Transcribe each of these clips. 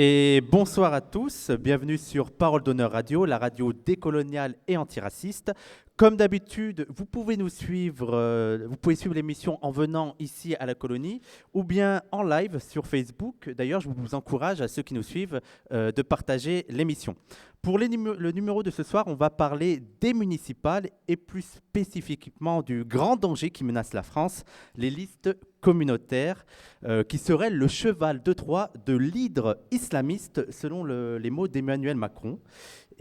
Et bonsoir à tous, bienvenue sur Parole d'Honneur Radio, la radio décoloniale et antiraciste. Comme d'habitude, vous pouvez nous suivre, vous pouvez suivre l'émission en venant ici à la colonie ou bien en live sur Facebook. D'ailleurs, je vous encourage à ceux qui nous suivent de partager l'émission. Pour le numéro de ce soir, on va parler des municipales et plus spécifiquement du grand danger qui menace la France, les listes communautaires, qui seraient le cheval de Troie de l'hydre islamiste, selon les mots d'Emmanuel Macron.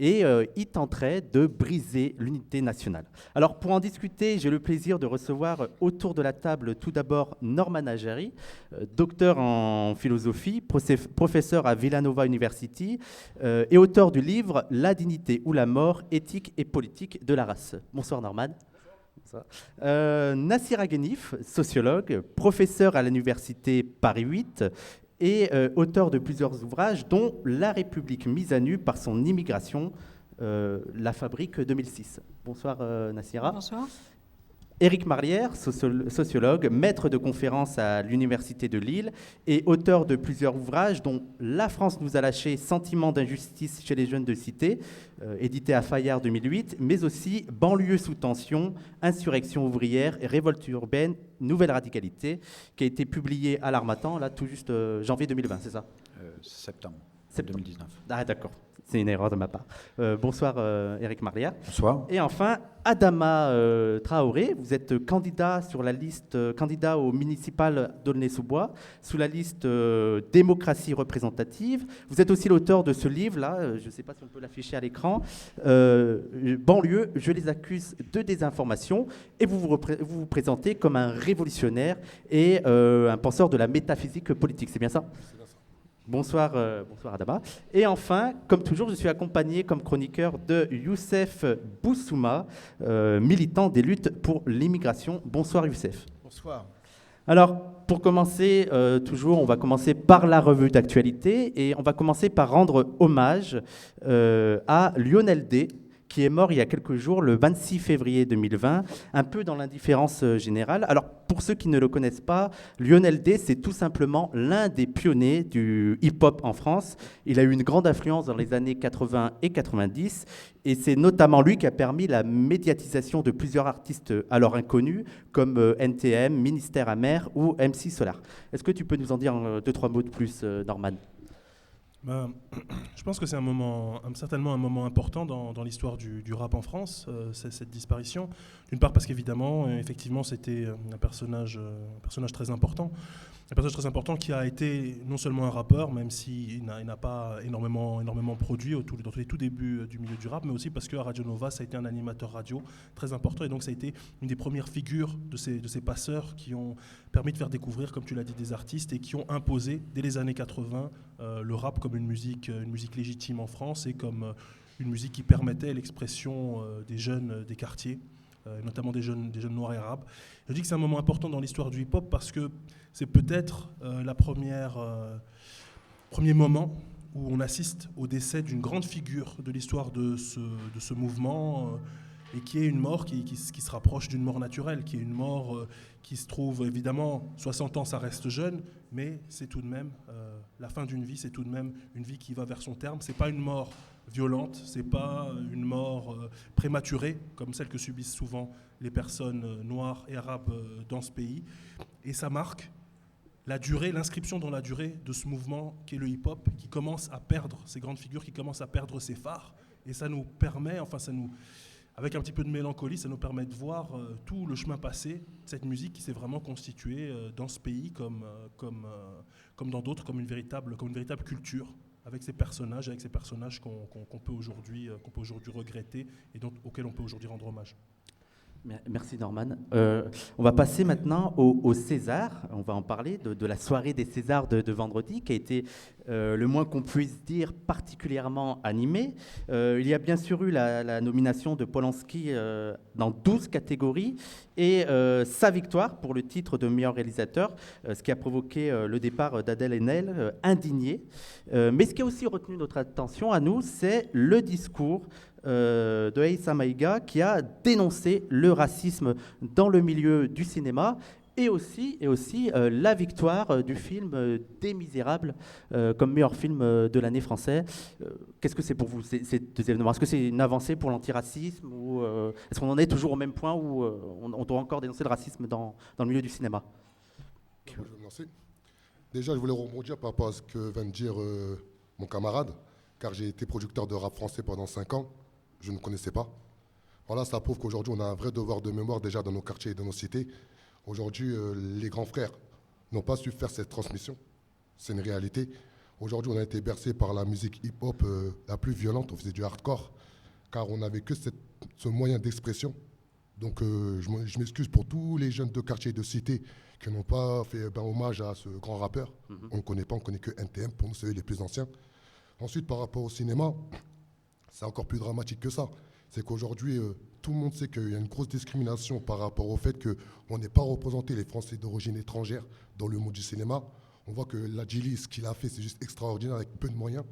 Et il tenterait de briser l'unité nationale. Alors pour en discuter, j'ai le plaisir de recevoir autour de la table tout d'abord Norman Ajari, docteur en philosophie, professeur à Villanova University et auteur du livre « La dignité ou la mort, éthique et politique de la race ». Bonsoir Norman. Nassira Ghenif, sociologue, professeur à l'université Paris 8 et auteur de plusieurs ouvrages, dont La République mise à nu par son immigration, La Fabrique 2006. Bonsoir Nassira. Bonsoir. Éric Marlière, sociologue, maître de conférences à l'Université de Lille et auteur de plusieurs ouvrages, dont La France nous a lâché, sentiment d'injustice chez les jeunes de cité, édité à Fayard 2008, mais aussi Banlieue sous tension, insurrection ouvrière et révolte urbaine, nouvelle radicalité, qui a été publié à l'Harmattan, là tout juste janvier 2020, c'est ça Septembre 2019. Ah d'accord. C'est une erreur de ma part. Bonsoir Éric Marlière. Bonsoir. Et enfin, Adama Traoré, vous êtes candidat sur la liste, candidat au municipal d'Aulnay-sous-Bois, sous la liste démocratie représentative. Vous êtes aussi l'auteur de ce livre-là, je ne sais pas si on peut l'afficher à l'écran, Banlieue, je les accuse de désinformation. Et vous vous présentez comme un révolutionnaire et un penseur de la métaphysique politique, c'est bien ça ? Bonsoir, bonsoir Adama. Et enfin, comme toujours, je suis accompagné comme chroniqueur de Youssef Boussouma, militant des luttes pour l'immigration. Bonsoir Youssef. Bonsoir. Alors, pour commencer, toujours, on va commencer par la revue d'actualité et on va commencer par rendre hommage à Lionel D, qui est mort il y a quelques jours, le 26 février 2020, un peu dans l'indifférence générale. Alors, pour ceux qui ne le connaissent pas, Lionel D, c'est tout simplement l'un des pionniers du hip-hop en France. Il a eu une grande influence dans les années 80 et 90, et c'est notamment lui qui a permis la médiatisation de plusieurs artistes alors inconnus, comme NTM, Ministère Amer ou MC Solar. Est-ce que tu peux nous en dire deux, trois mots de plus, Norman ? Je pense que c'est certainement un moment important dans l'histoire du rap en France, cette disparition. D'une part parce qu'évidemment, effectivement, c'était un personnage très important. Un personnage très important qui a été non seulement un rappeur, même s'il n'a pas énormément produit dans les tout débuts du milieu du rap, mais aussi parce qu'à Radio Nova, ça a été un animateur radio très important. Et donc, ça a été une des premières figures de ces passeurs qui ont permis de faire découvrir, comme tu l'as dit, des artistes et qui ont imposé, dès les années 80, le rap comme une musique légitime en France et comme une musique qui permettait l'expression des jeunes des quartiers, notamment des jeunes noirs et arabes. Je dis que c'est un moment important dans l'histoire du hip-hop parce que c'est peut-être premier moment où on assiste au décès d'une grande figure de l'histoire de ce mouvement et qui est une mort qui se rapproche d'une mort naturelle, qui est une mort qui se trouve, évidemment, 60 ans, ça reste jeune, mais c'est tout de même la fin d'une vie, c'est tout de même une vie qui va vers son terme. C'est pas une mort violente, c'est pas une mort prématurée, comme celle que subissent souvent les personnes noires et arabes dans ce pays. Et ça marque l'inscription dans la durée de ce mouvement qui est le hip-hop, qui commence à perdre ces grandes figures, qui commence à perdre ses phares. Et ça nous permet, avec un petit peu de mélancolie, ça nous permet de voir tout le chemin passé, cette musique qui s'est vraiment constituée dans ce pays comme dans d'autres, comme une véritable culture, avec ces personnages qu'on peut aujourd'hui regretter et auxquels on peut aujourd'hui rendre hommage. Merci Norman. On va passer maintenant au César. On va en parler de la soirée des Césars de vendredi, qui a été, le moins qu'on puisse dire, particulièrement animée. Il y a bien sûr eu la nomination de Polanski dans 12 catégories et sa victoire pour le titre de meilleur réalisateur, ce qui a provoqué le départ d'Adèle Haenel, indignée. Mais ce qui a aussi retenu notre attention à nous, c'est le discours de Aïssa Maïga, qui a dénoncé le racisme dans le milieu du cinéma et aussi la victoire du film Des Misérables comme meilleur film de l'année français. Qu'est-ce que c'est pour vous ces deux événements? Est-ce que c'est une avancée pour l'antiracisme ou est-ce qu'on en est toujours au même point où on doit encore dénoncer le racisme dans le milieu du cinéma? Je vais me lancer. Déjà, je voulais rebondir par rapport à ce que vient de dire mon camarade, car j'ai été producteur de rap français pendant 5 ans. Je ne connaissais pas. Voilà, ça prouve qu'aujourd'hui, on a un vrai devoir de mémoire déjà dans nos quartiers et dans nos cités. Aujourd'hui, les grands frères n'ont pas su faire cette transmission. C'est une réalité. Aujourd'hui, on a été bercé par la musique hip-hop la plus violente. On faisait du hardcore, car on n'avait que ce moyen d'expression. Donc, je m'excuse pour tous les jeunes de quartier et de cité qui n'ont pas fait hommage à ce grand rappeur. On ne connaît pas, on connaît que NTM. Pour nous, c'est eux les plus anciens. Ensuite, par rapport au cinéma, c'est encore plus dramatique que ça. C'est qu'aujourd'hui, tout le monde sait qu'il y a une grosse discrimination par rapport au fait qu'on n'ait pas représenté les Français d'origine étrangère dans le monde du cinéma. On voit que la Djili, ce qu'il a fait, c'est juste extraordinaire avec peu de moyens.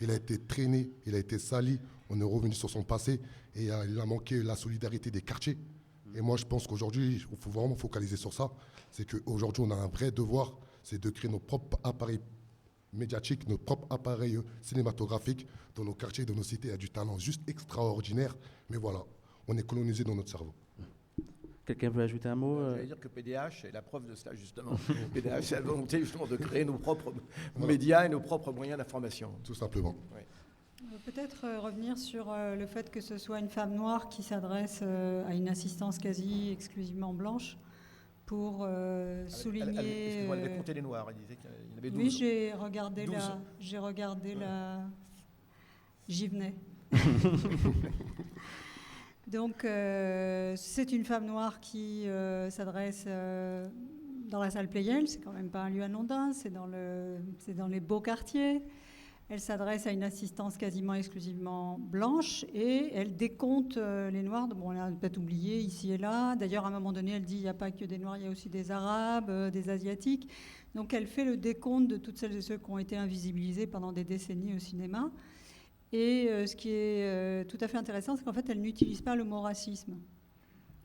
Il a été traîné, il a été sali, on est revenu sur son passé et il a manqué la solidarité des quartiers. Et moi, je pense qu'aujourd'hui, il faut vraiment focaliser sur ça. C'est qu'aujourd'hui, on a un vrai devoir, c'est de créer nos propres appareils médiatiques, nos propres appareils cinématographiques dans nos quartiers, dans nos cités. Il y a du talent juste extraordinaire. Mais voilà, on est colonisé dans notre cerveau. Quelqu'un veut ajouter un mot J'allais dire que PDH est la preuve de cela, justement. PDH, c'est la volonté, justement, de créer nos propres médias et nos propres moyens d'information. Tout simplement. Ouais. Peut-être revenir sur le fait que ce soit une femme noire qui s'adresse à une assistance quasi exclusivement blanche pour souligner... Excuse-moi, elle avait compté les noirs, elle disait qu'il y en avait 12. Oui, j'ai regardé 12. J'y venais. Donc, c'est une femme noire qui s'adresse dans la salle Pleyel. C'est quand même pas un lieu anodin, c'est dans les beaux quartiers. Elle s'adresse à une assistance quasiment exclusivement blanche et elle décompte les Noirs. Bon, on l'a peut-être oublié ici et là. D'ailleurs, à un moment donné, elle dit il n'y a pas que des Noirs, il y a aussi des Arabes, des Asiatiques. Donc, elle fait le décompte de toutes celles et ceux qui ont été invisibilisés pendant des décennies au cinéma. Et ce qui est tout à fait intéressant, c'est qu'en fait, elle n'utilise pas le mot racisme.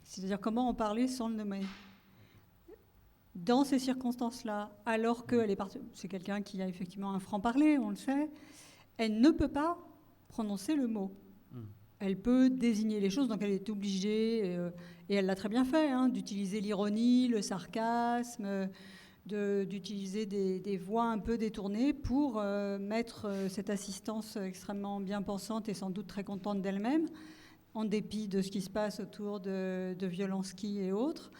C'est-à-dire comment en parler sans le nommer. Dans ces circonstances-là, alors qu'elle est c'est quelqu'un qui a effectivement un franc-parler, on le sait, elle ne peut pas prononcer le mot. Elle peut désigner les choses, donc elle est obligée, et elle l'a très bien fait, d'utiliser l'ironie, le sarcasme, d'utiliser des voix un peu détournées pour mettre cette assistance extrêmement bien pensante et sans doute très contente d'elle-même, en dépit de ce qui se passe autour de Violensky et autres.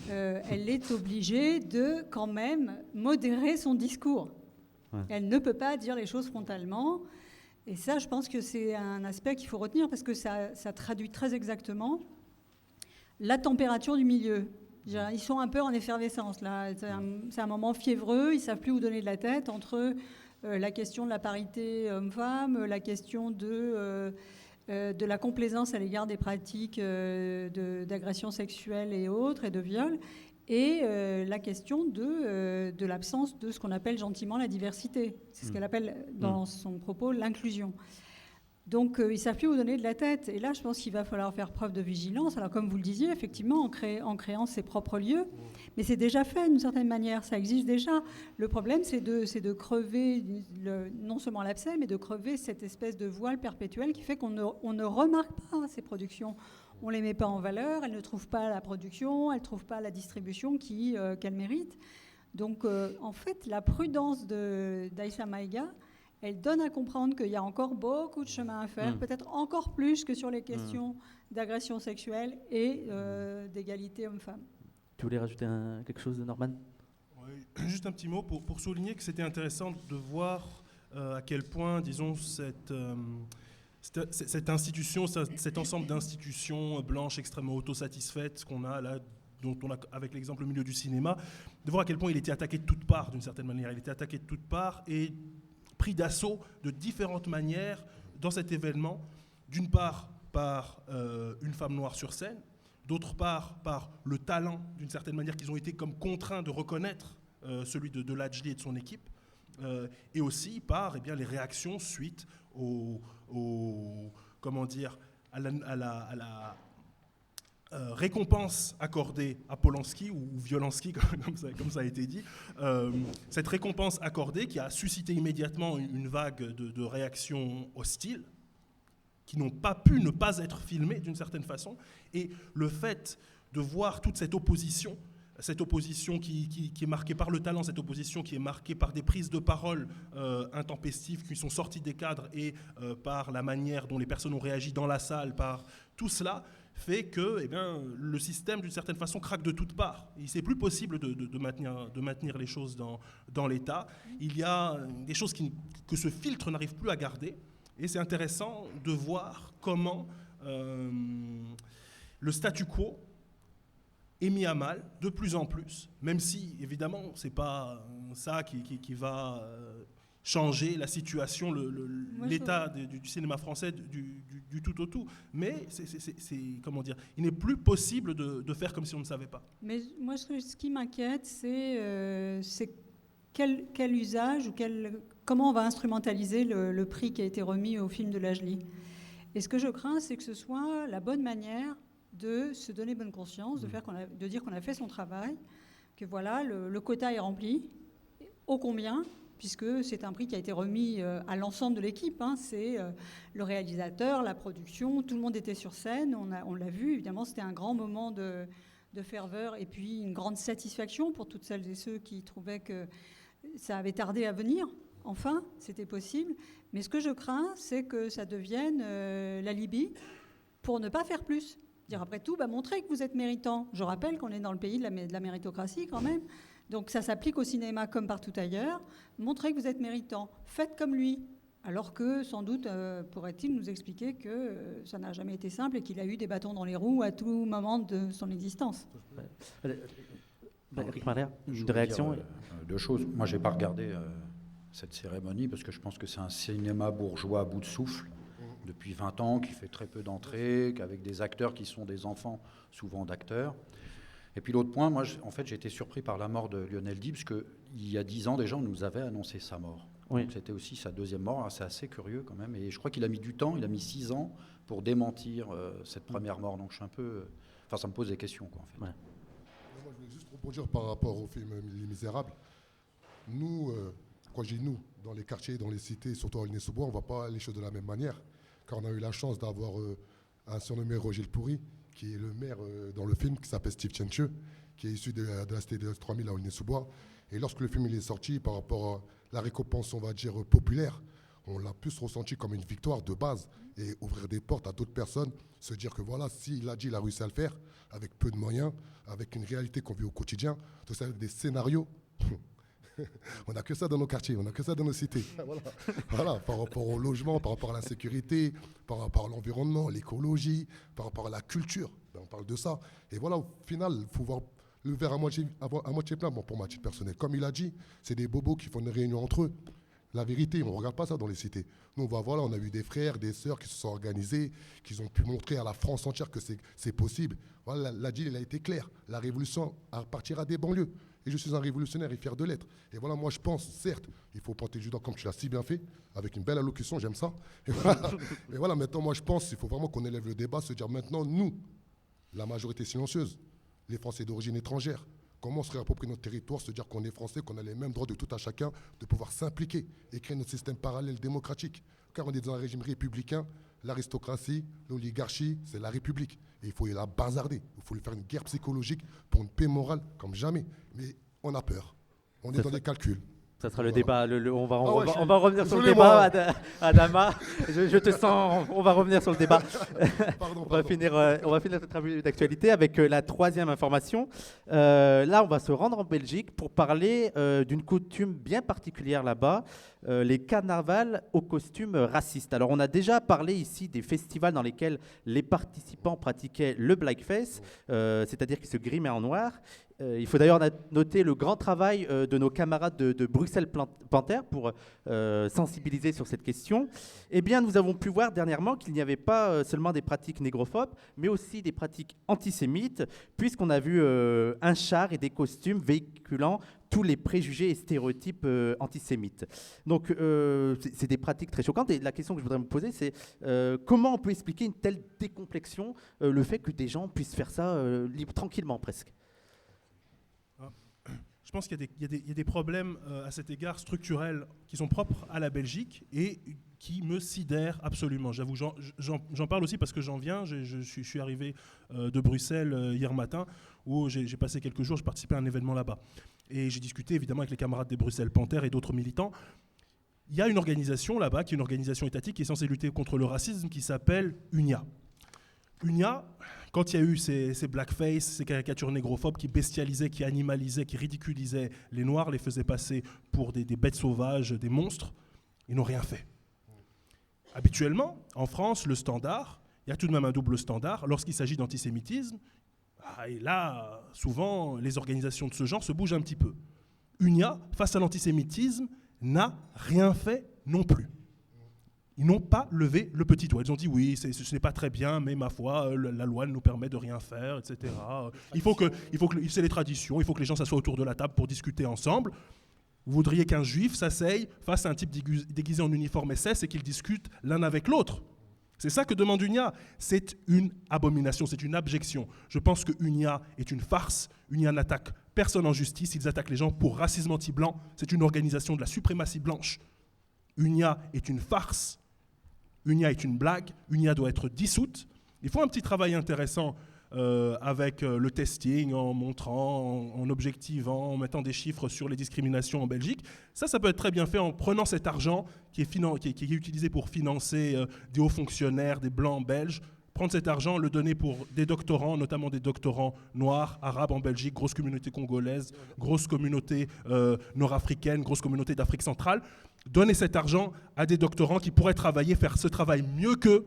Elle est obligée de quand même modérer son discours. Ouais. Elle ne peut pas dire les choses frontalement. Et ça, je pense que c'est un aspect qu'il faut retenir parce que ça traduit très exactement la température du milieu. Ils sont un peu en effervescence, là. C'est un moment fiévreux, ils ne savent plus où donner de la tête entre la question de la parité homme-femme, la question de la complaisance à l'égard des pratiques d'agression sexuelle et autres, et de viol, et la question de l'absence de ce qu'on appelle gentiment la diversité. C'est ce qu'elle appelle dans son propos l'inclusion. Donc, ils ne savent plus où donner de la tête. Et là, je pense qu'il va falloir faire preuve de vigilance. Alors, comme vous le disiez, effectivement, en créant ses propres lieux. Mais c'est déjà fait, d'une certaine manière. Ça existe déjà. Le problème, c'est de crever non seulement l'abcès, mais de crever cette espèce de voile perpétuel qui fait qu'on ne remarque pas ces productions. On ne les met pas en valeur. Elles ne trouvent pas la production. Elles ne trouvent pas la distribution qu'elles méritent. Donc, en fait, la prudence d'Aïssa Maïga, elle donne à comprendre qu'il y a encore beaucoup de chemin à faire, peut-être encore plus que sur les questions d'agression sexuelle et d'égalité homme-femme. Tu voulais rajouter quelque chose, Norman ? Oui, juste un petit mot pour souligner que c'était intéressant de voir à quel point, disons, cette institution, cet ensemble d'institutions blanches extrêmement autosatisfaites qu'on a là, dont on a, avec l'exemple au milieu du cinéma, de voir à quel point il était attaqué de toutes parts, d'une certaine manière. Il était attaqué de toutes parts et pris d'assaut de différentes manières dans cet événement, d'une part par une femme noire sur scène, d'autre part par le talent, d'une certaine manière, qu'ils ont été comme contraints de reconnaître, celui de Ladjli et de son équipe, et aussi par les réactions suite comment dire, à récompense accordée à Polanski, ou Violanski, comme ça a été dit, cette récompense accordée qui a suscité immédiatement une vague de réactions hostiles, qui n'ont pas pu ne pas être filmées d'une certaine façon, et le fait de voir toute cette opposition qui est marquée par le talent, cette opposition qui est marquée par des prises de parole intempestives qui sont sorties des cadres et par la manière dont les personnes ont réagi dans la salle, par tout cela, fait que le système, d'une certaine façon, craque de toutes parts. C'est plus possible de maintenir les choses dans l'état. Il y a des choses que ce filtre n'arrive plus à garder. Et c'est intéressant de voir comment le statu quo est mis à mal de plus en plus, même si, évidemment, ce n'est pas ça qui va changer la situation, l'état du cinéma français du tout au tout. Mais comment dire, il n'est plus possible de faire comme si on ne savait pas. Mais moi, ce qui m'inquiète, c'est quel usage ou comment on va instrumentaliser le prix qui a été remis au film de Lajli. Et ce que je crains, c'est que ce soit la bonne manière de se donner bonne conscience, de dire qu'on a fait son travail, que voilà, le quota est rempli, ô combien, puisque c'est un prix qui a été remis à l'ensemble de l'équipe. C'est le réalisateur, la production, tout le monde était sur scène, on l'a vu, évidemment, c'était un grand moment de ferveur et puis une grande satisfaction pour toutes celles et ceux qui trouvaient que ça avait tardé à venir. Enfin, c'était possible. Mais ce que je crains, c'est que ça devienne l'alibi pour ne pas faire plus. Dire après tout, montrez que vous êtes méritant. Je rappelle qu'on est dans le pays de la méritocratie quand même. Donc ça s'applique au cinéma comme partout ailleurs. Montrez que vous êtes méritant. Faites comme lui. Alors que, sans doute, pourrait-il nous expliquer que ça n'a jamais été simple et qu'il a eu des bâtons dans les roues à tout moment de son existence. Eric Mahler, une réaction. Deux choses. Moi, je n'ai pas regardé cette cérémonie parce que je pense que c'est un cinéma bourgeois à bout de souffle depuis 20 ans, qui fait très peu d'entrées, avec des acteurs qui sont des enfants, souvent d'acteurs. Et puis l'autre point, moi, j'ai été surpris par la mort de Lionel Dee, parce qu'il y a 10 ans, déjà, on nous avait annoncé sa mort. Oui. Donc, c'était aussi sa deuxième mort. Alors, c'est assez curieux quand même. Et je crois qu'il a mis du temps, il a mis 6 ans pour démentir cette première mort. Donc je suis un peu... Enfin, ça me pose des questions, quoi, en fait. Ouais. Moi, je voulais juste rebondir par rapport au film Les Misérables. Nous, quand je dis nous, dans les quartiers, dans les cités, surtout à Aulnay-sous-Bois, on ne voit pas les choses de la même manière. Car on a eu la chance d'avoir un surnommé Roger Le Pourri, qui est le maire dans le film, qui s'appelle Steve Tchencheux, qui est issu de la cité de 3000 à Aulnay-sous-Bois. Et lorsque le film il est sorti, par rapport à la récompense, on va dire, populaire, on l'a plus ressenti comme une victoire de base et ouvrir des portes à d'autres personnes, se dire que voilà, s'il a dit, il a réussi à le faire, avec peu de moyens, avec une réalité qu'on vit au quotidien, tout ça avec des scénarios. On n'a que ça dans nos quartiers, on n'a que ça dans nos cités. Voilà, par rapport au logement, par rapport à la sécurité, par rapport à l'environnement, l'écologie, par rapport à la culture, on parle de ça. Et voilà, au final, il faut voir le verre à moitié plein. Bon, pour ma titre personnelle, comme il a dit, c'est des bobos qui font des réunions entre eux. La vérité, on ne regarde pas ça dans les cités. Nous, on a eu des frères, des sœurs qui se sont organisés, qui ont pu montrer à la France entière que c'est possible. Voilà, la deal, il a été clair. La révolution partira des banlieues. Et je suis un révolutionnaire et fier de l'être. Et voilà, moi je pense, certes, il faut pointer du doigt comme tu l'as si bien fait, avec une belle allocution, j'aime ça. Et voilà, maintenant, moi je pense qu'il faut vraiment qu'on élève le débat, se dire maintenant, nous, la majorité silencieuse, les Français d'origine étrangère, comment on se réapproprie notre territoire, se dire qu'on est Français, qu'on a les mêmes droits de tout à chacun, de pouvoir s'impliquer et créer notre système parallèle démocratique. Car on est dans un régime républicain, l'aristocratie, l'oligarchie, c'est la République. Et il faut la bazarder. Il faut lui faire une guerre psychologique pour une paix morale comme jamais. Mais on a peur. On est dans des calculs. Ça sera le débat. On va revenir sur le débat, Adama. Je te sens. On va revenir sur le débat. Pardon. On va finir cette revue d'actualité avec la troisième information. Là, on va se rendre en Belgique pour parler d'une coutume bien particulière là-bas, les carnavals aux costumes racistes. Alors, on a déjà parlé ici des festivals dans lesquels les participants pratiquaient le blackface, c'est-à-dire qu'ils se grimaient en noir. Il faut d'ailleurs noter le grand travail de nos camarades de Bruxelles Panther pour sensibiliser sur cette question. Eh bien, nous avons pu voir dernièrement qu'il n'y avait pas seulement des pratiques négrophobes, mais aussi des pratiques antisémites, puisqu'on a vu un char et des costumes véhiculant tous les préjugés et stéréotypes antisémites. Donc, c'est des pratiques très choquantes. Et la question que je voudrais me poser, c'est comment on peut expliquer une telle décomplexion, le fait que des gens puissent faire ça tranquillement presque. Je pense qu'il y a des problèmes à cet égard structurels qui sont propres à la Belgique et qui me sidèrent absolument. J'avoue, j'en parle aussi parce que j'en viens. Je suis arrivé de Bruxelles hier matin où j'ai passé quelques jours, je participais à un événement là-bas. Et j'ai discuté évidemment avec les camarades des Bruxelles Panthères et d'autres militants. Il y a une organisation là-bas, qui est une organisation étatique qui est censée lutter contre le racisme, qui s'appelle UNIA. UNIA, quand il y a eu ces blackface, ces caricatures négrophobes qui bestialisaient, qui animalisaient, qui ridiculisaient les Noirs, les faisaient passer pour des bêtes sauvages, des monstres, ils n'ont rien fait. Habituellement, en France, le standard, il y a tout de même un double standard, lorsqu'il s'agit d'antisémitisme, et là, souvent, les organisations de ce genre se bougent un petit peu. UNIA, face à l'antisémitisme, n'a rien fait non plus. Ils n'ont pas levé le petit doigt. Ils ont dit oui, ce n'est pas très bien, mais ma foi, la loi nous permet de rien faire, etc. C'est les traditions, il faut que les gens s'assoient autour de la table pour discuter ensemble. Vous voudriez qu'un juif s'asseye face à un type déguisé en uniforme SS et qu'ils discutent l'un avec l'autre. C'est ça que demande UNIA. C'est une abomination, c'est une abjection. Je pense que UNIA est une farce. UNIA n'attaque personne en justice, ils attaquent les gens pour racisme anti-blanc. C'est une organisation de la suprématie blanche. UNIA est une farce. UNIA est une blague. UNIA doit être dissoute. Il faut un petit travail intéressant avec le testing, en montrant, en objectivant, en mettant des chiffres sur les discriminations en Belgique. Ça peut être très bien fait en prenant cet argent qui est utilisé pour financer des hauts fonctionnaires, des blancs belges, prendre cet argent, le donner pour des doctorants, notamment des doctorants noirs, arabes en Belgique, grosse communauté congolaise, grosse communauté nord-africaine, grosse communauté d'Afrique centrale. Donner cet argent à des doctorants qui pourraient faire ce travail mieux qu'eux,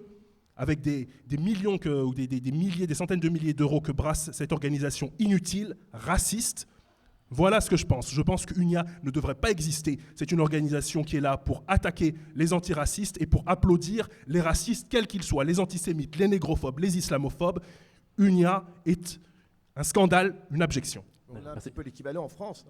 avec des millions ou des milliers, des centaines de milliers d'euros que brasse cette organisation inutile, raciste. Voilà ce que je pense. Je pense qu'UNIA ne devrait pas exister. C'est une organisation qui est là pour attaquer les antiracistes et pour applaudir les racistes, quels qu'ils soient, les antisémites, les négrophobes, les islamophobes. UNIA est un scandale, une abjection. On a un petit peu l'équivalent en France.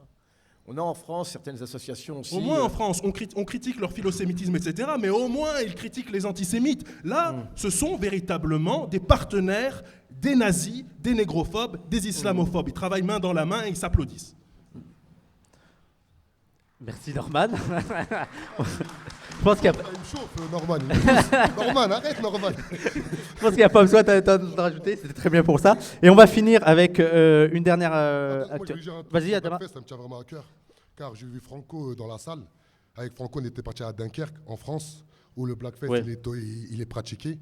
On a en France certaines associations aussi. Au moins en France, on critique leur philosémitisme, etc., mais au moins ils critiquent les antisémites. Là, ce sont véritablement des partenaires des nazis, des négrophobes, des islamophobes. Ils travaillent main dans la main et ils s'applaudissent. Merci Norman. Je pense qu'il y a... Il me chauffe, Norman. Norman, arrête, Norman. Je pense qu'il n'y a pas besoin de rajouter, c'était très bien pour ça. Et on va finir avec une dernière... Vas-y, Adama. Ça me tient vraiment à cœur, car j'ai vu Franco dans la salle. Avec Franco, on était parti à Dunkerque, en France, où le blackface il est pratiqué.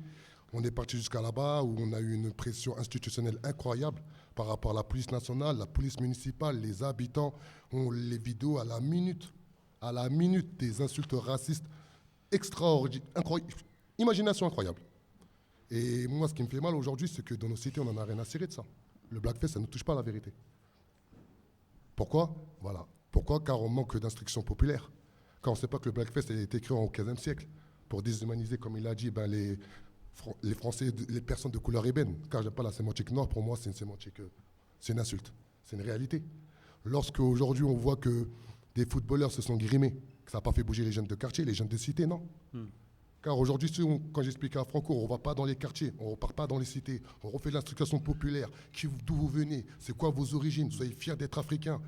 On est parti jusqu'à là-bas, où on a eu une pression institutionnelle incroyable par rapport à la police nationale, la police municipale, les habitants. Les vidéos à la minute, des insultes racistes extraordinaires, imagination incroyable. Et moi, ce qui me fait mal aujourd'hui, c'est que dans nos cités, on n'en a rien à cirer de ça. Le blackface, ça ne touche pas à la vérité. Pourquoi ? Voilà. Pourquoi ? Car on manque d'instruction populaire. Car on ne sait pas que le blackface a été créé au XVe siècle pour déshumaniser, comme il a dit, les Français, les personnes de couleur ébène. Car je n'aime pas la sémantique nord, pour moi, c'est une sémantique, c'est une insulte. C'est une réalité. Lorsque aujourd'hui on voit que des footballeurs se sont grimés, que ça n'a pas fait bouger les jeunes de quartier, les jeunes de cité, non. Car aujourd'hui, quand j'explique à Franco, on ne va pas dans les quartiers, on ne repart pas dans les cités, on refait de l'instruction populaire. D'où vous venez, c'est quoi vos origines, soyez fiers d'être africain.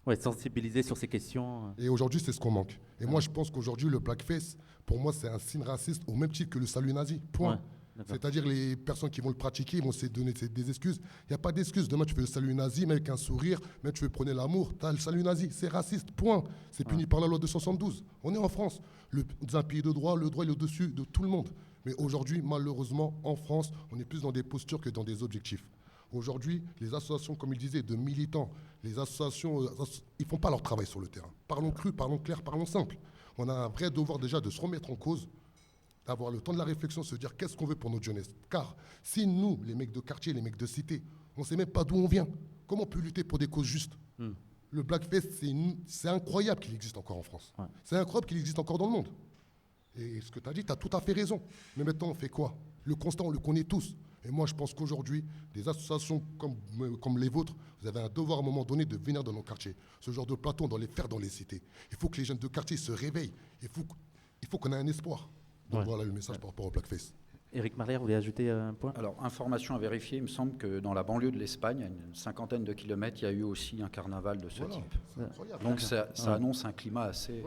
Ouais, sensibiliser sur ces questions. Et aujourd'hui, c'est ce qu'on manque. Et moi, je pense qu'aujourd'hui, le blackface, pour moi, c'est un signe raciste au même titre que le salut nazi. Point. Ouais. C'est-à-dire les personnes qui vont le pratiquer vont se donner des excuses. Il n'y a pas d'excuses. Demain, tu fais le salut nazi, mais avec un sourire, mais tu veux prôner l'amour. Tu as le salut nazi, c'est raciste, point. C'est puni par la loi de 72. On est en France. Dans un pays de droit, le droit est au-dessus de tout le monde. Mais aujourd'hui, malheureusement, en France, on est plus dans des postures que dans des objectifs. Aujourd'hui, les associations, comme il disait, de militants, les associations, ils ne font pas leur travail sur le terrain. Parlons cru, parlons clair, parlons simple. On a un vrai devoir déjà de se remettre en cause, d'avoir le temps de la réflexion, se dire qu'est-ce qu'on veut pour notre jeunesse. Car si nous, les mecs de quartier, les mecs de cité, on ne sait même pas d'où on vient, comment on peut lutter pour des causes justes ? Le blackface, c'est incroyable qu'il existe encore en France. Ouais. C'est incroyable qu'il existe encore dans le monde. Et ce que tu as dit, tu as tout à fait raison. Mais maintenant, on fait quoi ? Le constat, on le connaît tous. Et moi, je pense qu'aujourd'hui, des associations comme les vôtres, vous avez un devoir à un moment donné de venir dans nos quartiers. Ce genre de plateau, on doit les faire dans les cités. Il faut que les jeunes de quartier se réveillent. Il faut qu'on ait un espoir. Donc voilà le message par rapport au Blackface. Éric Marlière, vous voulez ajouter un point? Alors, information à vérifier, il me semble que dans la banlieue de l'Espagne, à une cinquantaine de kilomètres, il y a eu aussi un carnaval de ce type. C'est incroyable. Donc ça annonce un climat assez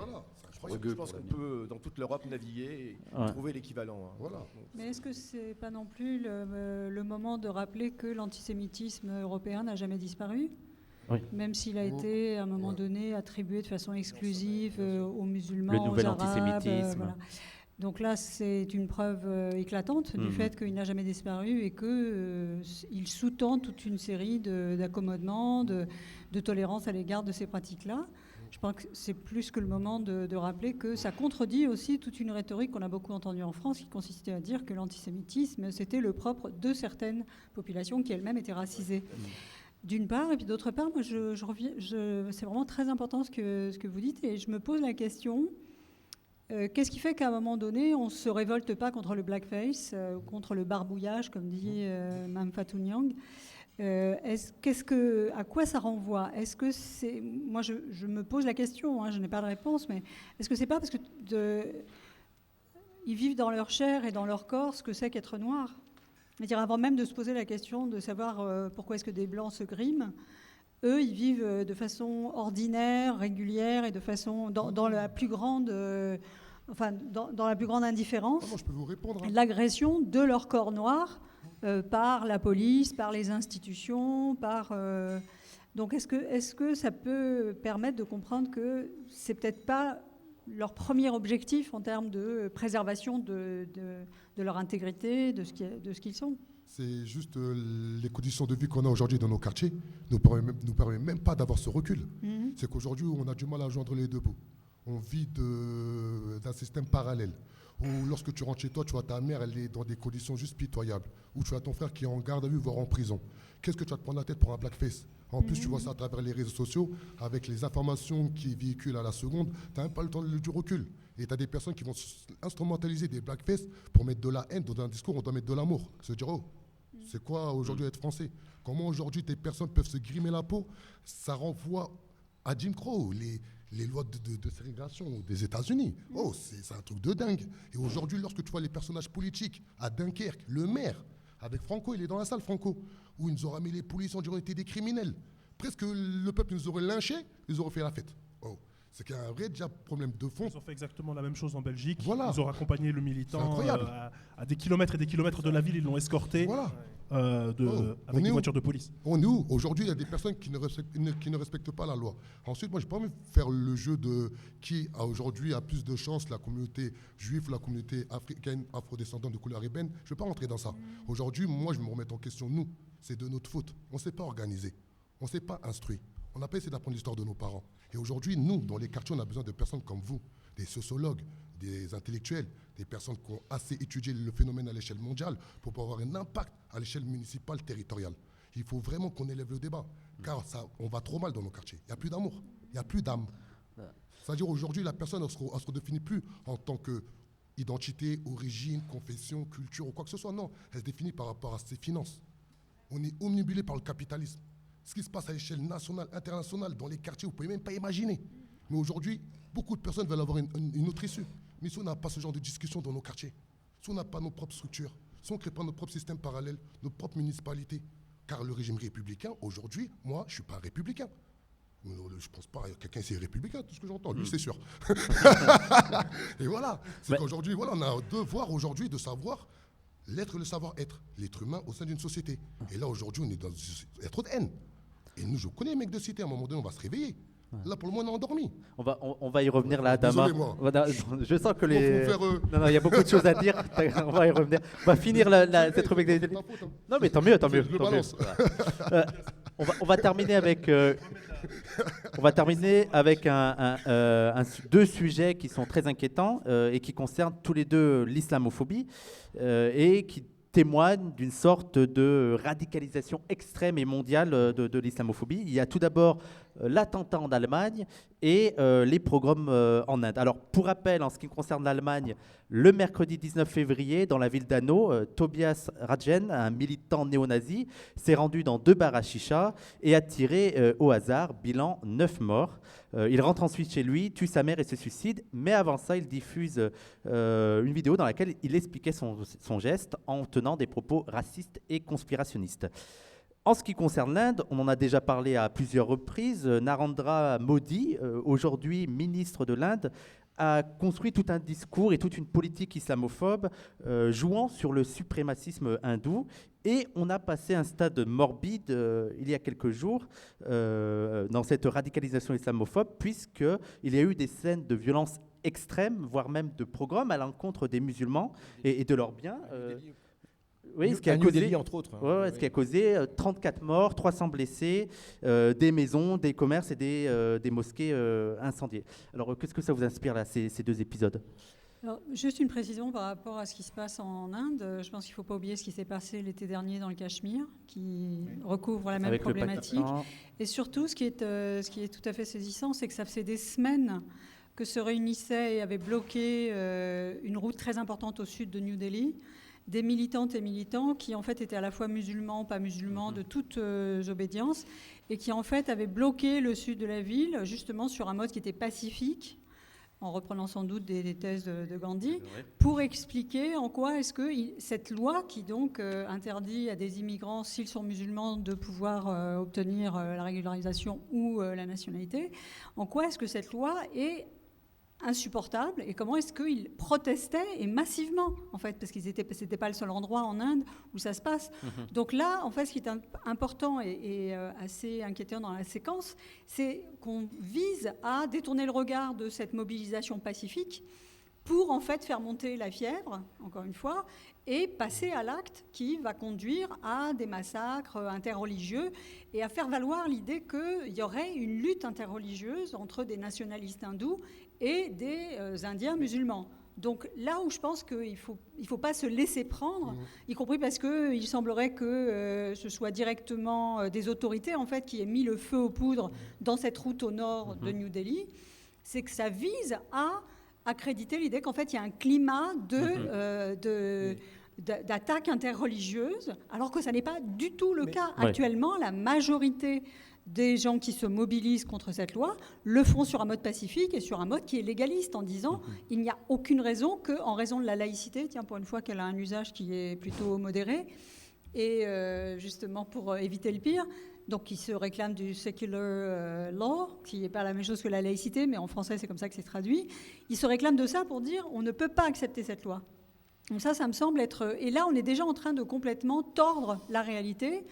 rugueux. Je pense qu'on peut, dans toute l'Europe, naviguer et trouver l'équivalent. Voilà. Mais est-ce que c'est pas non plus le moment de rappeler que l'antisémitisme européen n'a jamais disparu? Oui. Même s'il a été, à un moment donné, attribué de façon exclusive aux musulmans, Le nouvel aux Arabes. antisémitisme. Voilà. Donc là, c'est une preuve éclatante du fait qu'il n'a jamais disparu et qu'il sous-tend toute une série d'accommodements, de tolérance à l'égard de ces pratiques-là. Je pense que c'est plus que le moment de rappeler que ça contredit aussi toute une rhétorique qu'on a beaucoup entendue en France qui consistait à dire que l'antisémitisme, c'était le propre de certaines populations qui elles-mêmes étaient racisées. D'une part, et puis d'autre part, moi, c'est vraiment très important ce que vous dites et je me pose la question... qu'est-ce qui fait qu'à un moment donné, on ne se révolte pas contre le blackface, contre le barbouillage, comme dit Mme Fatou Niang? À quoi ça renvoie? Est-ce que c'est... Moi, je me pose la question, je n'ai pas de réponse, mais est-ce que c'est pas parce que ils vivent dans leur chair et dans leur corps ce que c'est qu'être noir? C'est-à-dire avant même de se poser la question de savoir pourquoi est-ce que des Blancs se griment, eux, ils vivent de façon ordinaire, régulière et de façon dans la plus grande, dans la plus grande indifférence. Moi, je peux vous répondre. L'agression de leur corps noir par la police, par les institutions, Donc, est-ce que ça peut permettre de comprendre que c'est peut-être pas leur premier objectif en termes de préservation de leur intégrité, de ce qu'ils sont? C'est juste les conditions de vie qu'on a aujourd'hui dans nos quartiers ne nous permet même pas d'avoir ce recul. C'est qu'aujourd'hui, on a du mal à joindre les deux bouts. On vit d'un système parallèle où lorsque tu rentres chez toi, tu vois ta mère, elle est dans des conditions juste pitoyables, où tu as ton frère qui est en garde à vue, voire en prison. Qu'est-ce que tu vas te prendre la tête pour un blackface? En plus, tu vois ça à travers les réseaux sociaux, avec les informations qui véhiculent à la seconde, tu n'as même pas le temps du recul. Et tu as des personnes qui vont instrumentaliser des blackface pour mettre de la haine dans un discours, on doit mettre de l'amour. Se dire, oh, c'est quoi aujourd'hui être français? Comment aujourd'hui des personnes peuvent se grimer la peau? Ça renvoie à Jim Crow, les lois de ségrégation des États-Unis. Oh, c'est un truc de dingue. Et aujourd'hui, lorsque tu vois les personnages politiques à Dunkerque, le maire, avec Franco, il est dans la salle, Franco, où ils nous ont ramené les policiers, on dirait qu'ils étaient des criminels. Presque le peuple nous aurait lynchés, ils auraient fait la fête. Oh. C'est qu'il y a un vrai déjà problème de fond. Ils ont fait exactement la même chose en Belgique. Voilà. Ils ont raccompagné le militant à des kilomètres et des kilomètres de la ville. Ils l'ont escorté avec des voitures de police. Nous, aujourd'hui, il y a des personnes qui ne respectent pas la loi. Ensuite, moi, je n'ai pas envie de faire le jeu de qui aujourd'hui a plus de chance, la communauté juive, la communauté africaine, afrodescendante de couleur ébène. Je ne vais pas rentrer dans ça. Aujourd'hui, moi, je me remets en question. Nous, c'est de notre faute. On ne s'est pas organisé. On ne s'est pas instruit. On n'a pas essayé d'apprendre l'histoire de nos parents. Et aujourd'hui, nous, dans les quartiers, on a besoin de personnes comme vous, des sociologues, des intellectuels, des personnes qui ont assez étudié le phénomène à l'échelle mondiale pour pouvoir avoir un impact à l'échelle municipale, territoriale. Il faut vraiment qu'on élève le débat, car on va trop mal dans nos quartiers. Il n'y a plus d'amour, il n'y a plus d'âme. C'est-à-dire aujourd'hui, la personne ne se redéfinit plus en tant qu'identité, origine, confession, culture ou quoi que ce soit. Non, elle se définit par rapport à ses finances. On est omnibulé par le capitalisme. Ce qui se passe à l'échelle nationale, internationale, dans les quartiers, vous ne pouvez même pas imaginer. Mais aujourd'hui, beaucoup de personnes veulent avoir une autre issue. Mais si on n'a pas ce genre de discussion dans nos quartiers, si on n'a pas nos propres structures, si on ne crée pas nos propres systèmes parallèles, nos propres municipalités, car le régime républicain, aujourd'hui, moi, je ne suis pas républicain. Je ne pense pas qu'il y a quelqu'un ici est républicain, tout ce que j'entends, lui, c'est sûr. Et voilà, c'est qu'aujourd'hui, voilà, on a un devoir aujourd'hui de savoir l'être, le savoir-être, l'être humain au sein d'une société. Et là, aujourd'hui, il y a trop de haine. Et nous, je connais les mecs de cité, à un moment donné, on va se réveiller. Là, pour le moment, on est endormi. On va y revenir là, Adama. Désolé, je sens que Non, il y a beaucoup de choses à dire. On va y revenir. On va finir cette rubrique. Non, mais tant mieux. Je balance. On va terminer avec deux sujets qui sont très inquiétants et qui concernent tous les deux l'islamophobie et qui témoignent d'une sorte de radicalisation extrême et mondiale de l'islamophobie. Il y a tout d'abord l'attentat en Allemagne et les pogroms en Inde. Alors, pour rappel, en ce qui concerne l'Allemagne, le mercredi 19 février, dans la ville d'Hanau, Tobias Radjen, un militant néo-nazi, s'est rendu dans 2 bars à chicha et a tiré au hasard, bilan 9 morts. Il rentre ensuite chez lui, tue sa mère et se suicide, mais avant ça, il diffuse une vidéo dans laquelle il expliquait son geste en tenant des propos racistes et conspirationnistes. En ce qui concerne l'Inde, on en a déjà parlé à plusieurs reprises. Narendra Modi, aujourd'hui ministre de l'Inde, a construit tout un discours et toute une politique islamophobe jouant sur le suprémacisme hindou. Et on a passé un stade morbide il y a quelques jours dans cette radicalisation islamophobe, puisqu'il y a eu des scènes de violence extrême, voire même de pogroms à l'encontre des musulmans et de leurs biens. Oui, ce qui a New causé, Delhi, entre autres. ce qui a causé 34 morts, 300 blessés, des maisons, des commerces et des mosquées incendiées. Alors, qu'est-ce que ça vous inspire, là, ces 2 épisodes ? Alors, juste une précision par rapport à ce qui se passe en Inde. Je pense qu'il ne faut pas oublier ce qui s'est passé l'été dernier dans le Cachemire, qui recouvre la même Avec problématique. le Pakistan. Et surtout, ce qui est tout à fait saisissant, c'est que ça faisait des semaines que se réunissaient et avaient bloqué une route très importante au sud de New Delhi, des militantes et militants qui en fait étaient à la fois musulmans, pas musulmans, de toutes obédiences, et qui en fait avaient bloqué le sud de la ville, justement sur un mode qui était pacifique, en reprenant sans doute des thèses de Gandhi, pour expliquer en quoi est-ce que cette loi qui donc interdit à des immigrants, s'ils sont musulmans, de pouvoir obtenir la régularisation ou la nationalité, en quoi est-ce que cette loi est insupportable et comment est-ce qu'ils protestaient et massivement en fait, parce que c'était pas le seul endroit en Inde où ça se passe. Donc là, en fait, ce qui est important et assez inquiétant dans la séquence, c'est qu'on vise à détourner le regard de cette mobilisation pacifique pour en fait faire monter la fièvre, encore une fois, et passer à l'acte qui va conduire à des massacres interreligieux et à faire valoir l'idée qu'il y aurait une lutte interreligieuse entre des nationalistes hindous et des Indiens musulmans. Donc là où je pense qu'il ne faut pas se laisser prendre, y compris parce qu'il semblerait que ce soit directement des autorités en fait, qui aient mis le feu aux poudres dans cette route au nord de New Delhi, c'est que ça vise à accréditer l'idée qu'en fait il y a un climat d'attaque interreligieuse, alors que ça n'est pas du tout le cas. Actuellement, la majorité des gens qui se mobilisent contre cette loi le font sur un mode pacifique et sur un mode qui est légaliste, en disant il n'y a aucune raison qu'en raison de la laïcité, tiens, pour une fois qu'elle a un usage qui est plutôt modéré, et justement pour éviter le pire, donc qui se réclame du secular law, qui n'est pas la même chose que la laïcité, mais en français c'est comme ça que c'est traduit. Ils se réclament de ça pour dire on ne peut pas accepter cette loi. Donc ça me semble être... Et là, on est déjà en train de complètement tordre la réalité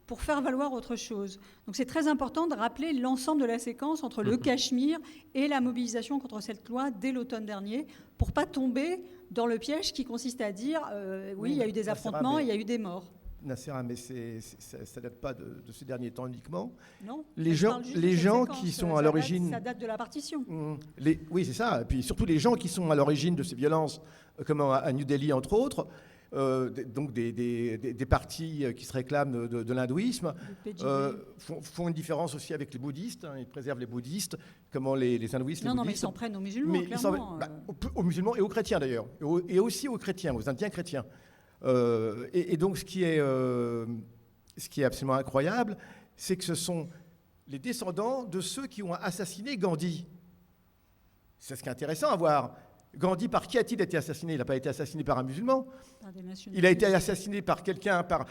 pour faire valoir autre chose. Donc c'est très important de rappeler l'ensemble de la séquence entre le Cachemire et la mobilisation contre cette loi dès l'automne dernier, pour ne pas tomber dans le piège qui consiste à dire oui, il y a eu des affrontements, il y a eu des morts. Nassera, mais ça ne date pas de ces derniers temps uniquement. Non, les gens qui sont à l'origine... Ça date de la partition. Oui, c'est ça. Et puis surtout les gens qui sont à l'origine de ces violences, comme à New Delhi, entre autres, donc des partis qui se réclament de l'hindouisme, font une différence aussi avec les bouddhistes. Ils préservent les bouddhistes, comment les hindouistes, les bouddhistes... Non, mais ils s'en prennent aux musulmans, clairement. Aux musulmans et aux chrétiens, d'ailleurs. Et aussi aux chrétiens, aux indiens chrétiens. Et donc, ce qui est absolument incroyable, c'est que ce sont les descendants de ceux qui ont assassiné Gandhi. C'est ce qui est intéressant à voir. Gandhi, par qui a-t-il été assassiné ? Il n'a pas été assassiné par un musulman. Il a été assassiné par quelqu'un, par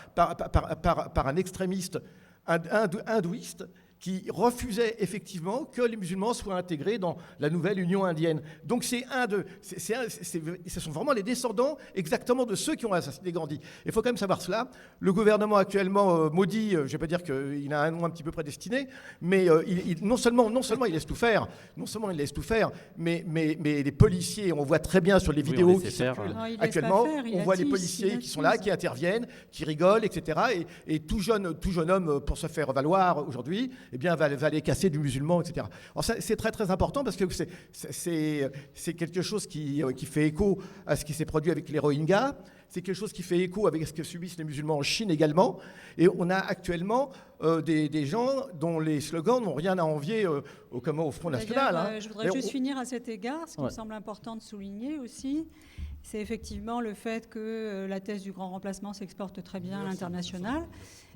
un extrémiste hindouiste, qui refusait effectivement que les musulmans soient intégrés dans la nouvelle Union indienne. Donc ce sont vraiment les descendants exactement de ceux qui ont assassiné Gandhi. Il faut quand même savoir cela. Le gouvernement actuellement, Modi, je ne vais pas dire qu'il a un nom un petit peu prédestiné, mais non seulement il laisse tout faire, mais les policiers, on voit très bien sur les vidéos qui circulent actuellement, on voit les policiers qui sont là, qui interviennent, qui rigolent, etc. Et tout jeune homme, pour se faire valoir aujourd'hui, eh bien, va aller casser du musulman, etc. Alors ça, c'est très très important parce que c'est quelque chose qui fait écho à ce qui s'est produit avec les Rohingyas. C'est quelque chose qui fait écho avec ce que subissent les musulmans en Chine également. Et on a actuellement des gens dont les slogans n'ont rien à envier au Front National. Hein. Je voudrais juste finir à cet égard, ce qui me semble important de souligner aussi, c'est effectivement le fait que la thèse du grand remplacement s'exporte très bien à l'international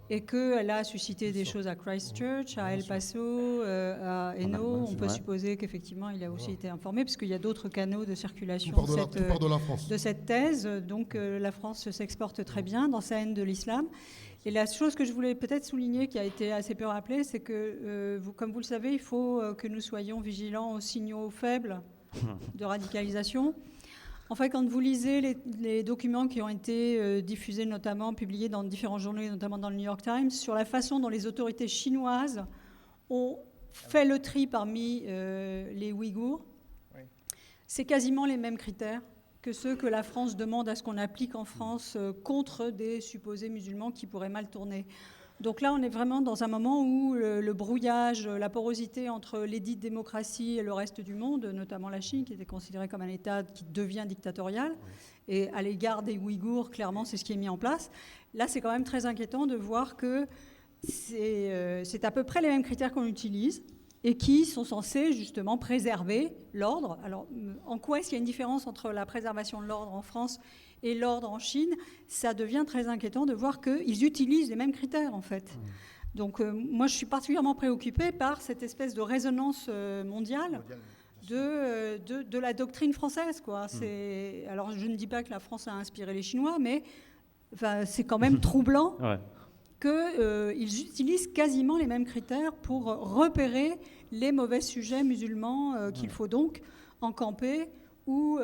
et qu'elle a suscité des choses à Christchurch, à El Paso, à Hainaut. On peut supposer qu'effectivement il a aussi été informé, parce qu'il y a d'autres canaux de circulation de cette thèse. Donc la France s'exporte très bien dans sa haine de l'islam. Et la chose que je voulais peut-être souligner, qui a été assez peu rappelée, c'est que, comme vous le savez, il faut que nous soyons vigilants aux signaux faibles de radicalisation. En fait, quand vous lisez les documents qui ont été diffusés, notamment publiés dans différents journaux, notamment dans le New York Times, sur la façon dont les autorités chinoises ont fait le tri parmi les Ouïghours, c'est quasiment les mêmes critères que ceux que la France demande à ce qu'on applique en France contre des supposés musulmans qui pourraient mal tourner. Donc là, on est vraiment dans un moment où le brouillage, la porosité entre les dites démocraties et le reste du monde, notamment la Chine, qui était considérée comme un État qui devient dictatorial, et à l'égard des Ouïghours, clairement, c'est ce qui est mis en place. Là, c'est quand même très inquiétant de voir que c'est à peu près les mêmes critères qu'on utilise et qui sont censés justement préserver l'ordre. Alors, en quoi est-ce qu'il y a une différence entre la préservation de l'ordre en France et l'ordre en Chine? Ça devient très inquiétant de voir qu'ils utilisent les mêmes critères, en fait. Donc, moi, je suis particulièrement préoccupée par cette espèce de résonance mondiale de la doctrine française, quoi. Alors, je ne dis pas que la France a inspiré les Chinois, mais c'est quand même troublant qu'ils utilisent quasiment les mêmes critères pour repérer les mauvais sujets musulmans qu'il faut donc encamper ou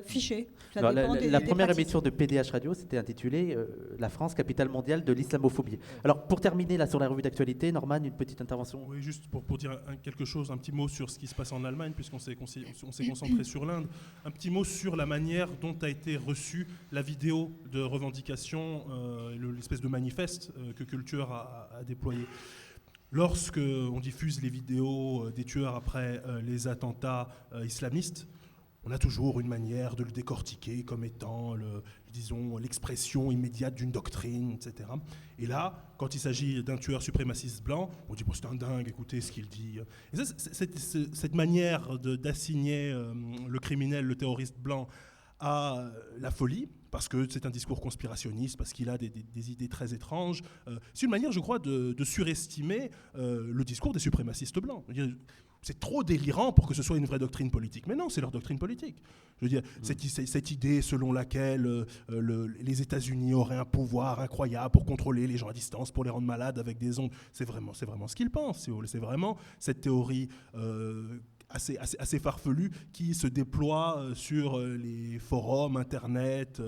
ficher. Alors, la première émission de PDH Radio, c'était intitulée La France, capitale mondiale de l'islamophobie. Alors, pour terminer là sur la revue d'actualité, Norman, une petite intervention. Oui, juste pour dire quelque chose, un petit mot sur ce qui se passe en Allemagne, puisqu'on s'est concentré sur l'Inde. Un petit mot sur la manière dont a été reçue la vidéo de revendication, l'espèce de manifeste que Culture a déployé. Lorsque on diffuse les vidéos des tueurs après les attentats islamistes, on a toujours une manière de le décortiquer comme étant, l'expression immédiate d'une doctrine, etc. Et là, quand il s'agit d'un tueur suprémaciste blanc, on dit c'est un dingue, écoutez ce qu'il dit. Et ça, cette manière d'assigner le criminel, le terroriste blanc, à la folie, parce que c'est un discours conspirationniste, parce qu'il a des idées très étranges. C'est une manière, je crois, de surestimer le discours des suprémacistes blancs. C'est trop délirant pour que ce soit une vraie doctrine politique. Mais non, c'est leur doctrine politique. Je veux dire, cette idée selon laquelle les États-Unis auraient un pouvoir incroyable pour contrôler les gens à distance, pour les rendre malades avec des ondes, c'est vraiment ce qu'ils pensent. C'est vraiment cette théorie assez farfelue qui se déploie sur les forums Internet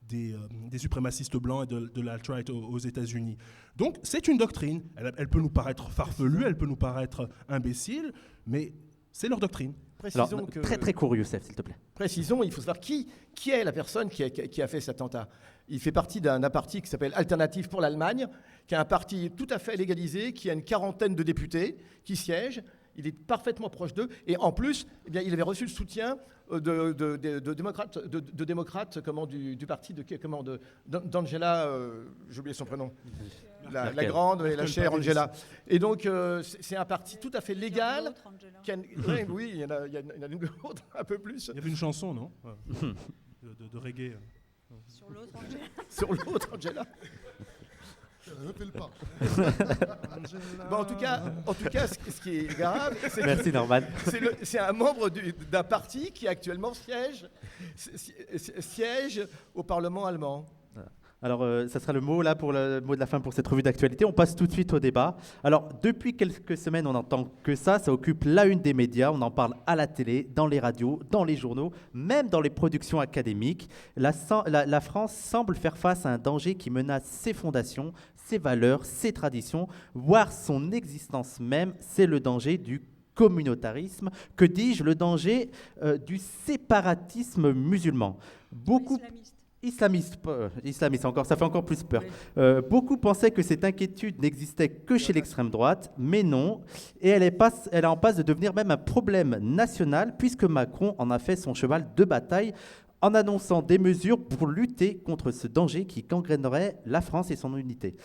des suprémacistes blancs et de l'alt-right aux États-Unis. Donc c'est une doctrine. Elle peut nous paraître farfelue, elle peut nous paraître imbécile, mais c'est leur doctrine. Alors, très très court, Youssef, s'il te plaît. Précisons, il faut savoir qui est la personne qui a fait cet attentat. Il fait partie d'un parti qui s'appelle Alternative pour l'Allemagne, qui est un parti tout à fait légalisé, qui a une quarantaine de députés qui siègent. Il est parfaitement proche d'eux. Et en plus, eh bien, il avait reçu le soutien de démocrates du parti d'Angela, j'ai oublié son prénom, la grande et la chère Angela. Et donc, c'est un parti tout à fait légal. Oui, il y en a une autre, un peu plus. Il y avait une chanson, non de reggae. Sur l'autre Angela. Sur l'autre Angela. Ne fais le pas. Bon, en tout cas, ce qui est grave, c'est Merci, Norman. C'est un membre d'un parti qui actuellement siège au Parlement allemand. Alors, ça sera le mot là pour le mot de la fin pour cette revue d'actualité. On passe tout de suite au débat. Alors, depuis quelques semaines, on n'entend que ça. Ça occupe la une des médias. On en parle à la télé, dans les radios, dans les journaux, même dans les productions académiques. La France semble faire face à un danger qui menace ses fondations, ses valeurs, ses traditions, voire son existence même. C'est le danger du communautarisme. Que dis-je? Le danger du séparatisme musulman. Beaucoup... islamiste encore, ça fait encore plus peur. Beaucoup pensaient que cette inquiétude n'existait que chez l'extrême droite, mais non, et elle est en passe de devenir même un problème national, puisque Macron en a fait son cheval de bataille en annonçant des mesures pour lutter contre ce danger qui gangrènerait la France et son unité.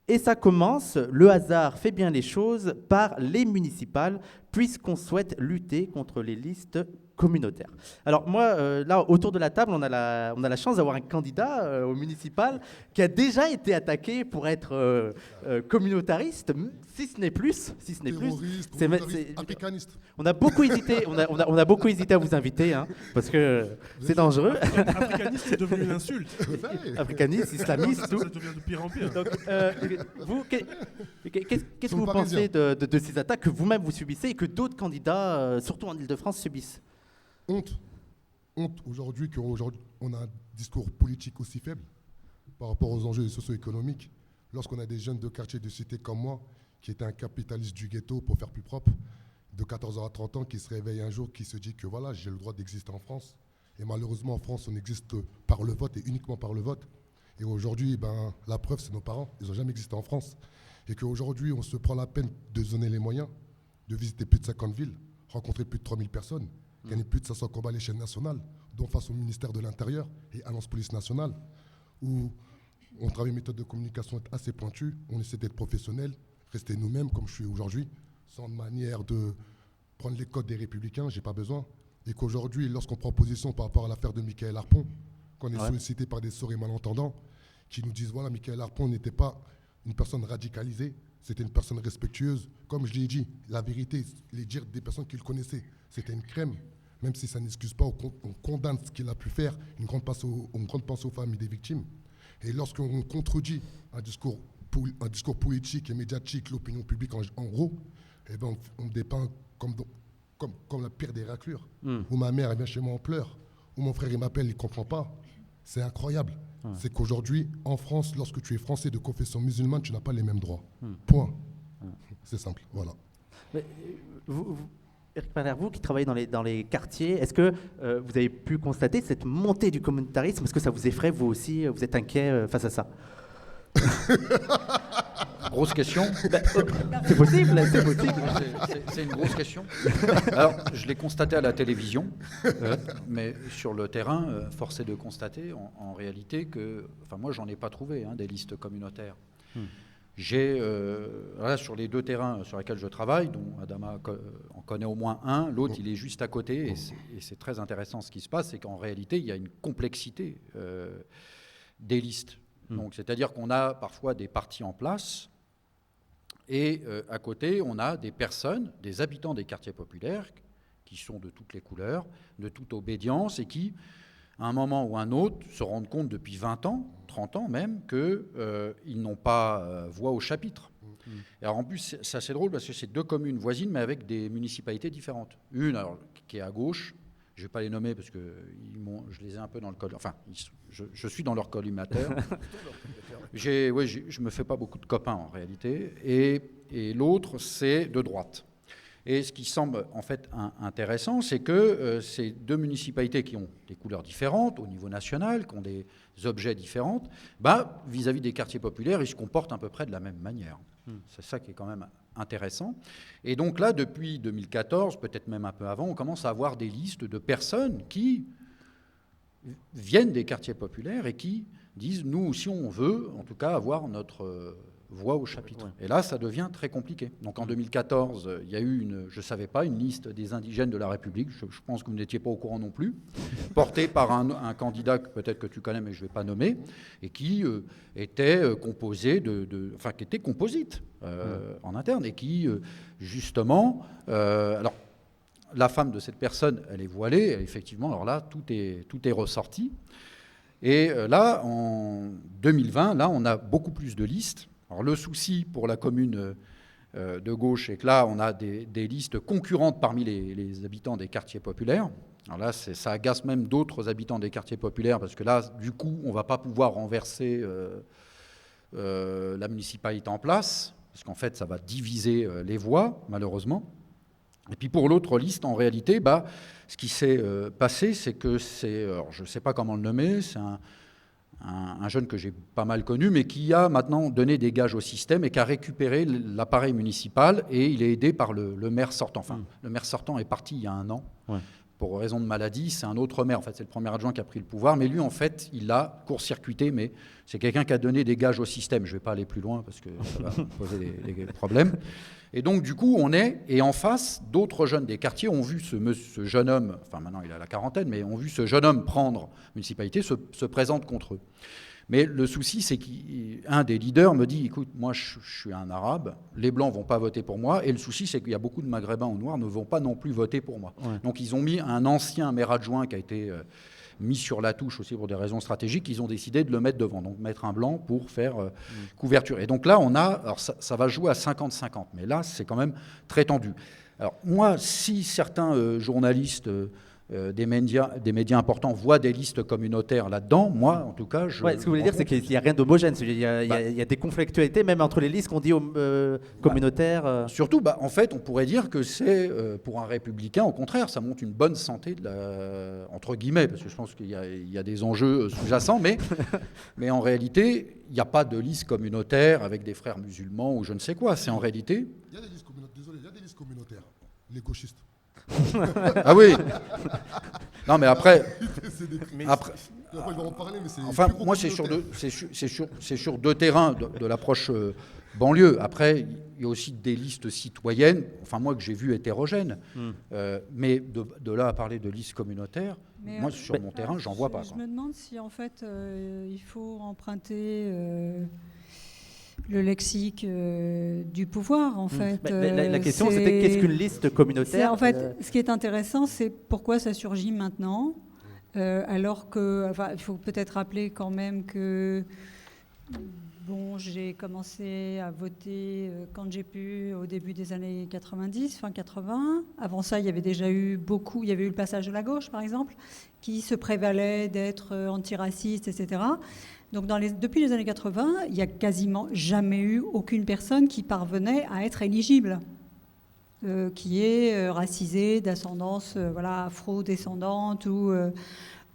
Et ça commence, le hasard fait bien les choses, par les municipales, puisqu'on souhaite lutter contre les listes communautaires. Alors moi, là, autour de la table, on a la chance d'avoir un candidat au municipal qui a déjà été attaqué pour être communautariste, si ce n'est plus. Terroriste, africaniste. On a beaucoup hésité, on a beaucoup hésité à vous inviter, hein, parce que c'est dangereux. Africaniste, c'est devenu une insulte. Africaniste, islamiste, tout. Ça devient de pire en pire. Donc, vous, qu'est-ce que vous pensez de ces attaques que vous-même vous subissez et que d'autres candidats, surtout en Ile-de-France, subissent? Honte aujourd'hui qu'on a un discours politique aussi faible par rapport aux enjeux socio-économiques. Lorsqu'on a des jeunes de quartier de cité comme moi, qui étaient un capitaliste du ghetto pour faire plus propre, de 14 ans à 30 ans, qui se réveille un jour, qui se dit que voilà, j'ai le droit d'exister en France. Et malheureusement, en France, on existe par le vote et uniquement par le vote. Et aujourd'hui, la preuve, c'est nos parents. Ils n'ont jamais existé en France. Et qu'aujourd'hui, on se prend la peine de se donner les moyens de visiter plus de 50 villes, rencontrer plus de 3000 personnes, gagner plus de 500 combats à l'échelle nationale, dont face au ministère de l'Intérieur et à l'Annonce Police Nationale, où on travaille une méthode de communication assez pointue, on essaie d'être professionnel, rester nous-mêmes comme je suis aujourd'hui, sans manière de prendre les codes des Républicains, j'ai pas besoin. Et qu'aujourd'hui, lorsqu'on prend position par rapport à l'affaire de Mickaël Harpon, qu'on est sollicité par des sourds et malentendants, qui nous disent, voilà, Mickaël Harpon n'était pas une personne radicalisée, c'était une personne respectueuse. Comme je l'ai dit, la vérité, les dires des personnes qui le connaissaient, c'était une crème. Même si ça n'excuse pas, on condamne ce qu'il a pu faire, une grande pensée aux familles des victimes. Et lorsqu'on contredit un discours politique et médiatique, l'opinion publique en gros, eh ben on dépeint comme la pire des raclures. Où ma mère elle vient chez moi en pleurs, où mon frère il m'appelle, il ne comprend pas. C'est incroyable. C'est qu'aujourd'hui, en France, lorsque tu es français de confession musulmane, tu n'as pas les mêmes droits. Point. C'est simple, voilà. Mais, Éric Paner, vous qui travaillez dans les quartiers, est-ce que vous avez pu constater cette montée du communautarisme? Est-ce que ça vous effraie, vous aussi? Vous êtes inquiet face à ça? Grosse question. C'est possible, c'est possible. C'est une grosse question. Alors, je l'ai constaté à la télévision, mais sur le terrain, force est de constater en réalité que, enfin moi, j'en ai pas trouvé des listes communautaires. J'ai, là, sur les deux terrains sur lesquels je travaille, dont Adama en connaît au moins un, l'autre il est juste à côté, et c'est très intéressant ce qui se passe, c'est qu'en réalité il y a une complexité des listes. Donc, c'est-à-dire qu'on a parfois des partis en place, et à côté on a des personnes, des habitants des quartiers populaires, qui sont de toutes les couleurs, de toute obédience, et qui, à un moment ou un autre, se rendent compte depuis 20 ans, 30 ans même, qu'ils n'ont pas voix au chapitre. Et alors en plus, c'est assez drôle parce que c'est deux communes voisines, mais avec des municipalités différentes. Une alors, qui est à gauche, je ne vais pas les nommer parce que je les ai un peu dans le col. Enfin, je suis dans leur collimateur. Je ne me fais pas beaucoup de copains en réalité. Et l'autre, c'est de droite. Et ce qui semble en fait intéressant, c'est que ces deux municipalités qui ont des couleurs différentes au niveau national, qui ont des objets différents, vis-à-vis des quartiers populaires, ils se comportent à peu près de la même manière. C'est ça qui est quand même intéressant. Et donc là, depuis 2014, peut-être même un peu avant, on commence à avoir des listes de personnes qui viennent des quartiers populaires et qui disent, nous aussi on veut, en tout cas, avoir notre voix au chapitre. Et là, ça devient très compliqué. Donc en 2014, il y a eu je ne savais pas, une liste des indigènes de la République, je pense que vous n'étiez pas au courant non plus, portée par un candidat que peut-être que tu connais, mais je ne vais pas nommer, et qui était composé enfin qui était composite en interne, et qui, justement, alors la femme de cette personne, elle est voilée, effectivement, alors là, tout est ressorti. Et là, en 2020, là, on a beaucoup plus de listes. Alors le souci pour la commune de gauche, c'est que là, on a des listes concurrentes parmi les habitants des quartiers populaires. Alors là, ça agace même d'autres habitants des quartiers populaires, parce que là, du coup, on ne va pas pouvoir renverser la municipalité en place, parce qu'en fait, ça va diviser les voix, malheureusement. Et puis pour l'autre liste, en réalité, ce qui s'est passé, c'est que alors, je ne sais pas comment le nommer, c'est un jeune que j'ai pas mal connu, mais qui a maintenant donné des gages au système et qui a récupéré l'appareil municipal, et il est aidé par le maire sortant. Enfin, le maire sortant est parti il y a 1 an. Ouais. Pour raison de maladie, c'est un autre maire. En fait, c'est le premier adjoint qui a pris le pouvoir. Mais lui, en fait, il l'a court-circuité. Mais c'est quelqu'un qui a donné des gages au système. Je ne vais pas aller plus loin parce que ça va poser des problèmes. Et donc, du coup, et en face, d'autres jeunes des quartiers ont vu ce jeune homme, enfin maintenant il a la quarantaine, mais ont vu ce jeune homme prendre municipalité, se présente contre eux. Mais le souci, c'est qu'un des leaders me dit, écoute, moi je suis un arabe, les blancs ne vont pas voter pour moi, et le souci, c'est qu'il y a beaucoup de maghrébins ou noirs ne vont pas non plus voter pour moi. Ouais. Donc ils ont mis un ancien maire adjoint qui a été mis sur la touche aussi pour des raisons stratégiques, ils ont décidé de le mettre devant, donc mettre un blanc pour faire couverture. Et donc là, alors ça va jouer à 50-50, mais là, c'est quand même très tendu. Alors moi, si certains journalistes... des médias importants voient des listes communautaires là-dedans, moi, en tout cas, ce que vous voulez dire, c'est qu'il n'y a rien d'homogène. Il y a des conflictualités, même entre les listes qu'on dit communautaires. Surtout, en fait, on pourrait dire que c'est, pour un républicain, au contraire, ça montre une bonne santé, entre guillemets, parce que je pense qu'il y a des enjeux sous-jacents, mais en réalité, il n'y a pas de liste communautaire avec des frères musulmans ou je ne sais quoi. C'est en réalité... Il y a des listes communautaires. Désolé, il y a des listes communautaires. Les gauchistes. Ah oui. Non mais après enfin moi c'est sur deux terrains de l'approche banlieue. Après il y a aussi des listes citoyennes, enfin moi que j'ai vues hétérogènes, mais de là à parler de listes communautaires, moi sur mon terrain j'en vois pas. Je me demande si en fait il faut emprunter le lexique du pouvoir, en fait. La question, c'était qu'est-ce qu'une liste communautaire ? En fait, ce qui est intéressant, c'est pourquoi ça surgit maintenant, alors que, enfin, il faut peut-être rappeler quand même que, bon, j'ai commencé à voter quand j'ai pu, au début des années 90, fin 80. Avant ça, il y avait déjà eu il y avait eu le passage de la gauche, par exemple, qui se prévalait d'être antiraciste, etc. Donc depuis les années 80, il n'y a quasiment jamais eu aucune personne qui parvenait à être éligible, qui est racisée, d'ascendance afro-descendante ou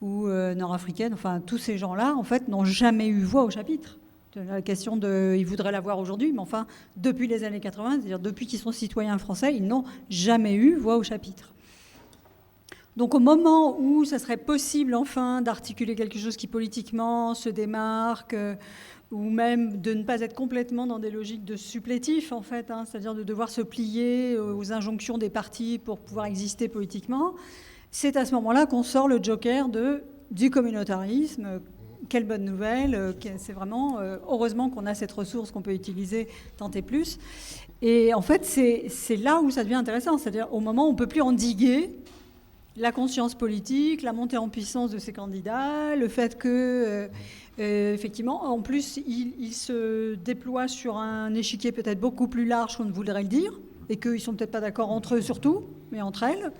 nord-africaine. Enfin, tous ces gens-là, en fait, n'ont jamais eu voix au chapitre. La question ils voudraient l'avoir aujourd'hui, mais enfin, depuis les années 80, c'est-à-dire depuis qu'ils sont citoyens français, ils n'ont jamais eu voix au chapitre. Donc au moment où ça serait possible enfin d'articuler quelque chose qui politiquement se démarque, ou même de ne pas être complètement dans des logiques de supplétifs en fait, c'est-à-dire de devoir se plier aux injonctions des partis pour pouvoir exister politiquement, c'est à ce moment-là qu'on sort le joker du communautarisme. Quelle bonne nouvelle, c'est vraiment heureusement qu'on a cette ressource qu'on peut utiliser tant et plus. Et en fait c'est là où ça devient intéressant, c'est-à-dire au moment où on ne peut plus endiguer la conscience politique, la montée en puissance de ces candidats, le fait que, effectivement, en plus, ils se déploient sur un échiquier peut-être beaucoup plus large qu'on ne voudrait le dire, et qu'ils ne sont peut-être pas d'accord entre eux surtout, mais entre elles.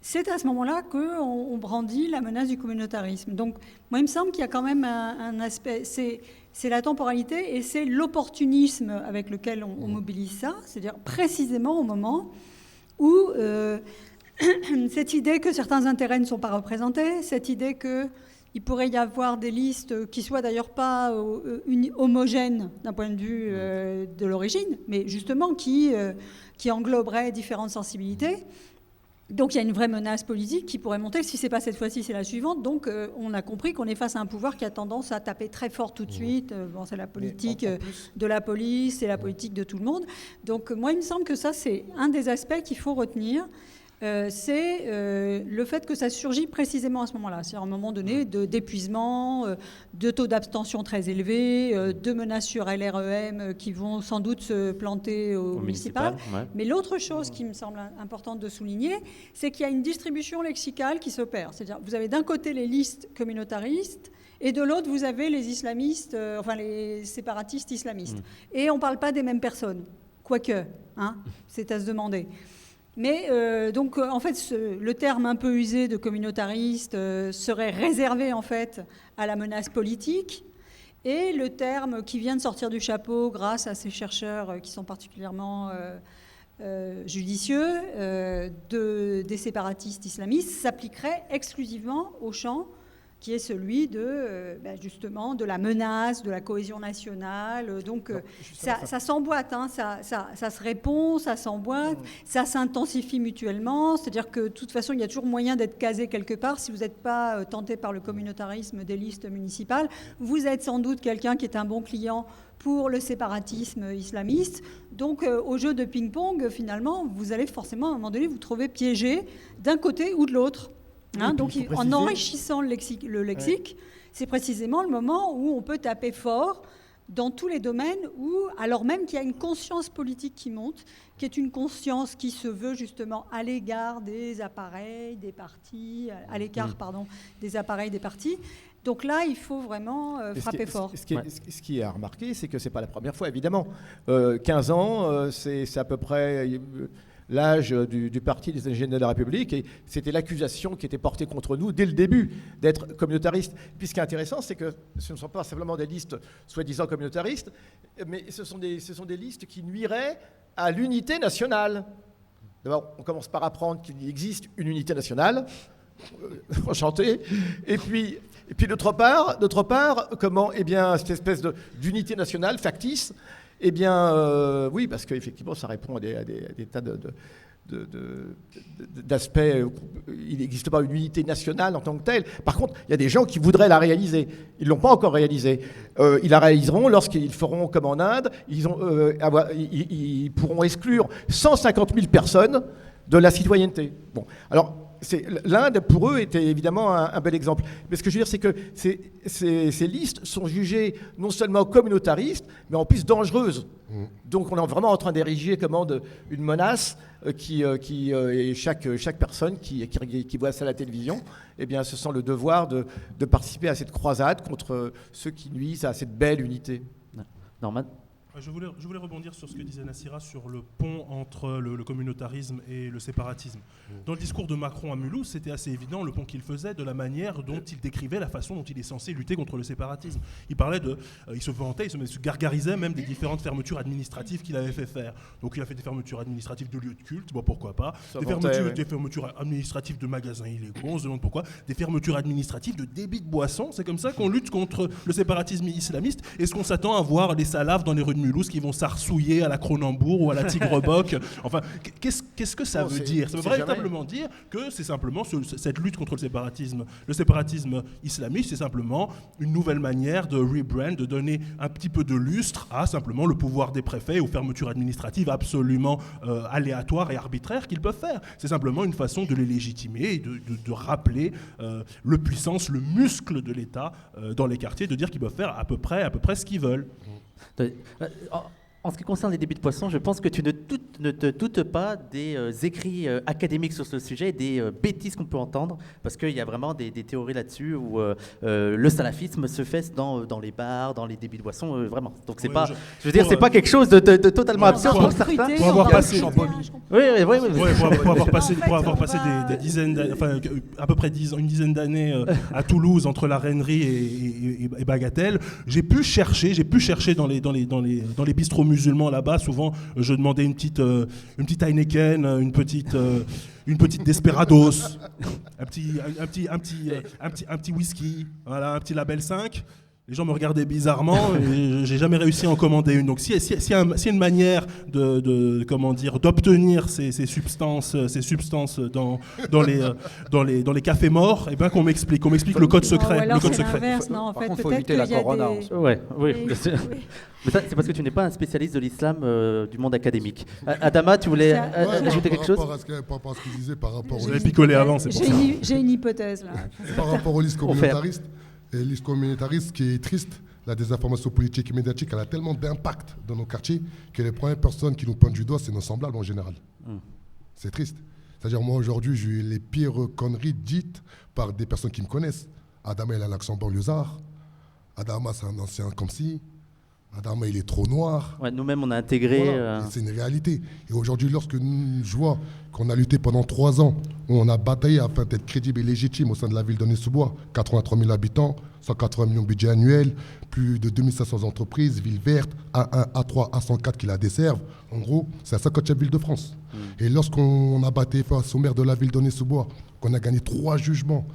C'est à ce moment-là qu'on brandit la menace du communautarisme. Donc, moi, il me semble qu'il y a quand même un aspect... C'est la temporalité et c'est l'opportunisme avec lequel on mobilise ça, c'est-à-dire précisément au moment où... cette idée que certains intérêts ne sont pas représentés, cette idée qu'il pourrait y avoir des listes qui soient d'ailleurs pas homogènes d'un point de vue de l'origine, mais justement qui engloberaient différentes sensibilités. Donc il y a une vraie menace politique qui pourrait monter. Si ce n'est pas cette fois-ci, c'est la suivante. Donc on a compris qu'on est face à un pouvoir qui a tendance à taper très fort tout de suite. Bon, c'est la politique de la police, c'est la politique de tout le monde. Donc moi, il me semble que ça, c'est un des aspects qu'il faut retenir. C'est le fait que ça surgit précisément à ce moment-là. C'est à un moment donné d'épuisement, de taux d'abstention très élevés, de menaces sur LREM qui vont sans doute se planter au municipal. Ouais. Mais l'autre chose qui me semble importante de souligner, c'est qu'il y a une distribution lexicale qui s'opère. C'est-à-dire vous avez d'un côté les listes communautaristes et de l'autre vous avez les islamistes, les séparatistes islamistes. Et on ne parle pas des mêmes personnes, quoique, c'est à se demander. Mais donc en fait le terme un peu usé de communautariste serait réservé en fait à la menace politique, et le terme qui vient de sortir du chapeau grâce à ces chercheurs qui sont particulièrement judicieux des séparatistes islamistes s'appliquerait exclusivement au champ qui est celui de, justement, de la menace, de la cohésion nationale. Donc, ça s'emboîte, hein, ça se répond, ça s'emboîte, ça s'intensifie mutuellement. C'est-à-dire que, de toute façon, il y a toujours moyen d'être casé quelque part. Si vous n'êtes pas tenté par le communautarisme des listes municipales, vous êtes sans doute quelqu'un qui est un bon client pour le séparatisme islamiste. Donc, au jeu de ping-pong, finalement, vous allez forcément, à un moment donné, vous trouver piégé d'un côté ou de l'autre. Hein, donc, en enrichissant le lexique, c'est précisément le moment où on peut taper fort dans tous les domaines, alors même qu'il y a une conscience politique qui monte, qui est une conscience qui se veut justement à l'égard des appareils, des partis, à l'écart, des appareils des partis. Donc là, il faut vraiment frapper fort. Ce qui est à remarquer, c'est que ce n'est pas la première fois, évidemment. 15 ans, c'est à peu près l'âge du parti des ingénieurs de la République, et c'était l'accusation qui était portée contre nous dès le début d'être communautaristes. Puis ce qui est intéressant, c'est que ce ne sont pas simplement des listes soi-disant communautaristes, mais ce sont des listes qui nuiraient à l'unité nationale. D'abord, on commence par apprendre qu'il existe une unité nationale, enchanté, et puis d'autre part, comment, cette espèce d'unité nationale factice. Oui, parce qu'effectivement, ça répond à des tas d'aspects. Il n'existe pas une unité nationale en tant que telle. Par contre, il y a des gens qui voudraient la réaliser. Ils ne l'ont pas encore réalisée. Ils la réaliseront lorsqu'ils feront comme en Inde. Ils pourront exclure 150 000 personnes de la citoyenneté. Bon, alors... L'Inde, pour eux, était évidemment un bel exemple. Mais ce que je veux dire, c'est que ces listes sont jugées non seulement communautaristes, mais en plus dangereuses. Donc on est vraiment en train d'ériger une menace et chaque personne qui voit ça à la télévision, se sent le devoir de participer à cette croisade contre ceux qui nuisent à cette belle unité. Norman ? Je voulais rebondir sur ce que disait Nassira sur le pont entre le communautarisme et le séparatisme. Dans le discours de Macron à Mulhouse, c'était assez évident le pont qu'il faisait de la manière dont il décrivait la façon dont il est censé lutter contre le séparatisme. Il parlait il se vantait, il se gargarisait même des différentes fermetures administratives qu'il avait fait faire. Donc il a fait des fermetures administratives de lieux de culte, pourquoi pas. Des fermetures administratives de magasins illégaux, on se demande pourquoi. Des fermetures administratives de débits de boissons, c'est comme ça qu'on lutte contre le séparatisme islamiste. Est-ce qu'on s'attend à voir les salaves dans les rues de Mulhouse qui vont s'arsouiller à la Cronenbourg ou à la Tigre-Boc? Enfin, qu'est-ce que ça veut dire? Ça veut véritablement dire que c'est simplement cette lutte contre le séparatisme. Le séparatisme islamiste, c'est simplement une nouvelle manière de rebrand, de donner un petit peu de lustre à simplement le pouvoir des préfets aux fermetures administratives absolument aléatoires et arbitraires qu'ils peuvent faire. C'est simplement une façon de les légitimer et de rappeler le puissance, le muscle de l'État dans les quartiers, de dire qu'ils peuvent faire à peu près ce qu'ils veulent. En ce qui concerne les débits de poissons, je pense que tu ne te doutes pas des écrits académiques sur ce sujet, des bêtises qu'on peut entendre, parce qu'il y a vraiment des théories là-dessus où le salafisme se fait dans les bars, dans les débits de boissons, vraiment. Donc c'est c'est pas quelque chose de totalement absurde pour certains. Pour avoir passé, pour avoir passé des dizaines, à peu près une dizaine d'années à Toulouse entre la Rennerie et Bagatelle, j'ai pu chercher dans les bistrots musulmans là-bas. Souvent, je demandais une petite Heineken, une petite Desperados, un petit whisky, voilà, un petit label 5. Les gens me regardaient bizarrement et j'ai jamais réussi à en commander une. Donc s'il y a une manière d'obtenir ces substances dans les cafés morts, et qu'on m'explique le code secret. Le code secret. Par contre, il faut éviter la corona. Oui. Mais ça, c'est parce que tu n'es pas un spécialiste de l'islam du monde académique. Adama, tu voulais ajouter quelque chose? Par rapport à ce qu'il disait, par rapport Vous avez picolé avant, c'est pour ça. J'ai une hypothèse là. Par rapport aux listes communautaristes, et liste communautariste, ce qui est triste, la désinformation politique et médiatique, elle a tellement d'impact dans nos quartiers que les premières personnes qui nous pointent du doigt, c'est nos semblables en général. C'est triste. C'est-à-dire, moi, aujourd'hui, j'ai eu les pires conneries dites par des personnes qui me connaissent. Adama, il a l'accent banlieusard. Adama, c'est un ancien comme si. Adama, il est trop noir. Ouais, nous-mêmes, on a intégré... Voilà. C'est une réalité. Et aujourd'hui, lorsque je vois qu'on a lutté pendant 3 ans, où on a bataillé afin d'être crédible et légitime au sein de la ville d'Aulnay-sous-Bois, 83 000 habitants, 180 millions de budget annuel, plus de 2500 entreprises, ville verte, A1, A3, A104 qui la desservent. En gros, c'est la 50e ville de France. Et lorsqu'on a battu face au maire de la ville d'Aulnay-sous-Bois, qu'on a gagné 3 jugements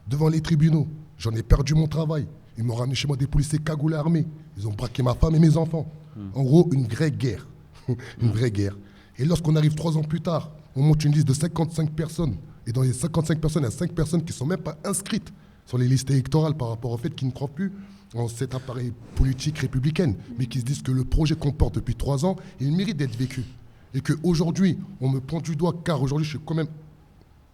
devant les tribunaux, J'en ai perdu mon travail. Ils m'ont ramené chez moi des policiers cagoulés armés. Ils ont braqué ma femme et mes enfants. En gros, une vraie guerre. Une vraie guerre. Et lorsqu'on arrive 3 ans plus tard, on monte une liste de 55 personnes. Et dans les 55 personnes, il y a 5 personnes qui ne sont même pas inscrites sur les listes électorales par rapport au fait qu'ils ne croient plus en cet appareil politique républicaine, mais qui se disent que le projet qu'on porte depuis 3 ans, il mérite d'être vécu. Et qu'aujourd'hui, on me pointe du doigt, car aujourd'hui, je suis quand même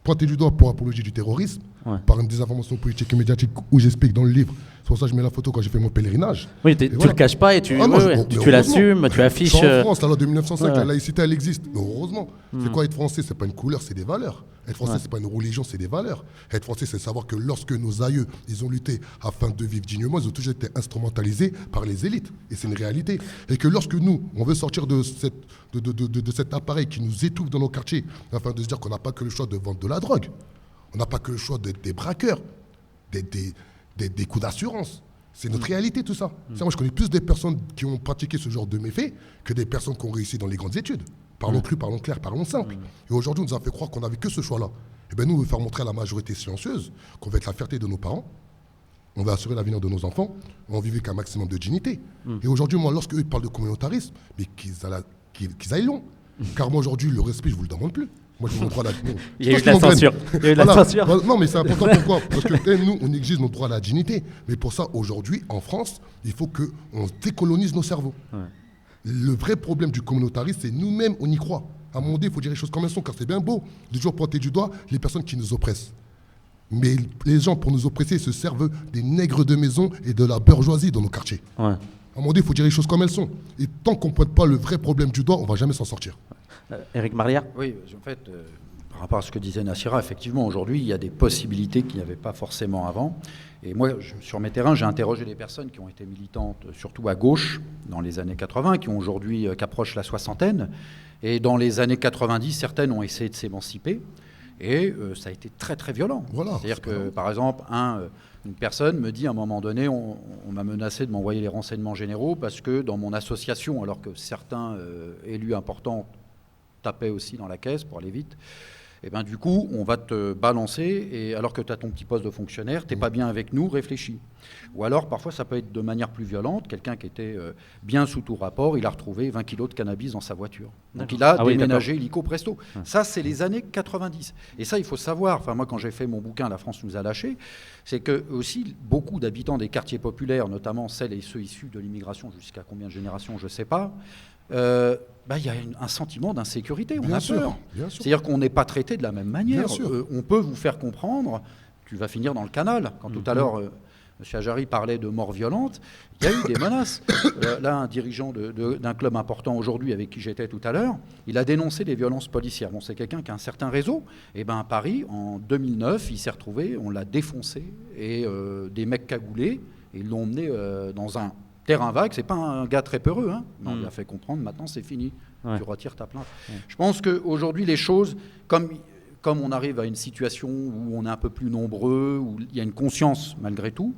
pointé du doigt pour apologie du terrorisme, par une désinformation politique et médiatique où j'explique dans le livre. C'est pour ça que je mets la photo quand j'ai fait mon pèlerinage. Oui, tu le caches pas et tu l'assumes, tu affiches. En France, la loi de 1905, la laïcité, elle existe. Mais heureusement. C'est quoi être français? C'est pas une couleur, c'est des valeurs. Être français, c'est pas une religion, c'est des valeurs. Être français, c'est savoir que lorsque nos aïeux, ils ont lutté afin de vivre dignement, ils ont toujours été instrumentalisés par les élites. Et c'est une réalité. Et que lorsque nous, on veut sortir de cet appareil qui nous étouffe dans nos quartiers, afin de se dire qu'on n'a pas que le choix de vendre de la drogue, on n'a pas que le choix d'être des braqueurs, des coups d'assurance. C'est notre réalité, tout ça. Moi, je connais plus des personnes qui ont pratiqué ce genre de méfaits que des personnes qui ont réussi dans les grandes études. Parlons cru, parlons clair, parlons simple. Et aujourd'hui, on nous a fait croire qu'on n'avait que ce choix-là. Et bien nous, on veut faire montrer à la majorité silencieuse qu'on va être la fierté de nos parents, on va assurer l'avenir de nos enfants, on va vivre avec un maximum de dignité. Et aujourd'hui, moi, lorsque eux parlent de communautarisme, mais qu'ils aillent loin. Car moi, aujourd'hui, le respect, je ne vous le demande plus. Moi, je veux mon droit à la dignité. Il y a eu de la censure. Il y a eu de la censure. Non, mais c'est important. Pourquoi? Parce que nous, on exige notre droit à la dignité. Mais pour ça, aujourd'hui, en France, il faut qu'on décolonise nos cerveaux. Le vrai problème du communautarisme, c'est nous-mêmes, on y croit. À un moment donné, il faut dire les choses comme elles sont, car c'est bien beau de toujours pointer du doigt les personnes qui nous oppressent. Mais les gens, pour nous oppresser, se servent des nègres de maison et de la bourgeoisie dans nos quartiers. À un moment donné, il faut dire les choses comme elles sont. Et tant qu'on ne pointe pas le vrai problème du doigt, on ne va jamais s'en sortir. Éric Marlière? Oui, en fait, par rapport à ce que disait Nassira, effectivement, aujourd'hui, il y a des possibilités qu'il n'y avait pas forcément avant. Et moi, sur mes terrains, j'ai interrogé des personnes qui ont été militantes, surtout à gauche, dans les années 80, qui approchent la soixantaine. Et dans les années 90, certaines ont essayé de s'émanciper. Et ça a été très, très violent. Voilà, c'est-à-dire que, par exemple, une personne me dit, à un moment donné, on m'a menacé de m'envoyer les renseignements généraux parce que dans mon association, alors que certains élus importants tapaient aussi dans la caisse pour aller vite, et ben du coup, on va te balancer, et alors que tu as ton petit poste de fonctionnaire, tu n'es pas bien avec nous, réfléchis. Ou alors, parfois, ça peut être de manière plus violente. Quelqu'un qui était bien sous tout rapport, il a retrouvé 20 kilos de cannabis dans sa voiture. Donc, il a déménagé illico presto. Ça, c'est les années 90. Et ça, il faut savoir. Enfin, moi, quand j'ai fait mon bouquin « La France nous a lâchés », c'est que aussi, beaucoup d'habitants des quartiers populaires, notamment celles et ceux issus de l'immigration, jusqu'à combien de générations, je ne sais pas, il y a un sentiment d'insécurité, on a peur. C'est-à-dire qu'on n'est pas traité de la même manière. On peut vous faire comprendre, tu vas finir dans le canal. Quand tout à l'heure, M. Ajari parlait de mort violente, il y a eu des menaces. Là, un dirigeant d'un club important aujourd'hui, avec qui j'étais tout à l'heure, il a dénoncé des violences policières. Bon, c'est quelqu'un qui a un certain réseau. Et à Paris, en 2009, il s'est retrouvé, on l'a défoncé, et des mecs cagoulés, et ils l'ont emmené dans un terrain vague. C'est pas un gars très peureux, hein. Mais on lui a fait comprendre, maintenant c'est fini, tu retires ta plainte. Je pense qu'aujourd'hui, les choses, comme on arrive à une situation où on est un peu plus nombreux, où il y a une conscience malgré tout,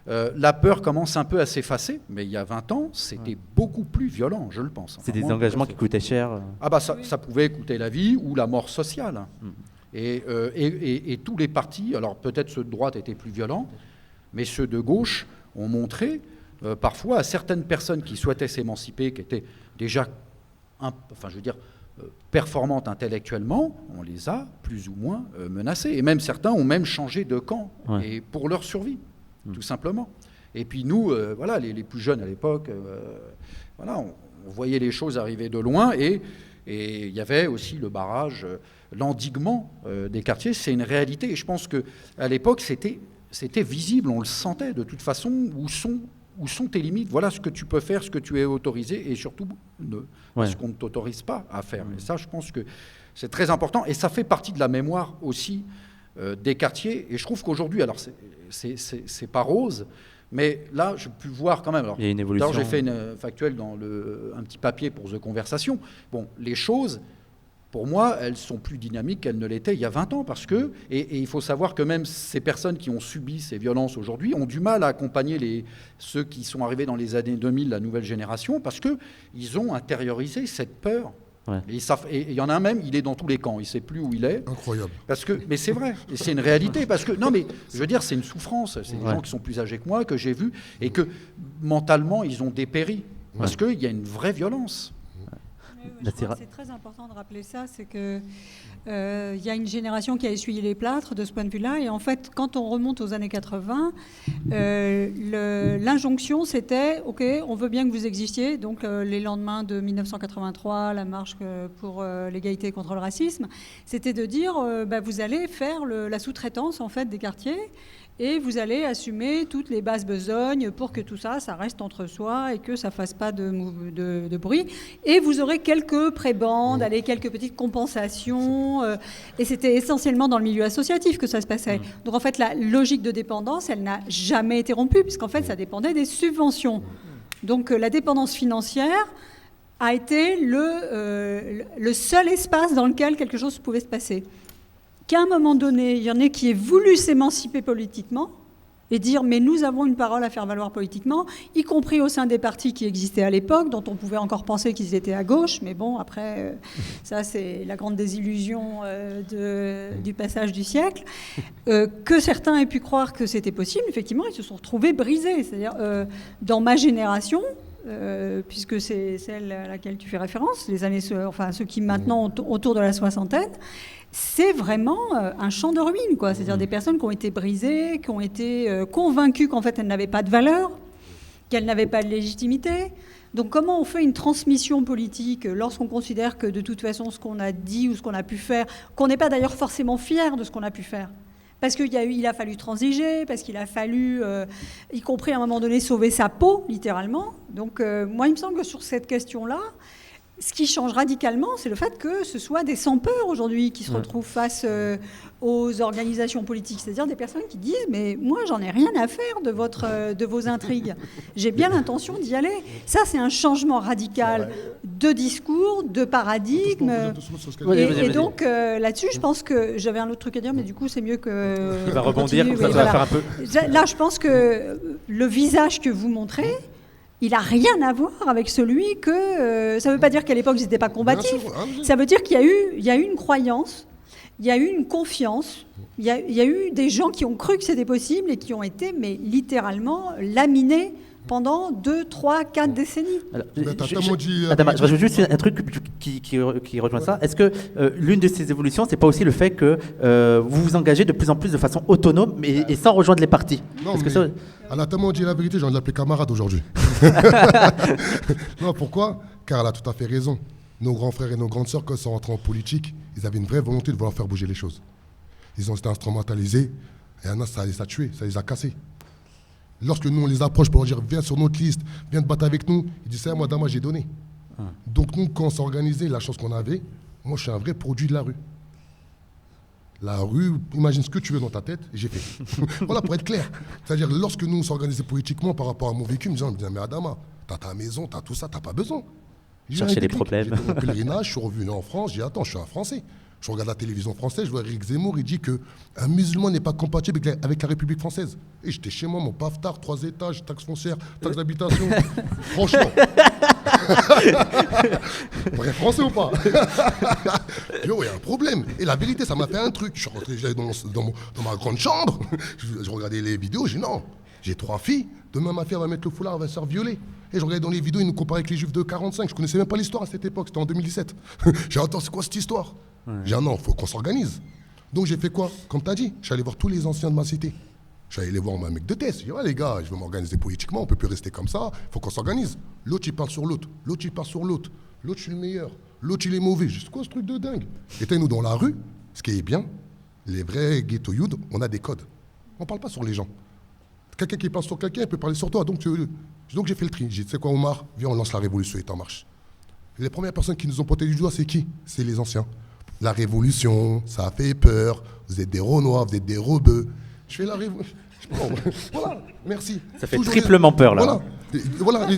la peur commence un peu à s'effacer, mais il y a 20 ans, c'était beaucoup plus violent, je le pense. C'est des engagements qui coûtaient cher. Ça pouvait coûter la vie ou la mort sociale. Et tous les partis, alors peut-être ceux de droite étaient plus violents, mais ceux de gauche ont montré parfois à certaines personnes qui souhaitaient s'émanciper, qui étaient déjà, performantes intellectuellement, on les a plus ou moins menacées. Et même certains ont même changé de camp et pour leur survie, tout simplement. Et puis nous, les plus jeunes à l'époque, on voyait les choses arriver de loin, et il y avait aussi le barrage, l'endiguement des quartiers. C'est une réalité. Et je pense qu'à l'époque, c'était visible, on le sentait de toute façon, où sont tes limites, voilà ce que tu peux faire, ce que tu es autorisé, et surtout ce qu'on ne t'autorise pas à faire. Et ça, je pense que c'est très important, et ça fait partie de la mémoire aussi des quartiers. Et je trouve qu'aujourd'hui, alors c'est pas rose, mais là, je peux voir quand même. Alors, il y a une évolution. J'ai fait une factuelle dans un petit papier pour The Conversation. Bon, les choses, pour moi, elles sont plus dynamiques qu'elles ne l'étaient il y a 20 ans, parce que, et il faut savoir que même ces personnes qui ont subi ces violences aujourd'hui ont du mal à accompagner ceux qui sont arrivés dans les années 2000, la nouvelle génération, parce qu'ils ont intériorisé cette peur Ouais. Et il y en a un même, il est dans tous les camps, il ne sait plus où il est. Incroyable. Mais c'est vrai, et c'est une réalité. Parce que, non, mais je veux dire, c'est une souffrance. C'est des Ouais. gens qui sont plus âgés que moi, que j'ai vus, et que mentalement, ils ont dépéri. Parce qu'il y a une vraie violence. Je crois que c'est très important de rappeler ça, c'est que il y a une génération qui a essuyé les plâtres de ce point de vue-là, et en fait, quand on remonte aux années 80, l'injonction c'était, ok, on veut bien que vous existiez, donc les lendemains de 1983, la marche pour l'égalité contre le racisme, c'était de dire, vous allez faire la sous-traitance en fait des quartiers. Et vous allez assumer toutes les basses besognes pour que tout ça, ça reste entre soi et que ça ne fasse pas de bruit. Et vous aurez quelques prébendes, quelques petites compensations. Et c'était essentiellement dans le milieu associatif que ça se passait. Donc en fait, la logique de dépendance, elle n'a jamais été rompue, puisqu'en fait, ça dépendait des subventions. Donc la dépendance financière a été le seul espace dans lequel quelque chose pouvait se passer. Qu'à un moment donné, il y en ait qui aient voulu s'émanciper politiquement et dire « mais nous avons une parole à faire valoir politiquement », y compris au sein des partis qui existaient à l'époque, dont on pouvait encore penser qu'ils étaient à gauche, mais bon, après, ça c'est la grande désillusion du passage du siècle. Que certains aient pu croire que c'était possible, effectivement, ils se sont retrouvés brisés. C'est-à-dire, dans ma génération, puisque c'est celle à laquelle tu fais référence, ceux qui maintenant ont autour de la soixantaine, c'est vraiment un champ de ruines, quoi. C'est-à-dire des personnes qui ont été brisées, qui ont été convaincues qu'en fait elles n'avaient pas de valeur, qu'elles n'avaient pas de légitimité. Donc comment on fait une transmission politique lorsqu'on considère que de toute façon ce qu'on a dit ou ce qu'on a pu faire, qu'on n'est pas d'ailleurs forcément fier de ce qu'on a pu faire, parce qu'il a fallu transiger, parce qu'il a fallu, y compris à un moment donné, sauver sa peau, littéralement. Donc moi, il me semble que sur cette question-là, ce qui change radicalement, c'est le fait que ce soit des sans-peur aujourd'hui qui se retrouvent face aux organisations politiques. C'est-à-dire des personnes qui disent « mais moi, j'en ai rien à faire de vos intrigues. J'ai bien l'intention d'y aller. » Ça, c'est un changement radical de discours, de paradigme. Et donc, là-dessus, je pense que j'avais un autre truc à dire, mais du coup, c'est mieux que... Il va rebondir, ça va faire un peu... Là, je pense que le visage que vous montrez... il n'a rien à voir avec celui que... ça ne veut pas dire qu'à l'époque, ils n'étaient pas combatifs. Ça veut dire qu'il y a eu une croyance, il y a eu une confiance, il y a eu des gens qui ont cru que c'était possible et qui ont été, mais littéralement, laminés pendant 2, 3, 4 décennies. Alors, je veux juste un truc qui rejoint ça. Est-ce que l'une de ces évolutions, c'est pas aussi le fait que vous vous engagez de plus en plus de façon autonome et sans rejoindre les partis? Non, mais elle a tellement dit la vérité, j'ai envie de l'appeler camarade aujourd'hui. Non, pourquoi? Car elle a tout à fait raison. Nos grands frères et nos grandes sœurs, quand ils sont rentrés en politique, ils avaient une vraie volonté de vouloir faire bouger les choses. Ils ont été instrumentalisés, et ça les a tués, ça les a cassés. Lorsque nous, on les approche pour leur dire « viens sur notre liste, viens te battre avec nous », ils disent « ça, moi, Dama, j'ai donné ». Donc nous, quand on s'est organisé, la chance qu'on avait, moi, je suis un vrai produit de la rue. La rue, imagine ce que tu veux dans ta tête, et j'ai fait. Voilà, pour être clair. C'est-à-dire, lorsque nous, on s'organisait politiquement par rapport à mon vécu, ils me disaient « mais Adama, t'as ta maison, t'as tout ça, t'as pas besoin ». Chercher les problèmes. J'étais au pèlerinage, je suis revenu en France, j'ai dit « attends, je suis un Français ». Je regarde la télévision française, je vois Éric Zemmour, il dit qu'un musulman n'est pas compatible avec la République française. Et j'étais chez moi, mon paftard, 3 étages, taxe foncière, taxe d'habitation. Franchement. Vrai français ou pas? Yo, il y a un problème. Et la vérité, ça m'a fait un truc. Je suis rentré dans ma grande chambre, je regardais les vidéos, j'ai dit non, j'ai 3 filles, demain ma fille elle va mettre le foulard, elle va se faire violer. Et je regardais dans les vidéos, ils nous comparaient avec les juifs de 45. Je ne connaissais même pas l'histoire à cette époque, c'était en 2017. J'ai dit attends, c'est quoi cette histoire? J'ai dit non, il faut qu'on s'organise. Donc j'ai fait quoi? Comme tu as dit, je suis allé voir tous les anciens de ma cité. Je suis allé les voir, un mec de test. J'ai dit ouais, les gars, je veux m'organiser politiquement, on ne peut plus rester comme ça, il faut qu'on s'organise. L'autre, il parle sur l'autre. L'autre, il parle sur l'autre. L'autre, je suis le meilleur. L'autre, il est mauvais. C'est quoi ce truc de dingue? Et nous, dans la rue, ce qui est bien, les vrais ghetto youth, on a des codes. On ne parle pas sur les gens. Quelqu'un qui parle sur quelqu'un, il peut parler sur toi. Donc j'ai fait le tri. J'ai dit, tu sais quoi, Omar, viens, on lance la révolution, est en marche. Les premières personnes qui nous ont pointé du doigt, c'est qui? C'est les anciens. La révolution, ça a fait peur, vous êtes des Renois, vous êtes des rebeux. Je fais la révolution. Voilà, merci. Ça fait toujours triplement peur, là. Voilà.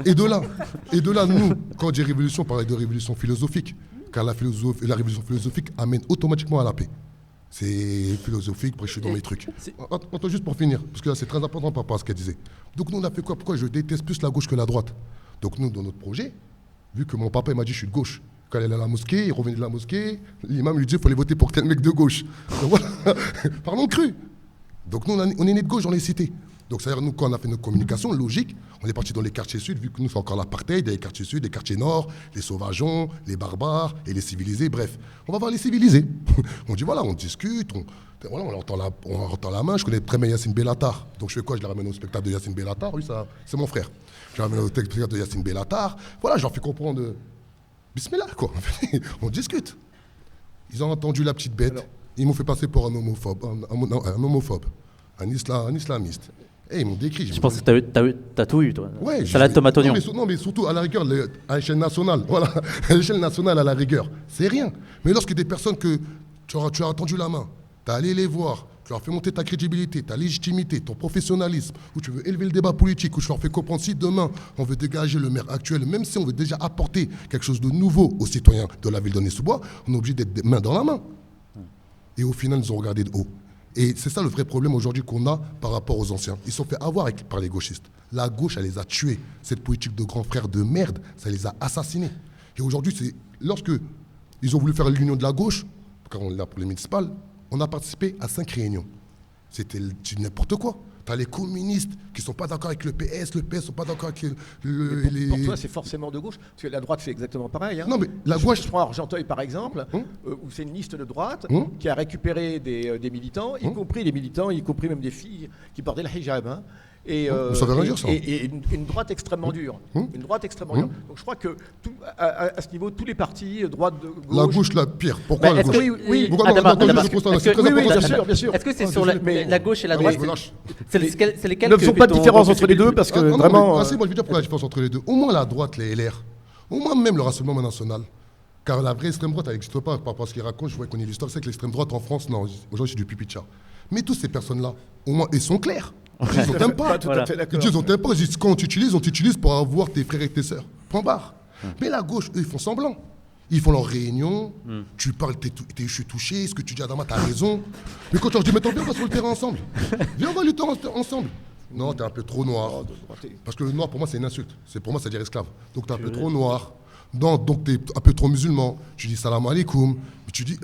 Et de là, nous, quand on dit révolution, on parlait de révolution philosophique. Car la révolution philosophique amène automatiquement à la paix. C'est philosophique, après je suis dans mes trucs. Attends, juste pour finir, parce que là, c'est très important par rapport à ce qu'elle disait. Donc nous, on a fait quoi? Pourquoi je déteste plus la gauche que la droite? Donc nous, dans notre projet, vu que mon papa il m'a dit je suis de gauche, Quand il allait à la mosquée, il revenait de la mosquée, l'imam lui dit il faut aller voter pour tel mec de gauche. Donc voilà, parlons cru. Donc nous, on est né de gauche dans les cités. Donc c'est-à-dire, nous, quand on a fait notre communication, logique, on est parti dans les quartiers sud, vu que nous, c'est encore l'apartheid, il y a les quartiers sud, les quartiers nord, les sauvageons, les barbares et les civilisés, bref. On va voir les civilisés. On dit voilà, on discute, on entend la main, je connais très bien Yacine Bellatar. Donc je fais quoi? Je la ramène au spectacle de Yacine Bellatar, oui, ça, c'est mon frère. Je la ramène au spectacle de Yacine Bellatar. Voilà, je leur fais comprendre, bismillah, quoi. On discute. Ils ont entendu la petite bête, alors, ils m'ont fait passer pour un homophobe, un islamiste. Et ils m'ont décrit. Je pense que t'as tout eu, toi. Ouais, salade tomate oignon. Non, mais surtout, à la rigueur, à l'échelle nationale. Voilà, à l'échelle nationale, à la rigueur, c'est rien. Mais lorsque des personnes que tu as tendu la main, tu as allé les voir, tu leur fais monter ta crédibilité, ta légitimité, ton professionnalisme, où tu veux élever le débat politique, où tu leur fais comprendre si demain, on veut dégager le maire actuel, même si on veut déjà apporter quelque chose de nouveau aux citoyens de la ville d'Aulnay-sous-Bois, on est obligé d'être main dans la main. Et au final, ils nous ont regardé de haut. Et c'est ça le vrai problème aujourd'hui qu'on a par rapport aux anciens. Ils se sont fait avoir par les gauchistes. La gauche, elle les a tués. Cette politique de grands frères de merde, ça les a assassinés. Et aujourd'hui, lorsque ils ont voulu faire l'union de la gauche, car on est là pour les municipales, on a participé à 5 réunions. C'était n'importe quoi. Tu as les communistes qui ne sont pas d'accord avec le PS ne sont pas d'accord avec les... Pour toi, c'est forcément de gauche, parce que la droite fait exactement pareil. Hein. Non, mais la gauche... Je prends Argenteuil, par exemple, où c'est une liste de droite qui a récupéré des militants, y compris les militants, y compris même des filles qui portaient le hijab. Hein. Ça veut rien dire, ça. Et une droite extrêmement dure. Une droite extrêmement dure. Donc je crois que à ce niveau, tous les partis, droite, gauche... La gauche, la pire. Pourquoi la gauche? Oui, pourquoi bien sûr. Est-ce que c'est sur la gauche et la droite? C'est lesquels ne faisons pas de différence entre les deux, parce que vraiment... Moi, je vais dire pourquoi la différence entre les deux. Au moins la droite, les LR. Au moins même le Rassemblement national. Car la vraie extrême droite, elle n'existe pas. Par rapport à ce qu'il raconte, je vois qu'on est l'histoire. C'est que l'extrême droite en France, non, aujourd'hui, c'est du pipicha. Mais toutes ces personnes-là, au moins, ils sont clairs. Ils ne t'aiment pas. Ils disent, on t'aime pas. Ils disent, quand on t'utilise pour avoir tes frères et tes sœurs. Point barre. Mais la gauche, eux, ils font semblant. Ils font leurs réunions. Tu parles, je suis touché. Ce que tu dis, Adama, t'as raison. Mais quand tu leur dis, mais t'en viens, on va sur le terrain ensemble. Viens, on va lutter ensemble. Non, t'es un peu trop noir. Parce que le noir, pour moi, c'est une insulte. Pour moi, ça veut dire esclave. Donc, t'es un peu trop noir. Donc, t'es un peu trop musulman. Tu dis salam alaikum. Tu dis,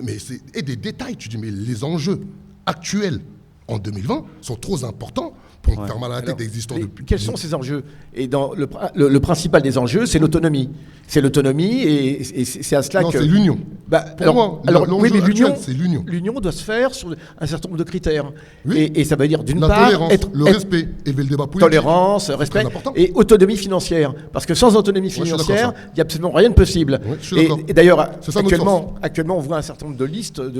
et des détails. Tu dis, mais les enjeux actuels en 2020 sont trop importants pour me faire mal à la tête existant depuis. Quels sont ces enjeux? Et dans le principal des enjeux, c'est l'autonomie. C'est l'autonomie et c'est à cela que... Non, c'est l'union. Pour moi, oui, mais l'union. L'union doit se faire sur un certain nombre de critères. Oui. Et ça veut dire, d'une la part... tolérance, le respect, élever le débat politique. Tolérance, respect et autonomie financière. Parce que sans autonomie financière, il n'y a absolument rien de possible. Oui, je suis et d'ailleurs, actuellement, on voit un certain nombre de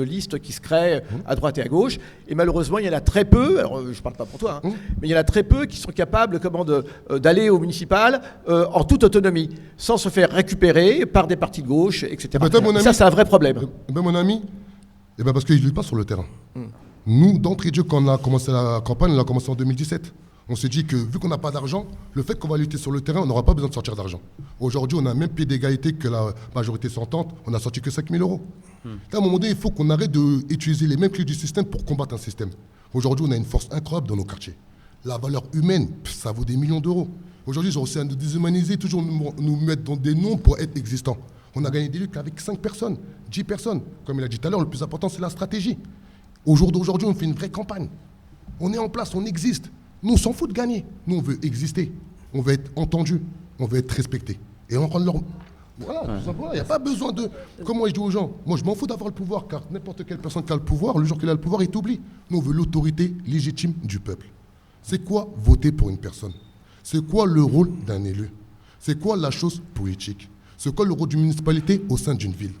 listes qui se créent à droite et à gauche. Et malheureusement, il y en a très peu, alors je ne parle pas pour toi, mais il y en a très peu qui sont capables d'aller au municipal en toute autonomie, sans se faire récupérer par des partis de gauche, etc. Ça, c'est un vrai problème. Mon ami, parce qu'ils ne luttent pas sur le terrain. Nous, d'entrée de jeu, quand on a commencé la campagne, on a commencé en 2017. On s'est dit que vu qu'on n'a pas d'argent, le fait qu'on va lutter sur le terrain, on n'aura pas besoin de sortir d'argent. Aujourd'hui, on a un même pied d'égalité que la majorité sortante, on n'a sorti que 5 000 €. À un moment donné, il faut qu'on arrête d'utiliser les mêmes clés du système pour combattre un système. Aujourd'hui, on a une force incroyable dans nos quartiers. La valeur humaine, ça vaut des millions d'euros. Aujourd'hui, ils ont essayé de déshumaniser, toujours nous mettre dans des noms pour être existants. On a gagné des luttes avec 5 personnes, 10 personnes. Comme il a dit tout à l'heure, le plus important, c'est la stratégie. Au jour d'aujourd'hui, on fait une vraie campagne. On est en place, on existe. Nous, on s'en fout de gagner. Nous, on veut exister. On veut être entendu. On veut être respecté. Et on rend leur... Voilà, tout simplement. Il n'y a pas besoin de... Comme moi, je dis aux gens, moi, je m'en fous d'avoir le pouvoir, car n'importe quelle personne qui a le pouvoir, le jour qu'il a le pouvoir, il t'oublie. Nous, on veut l'autorité légitime du peuple. C'est quoi voter pour une personne? C'est quoi le rôle d'un élu? C'est quoi la chose politique? C'est quoi le rôle d'une municipalité au sein d'une ville?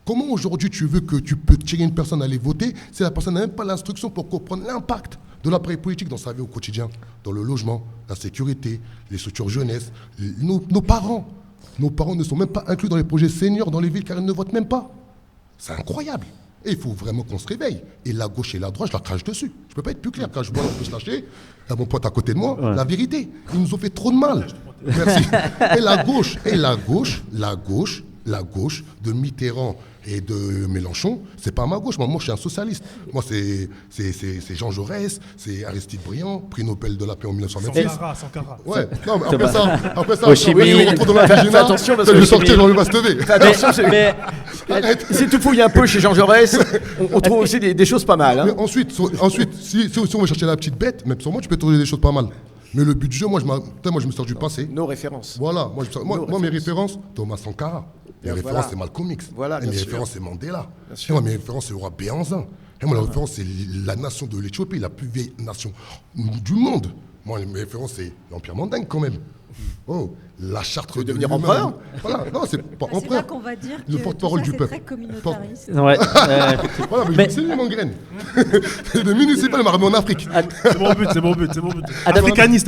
Comment aujourd'hui tu veux que tu peux tirer une personne à aller voter si la personne n'a même pas l'instruction pour comprendre l'impact de l'appareil politique dans sa vie au quotidien, dans le logement, la sécurité, les structures jeunesse, nos parents. Nos parents ne sont même pas inclus dans les projets seniors dans les villes car ils ne votent même pas. C'est incroyable. Et il faut vraiment qu'on se réveille. Et la gauche et la droite, je la crache dessus. Je ne peux pas être plus clair. Quand je vois on peut se lâcher, il y a mon pote à côté de moi, la vérité, ils nous ont fait trop de mal. Merci. Et la gauche de Mitterrand et de Mélenchon, c'est pas ma gauche. Moi, je suis un socialiste. Moi, c'est Jean Jaurès, c'est Aristide Briand, prix Nobel de la paix en 1926. Sankara. Ouais, non, mais après ça, Ho Chi Minh. on retrouve dans la Fais attention, parce je que vais sortir, Jean-Louis va se lever. Si tu fouilles un peu chez Jean Jaurès, on trouve aussi des choses pas mal. Hein. Mais ensuite, si on veut chercher la petite bête, même sur moi, tu peux trouver des choses pas mal. Mais le but du jeu, moi, je me sers du passé. Nos références. Voilà, moi mes références, Thomas Sankara. Mes références, c'est Malcolm X. Voilà, Et mes bien sûr. références, c'est Mandela. Bien Et sûr. moi, mes références, c'est le roi Béhanzin. Et moi, la référence, c'est la nation de l'Éthiopie, la plus vieille nation du monde. Moi, mes références, c'est l'Empire mandingue, quand même. Oh, la charte Tu veux de devenir l'humain. empereur? Voilà, non, c'est pas C'est là empereur. qu'on va dire que Le porte-parole tout ça, du c'est peuple. très communautariste. Ouais. Voilà, mais Mais- c'est lui, mon graine. Le municipal m'a ramené en Afrique. C'est mon but. Adama- Africaniste.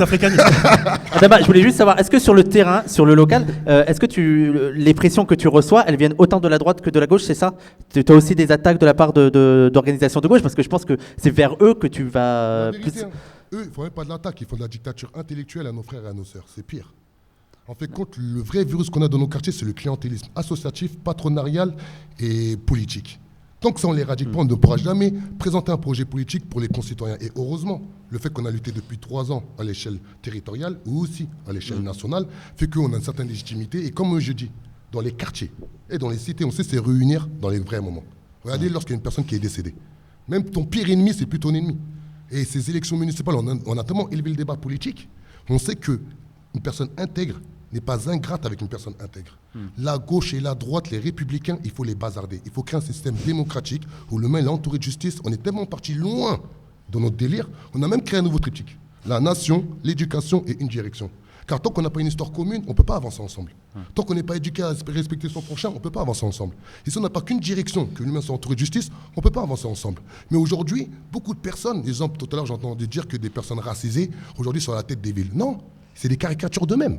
Adama, je voulais juste savoir, est-ce que sur le terrain, sur le local, est-ce que les pressions que tu reçois, elles viennent autant de la droite que de la gauche, c'est ça? Tu as aussi des attaques de la part d'organisations de gauche, parce que je pense que c'est vers eux que tu vas La vérité, plus... hein. Eux, ils ne font même pas de l'attaque, ils font de la dictature intellectuelle à nos frères et à nos sœurs. C'est pire. En fait, le vrai virus qu'on a dans nos quartiers, c'est le clientélisme associatif, patronarial et politique. Tant que ça, on ne l'éradique pas, on ne pourra jamais présenter un projet politique pour les concitoyens. Et heureusement, le fait qu'on a lutté depuis 3 ans à l'échelle territoriale ou aussi à l'échelle nationale fait qu'on a une certaine légitimité. Et comme je dis, dans les quartiers et dans les cités, on sait se réunir dans les vrais moments. Regardez lorsqu'il y a une personne qui est décédée. Même ton pire ennemi, c'est plus ton ennemi. Et ces élections municipales, on a tellement élevé le débat politique, on sait qu'une personne intègre n'est pas ingrate avec une personne intègre. La gauche et la droite, les républicains, il faut les bazarder. Il faut créer un système démocratique où le main est entouré de justice. On est tellement parti loin dans notre délire, on a même créé un nouveau triptyque. La nation, l'éducation et une direction. Car tant qu'on n'a pas une histoire commune, on ne peut pas avancer ensemble. Tant qu'on n'est pas éduqué à respecter son prochain, on ne peut pas avancer ensemble. Et si on n'a pas qu'une direction, que l'humain soit entouré de justice, on ne peut pas avancer ensemble. Mais aujourd'hui, beaucoup de personnes, exemple, tout à l'heure j'entendais dire que des personnes racisées, aujourd'hui sont à la tête des villes. Non, c'est des caricatures d'eux-mêmes.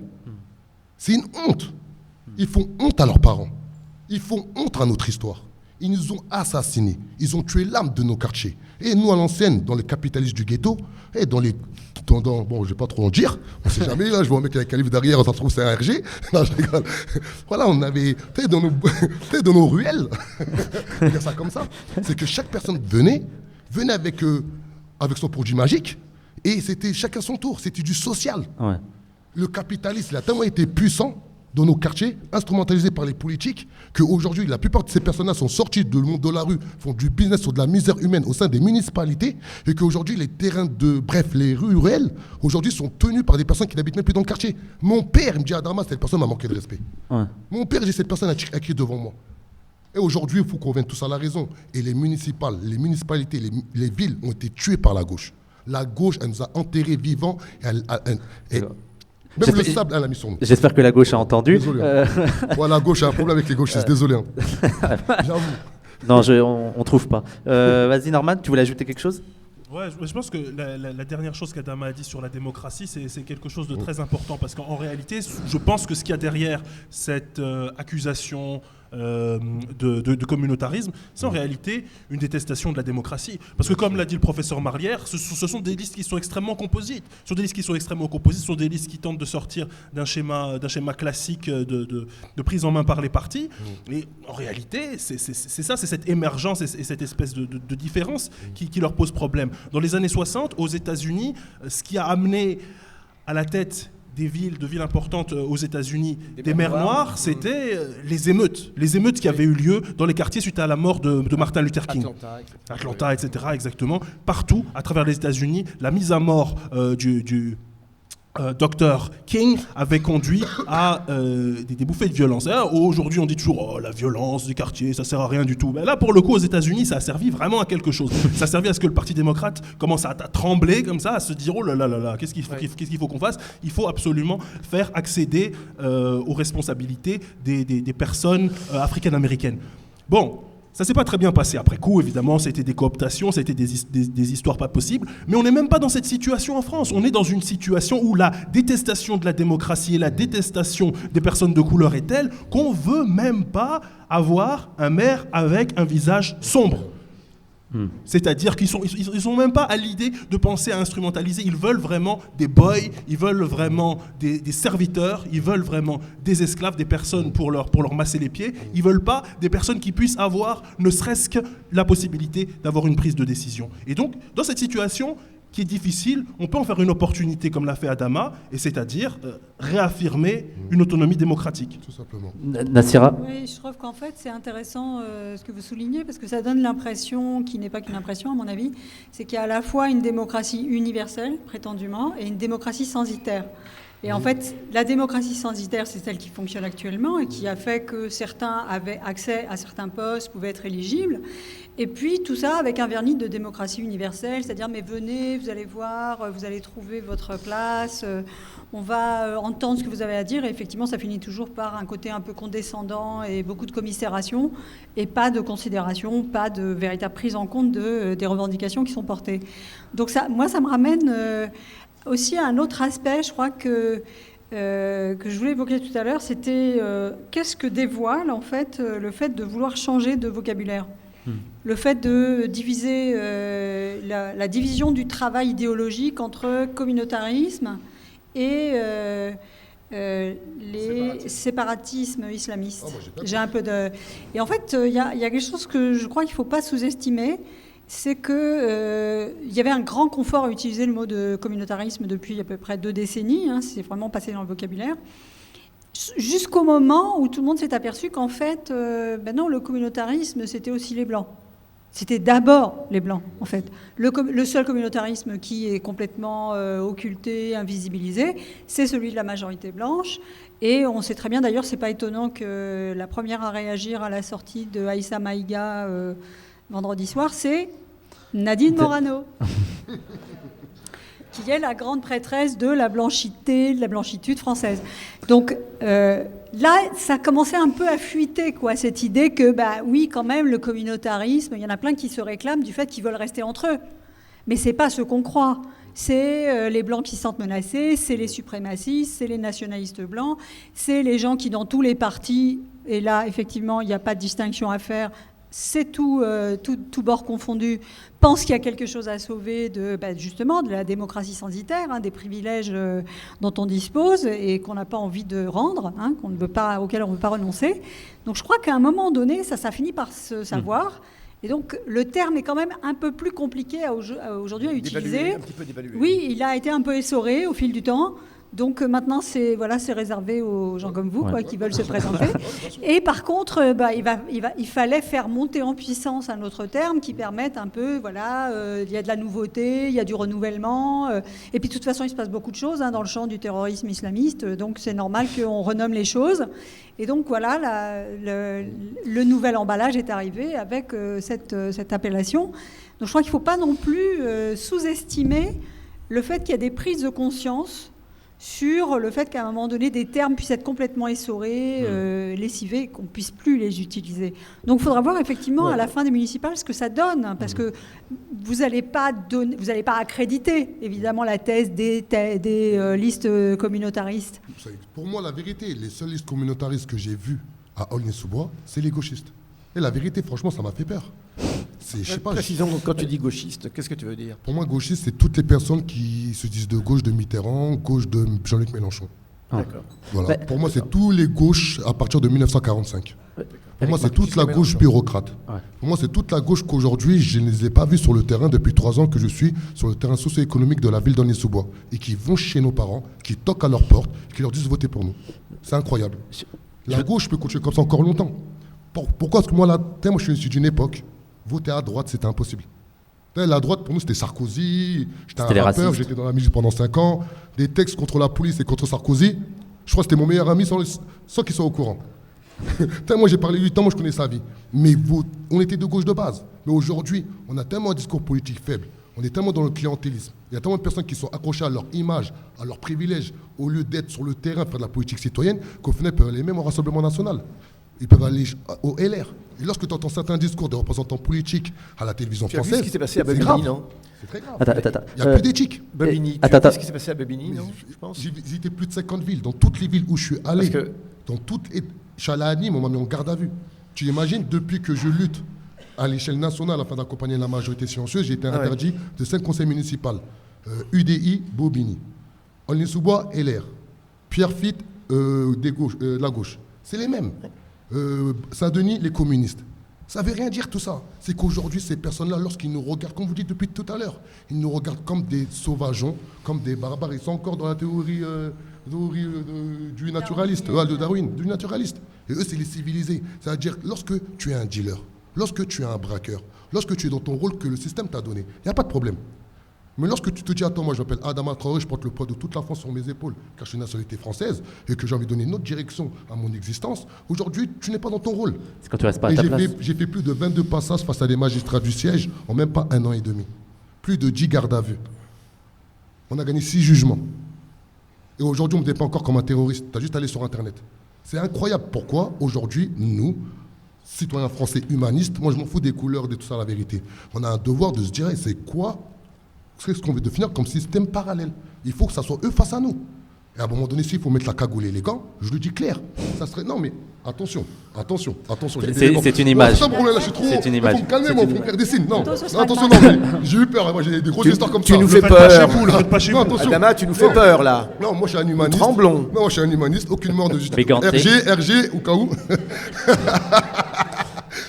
C'est une honte. Ils font honte à leurs parents. Ils font honte à notre histoire. Ils nous ont assassinés. Ils ont tué l'âme de nos quartiers. Et nous, à l'ancienne, dans le capitalisme du ghetto, et dans les... bon, je ne vais pas trop en dire. On ne sait jamais, là, je vois un mec avec un livre derrière, on s'en trouve, c'est un RG. Non, je rigole. Voilà, on avait... dans nos ruelles, on va dire ça comme ça, c'est que chaque personne venait avec son produit magique, et c'était chacun son tour. C'était du social. Ouais. Le capitalisme, il a tellement été puissant dans nos quartiers, instrumentalisé par les politiques, qu'aujourd'hui, la plupart de ces personnes-là sont sorties du monde de la rue, font du business sur de la misère humaine au sein des municipalités, et qu'aujourd'hui, les terrains les rues réelles, aujourd'hui, sont tenus par des personnes qui n'habitent même plus dans le quartier. Mon père, il me dit, Adama, cette personne m'a manqué de respect. Ouais. Mon père, dit, cette personne a écrit devant moi. Et aujourd'hui, il faut qu'on revienne tous à la raison. Et les municipalités, les villes ont été tuées par la gauche. La gauche, elle nous a enterrés vivants. Même le sable, elle a mis sur nous. J'espère que la gauche a entendu. Désolé. Ouais, la gauche a un problème avec les gauchistes, désolé. Hein. J'avoue. Non, on trouve pas. Vas-y Norman, tu voulais ajouter quelque chose? Ouais, je pense que la dernière chose qu'Adama a dit sur la démocratie, c'est quelque chose de très important, parce qu'en réalité, je pense que ce qu'il y a derrière cette accusation de communautarisme, c'est en réalité une détestation de la démocratie. Parce que comme l'a dit le professeur Marlière, ce sont des listes qui sont extrêmement composites. Ce sont des listes qui sont extrêmement composites, ce sont des listes qui tentent de sortir d'un schéma classique de prise en main par les partis. Et en réalité, c'est ça, c'est cette émergence et cette espèce de différence qui leur pose problème. Dans les années 60, aux États-Unis, ce qui a amené à la tête de villes importantes aux États-Unis, des mers noires, c'était les émeutes qui avaient eu lieu dans les quartiers suite à la mort de Martin Luther King. Atlanta, etc., exactement. Partout, à travers les États-Unis, la mise à mort du Dr. King avait conduit à des bouffées de violence. Aujourd'hui, on dit toujours la violence des quartiers, ça sert à rien du tout. Mais là, pour le coup, aux États-Unis, ça a servi vraiment à quelque chose. Ça a servi à ce que le Parti démocrate commence à trembler comme ça, à se dire oh là là là là, qu'est-ce qu'il faut qu'on fasse? Il faut absolument faire accéder aux responsabilités des personnes africaines-américaines. Bon. Ça s'est pas très bien passé après coup, évidemment, c'était des cooptations, c'était des histoires pas possibles, mais on n'est même pas dans cette situation en France. On est dans une situation où la détestation de la démocratie et la détestation des personnes de couleur est telle qu'on veut même pas avoir un maire avec un visage sombre. C'est-à-dire qu'ils sont même pas à l'idée de penser à instrumentaliser. Ils veulent vraiment des boys, ils veulent vraiment des serviteurs, ils veulent vraiment des esclaves, des personnes pour leur masser les pieds. Ils veulent pas des personnes qui puissent avoir ne serait-ce que la possibilité d'avoir une prise de décision. Et donc, dans cette situation qui est difficile, on peut en faire une opportunité comme l'a fait Adama, et c'est-à-dire réaffirmer une autonomie démocratique. Tout simplement. Nassira? Oui, je trouve qu'en fait, c'est intéressant ce que vous soulignez, parce que ça donne l'impression, qui n'est pas qu'une impression à mon avis, c'est qu'il y a à la fois une démocratie universelle, prétendument, et une démocratie censitaire. Et en fait, la démocratie censitaire, c'est celle qui fonctionne actuellement et qui a fait que certains avaient accès à certains postes, pouvaient être éligibles. Et puis tout ça avec un vernis de démocratie universelle, c'est-à-dire mais venez, vous allez voir, vous allez trouver votre place, on va entendre ce que vous avez à dire. Et effectivement, ça finit toujours par un côté un peu condescendant et beaucoup de commisération et pas de considération, pas de véritable prise en compte des revendications qui sont portées. Donc ça, moi, ça me ramène aussi à un autre aspect, je crois que je voulais évoquer tout à l'heure, c'était qu'est-ce que dévoile en fait le fait de vouloir changer de vocabulaire. Le fait de diviser la division du travail idéologique entre communautarisme et les séparatismes islamistes. J'ai un peu de... Et en fait, il y a quelque chose que je crois qu'il ne faut pas sous-estimer, c'est qu'il y avait un grand confort à utiliser le mot de communautarisme depuis à peu près 2 décennies, hein, c'est vraiment passé dans le vocabulaire, jusqu'au moment où tout le monde s'est aperçu qu'en fait, non, le communautarisme, c'était aussi les Blancs. C'était d'abord les Blancs, en fait. Le seul communautarisme qui est complètement occulté, invisibilisé, c'est celui de la majorité blanche. Et on sait très bien, d'ailleurs, c'est pas étonnant que la première à réagir à la sortie de Aïssa Maïga vendredi soir, c'est Nadine Morano, qui est la grande prêtresse de la blanchité, de la blanchitude française. Donc là, ça commençait un peu à fuiter, quoi, cette idée que, bah oui, quand même, le communautarisme, il y en a plein qui se réclament du fait qu'ils veulent rester entre eux. Mais c'est pas ce qu'on croit. C'est les Blancs qui se sentent menacés, c'est les suprémacistes, c'est les nationalistes blancs, c'est les gens qui, dans tous les partis, et là, effectivement, il n'y a pas de distinction à faire, c'est tout bord confondu, pense qu'il y a quelque chose à sauver justement de la démocratie censitaire, hein, des privilèges dont on dispose et qu'on n'a pas envie de rendre, hein, auxquels on ne veut pas renoncer. Donc je crois qu'à un moment donné, ça finit par se savoir. Et donc le terme est quand même un peu plus compliqué aujourd'hui à utiliser. Un petit peu dévalué. Oui, il a été un peu essoré au fil du temps. Donc maintenant, c'est réservé aux gens comme vous, quoi, qui veulent se présenter. Et par contre, il fallait faire monter en puissance un autre terme qui permette un peu, il y a de la nouveauté, il y a du renouvellement. Et puis de toute façon, il se passe beaucoup de choses dans le champ du terrorisme islamiste. Donc c'est normal qu'on renomme les choses. Et donc voilà, le nouvel emballage est arrivé avec cette appellation. Donc je crois qu'il ne faut pas non plus sous-estimer le fait qu'il y a des prises de conscience sur le fait qu'à un moment donné, des termes puissent être complètement essorés, lessivés, qu'on ne puisse plus les utiliser. Donc il faudra voir effectivement à la fin des municipales ce que ça donne, hein, parce que vous n'allez pas accréditer évidemment la thèse des listes communautaristes. Pour moi, la vérité, les seules listes communautaristes que j'ai vues à Aulnay-sous-Bois, c'est les gauchistes. Et la vérité, franchement, ça m'a fait peur. Précisons, quand tu dis gauchiste, qu'est-ce que tu veux dire? Pour moi, gauchiste, c'est toutes les personnes qui se disent de gauche de Mitterrand, gauche de Jean-Luc Mélenchon. D'accord. Voilà. Pour moi, c'est tous les gauches à partir de 1945. Pour moi, c'est toute la gauche bureaucrate. Pour moi, c'est toute la gauche qu'aujourd'hui, je ne les ai pas vus sur le terrain depuis 3 ans que je suis sur le terrain socio-économique de la ville d'Aulnay-sous-Bois et qui vont chez nos parents, qui toquent à leur porte, qui leur disent votez pour nous. C'est incroyable. La gauche peut continuer comme ça encore longtemps. Pourquoi? Parce que moi, je suis d'une époque, voter à droite, c'était impossible. La droite, pour nous, c'était Sarkozy. J'étais un rappeur, j'étais dans la musique pendant 5 ans. Des textes contre la police et contre Sarkozy. Je crois que c'était mon meilleur ami sans qu'il soit au courant. Moi, j'ai parlé 8 ans, moi, je connais sa vie. Mais on était de gauche de base. Mais aujourd'hui, on a tellement un discours politique faible. On est tellement dans le clientélisme. Il y a tellement de personnes qui sont accrochées à leur image, à leurs privilèges, au lieu d'être sur le terrain, faire de la politique citoyenne, qu'au final, ils peuvent aller même au Rassemblement national. Ils peuvent aller au LR. Et lorsque tu entends certains discours de représentants politiques à la télévision française... Tu as vu ce qui s'est passé à Bobigny, non? C'est très grave. Attends. Il n'y a plus d'éthique. Bobigny, tu as vu ce qui s'est passé à Bobigny, non? Je pense. J'ai visité plus de 50 villes. Dans toutes les villes où je suis allé, je suis allé à Nîmes, on m'a mis en garde à vue. Tu imagines, depuis que je lutte à l'échelle nationale, afin d'accompagner la majorité silencieuse, j'ai été interdit de 5 conseils municipaux. UDI, Bobigny. Aulnay-sous-Bois, LR. Pierrefitte, la gauche. C'est les mêmes. Saint-Denis, les communistes. Ça ne veut rien dire tout ça. C'est qu'aujourd'hui, ces personnes-là, lorsqu'ils nous regardent, comme vous dites depuis tout à l'heure, ils nous regardent comme des sauvageons, comme des barbares. Ils sont encore dans la théorie du naturaliste, de Darwin, du naturaliste. Et eux, c'est les civilisés. C'est-à-dire, lorsque tu es un dealer, lorsque tu es un braqueur, lorsque tu es dans ton rôle que le système t'a donné, il n'y a pas de problème. Mais lorsque tu te dis, attends, moi je m'appelle Adama Traoré, je porte le poids de toute la France sur mes épaules, car je suis une nationalité française, et que j'ai envie de donner une autre direction à mon existence, aujourd'hui, tu n'es pas dans ton rôle. C'est quand tu restes pas à ta place. J'ai fait plus de 22 passages face à des magistrats du siège en même pas 1 an et demi. Plus de 10 gardes à vue. On a gagné 6 jugements. Et aujourd'hui, on ne me dépeint encore comme un terroriste. Tu as juste à aller sur Internet. C'est incroyable. Pourquoi, aujourd'hui, nous, citoyens français humanistes, moi je m'en fous des couleurs, de tout ça, la vérité. On a un devoir de se dire, c'est quoi ce qu'on veut définir comme système parallèle. Il faut que ça soit eux face à nous. Et à un moment donné, s'il faut mettre la cagoule et les gants, je le dis clair. Ça serait... Non mais attention. C'est une image. C'est une image. Il faut me calmer, moi, il faut me faire des signes. Non, attention, j'ai eu peur. Moi, j'ai des grosses histoires comme ça. Tu nous fais peur. Adama, tu nous fais peur là. Non, moi je suis un humaniste. Tremblons. Non, je suis un humaniste. Aucune mort ne justifie. RG, au cas où.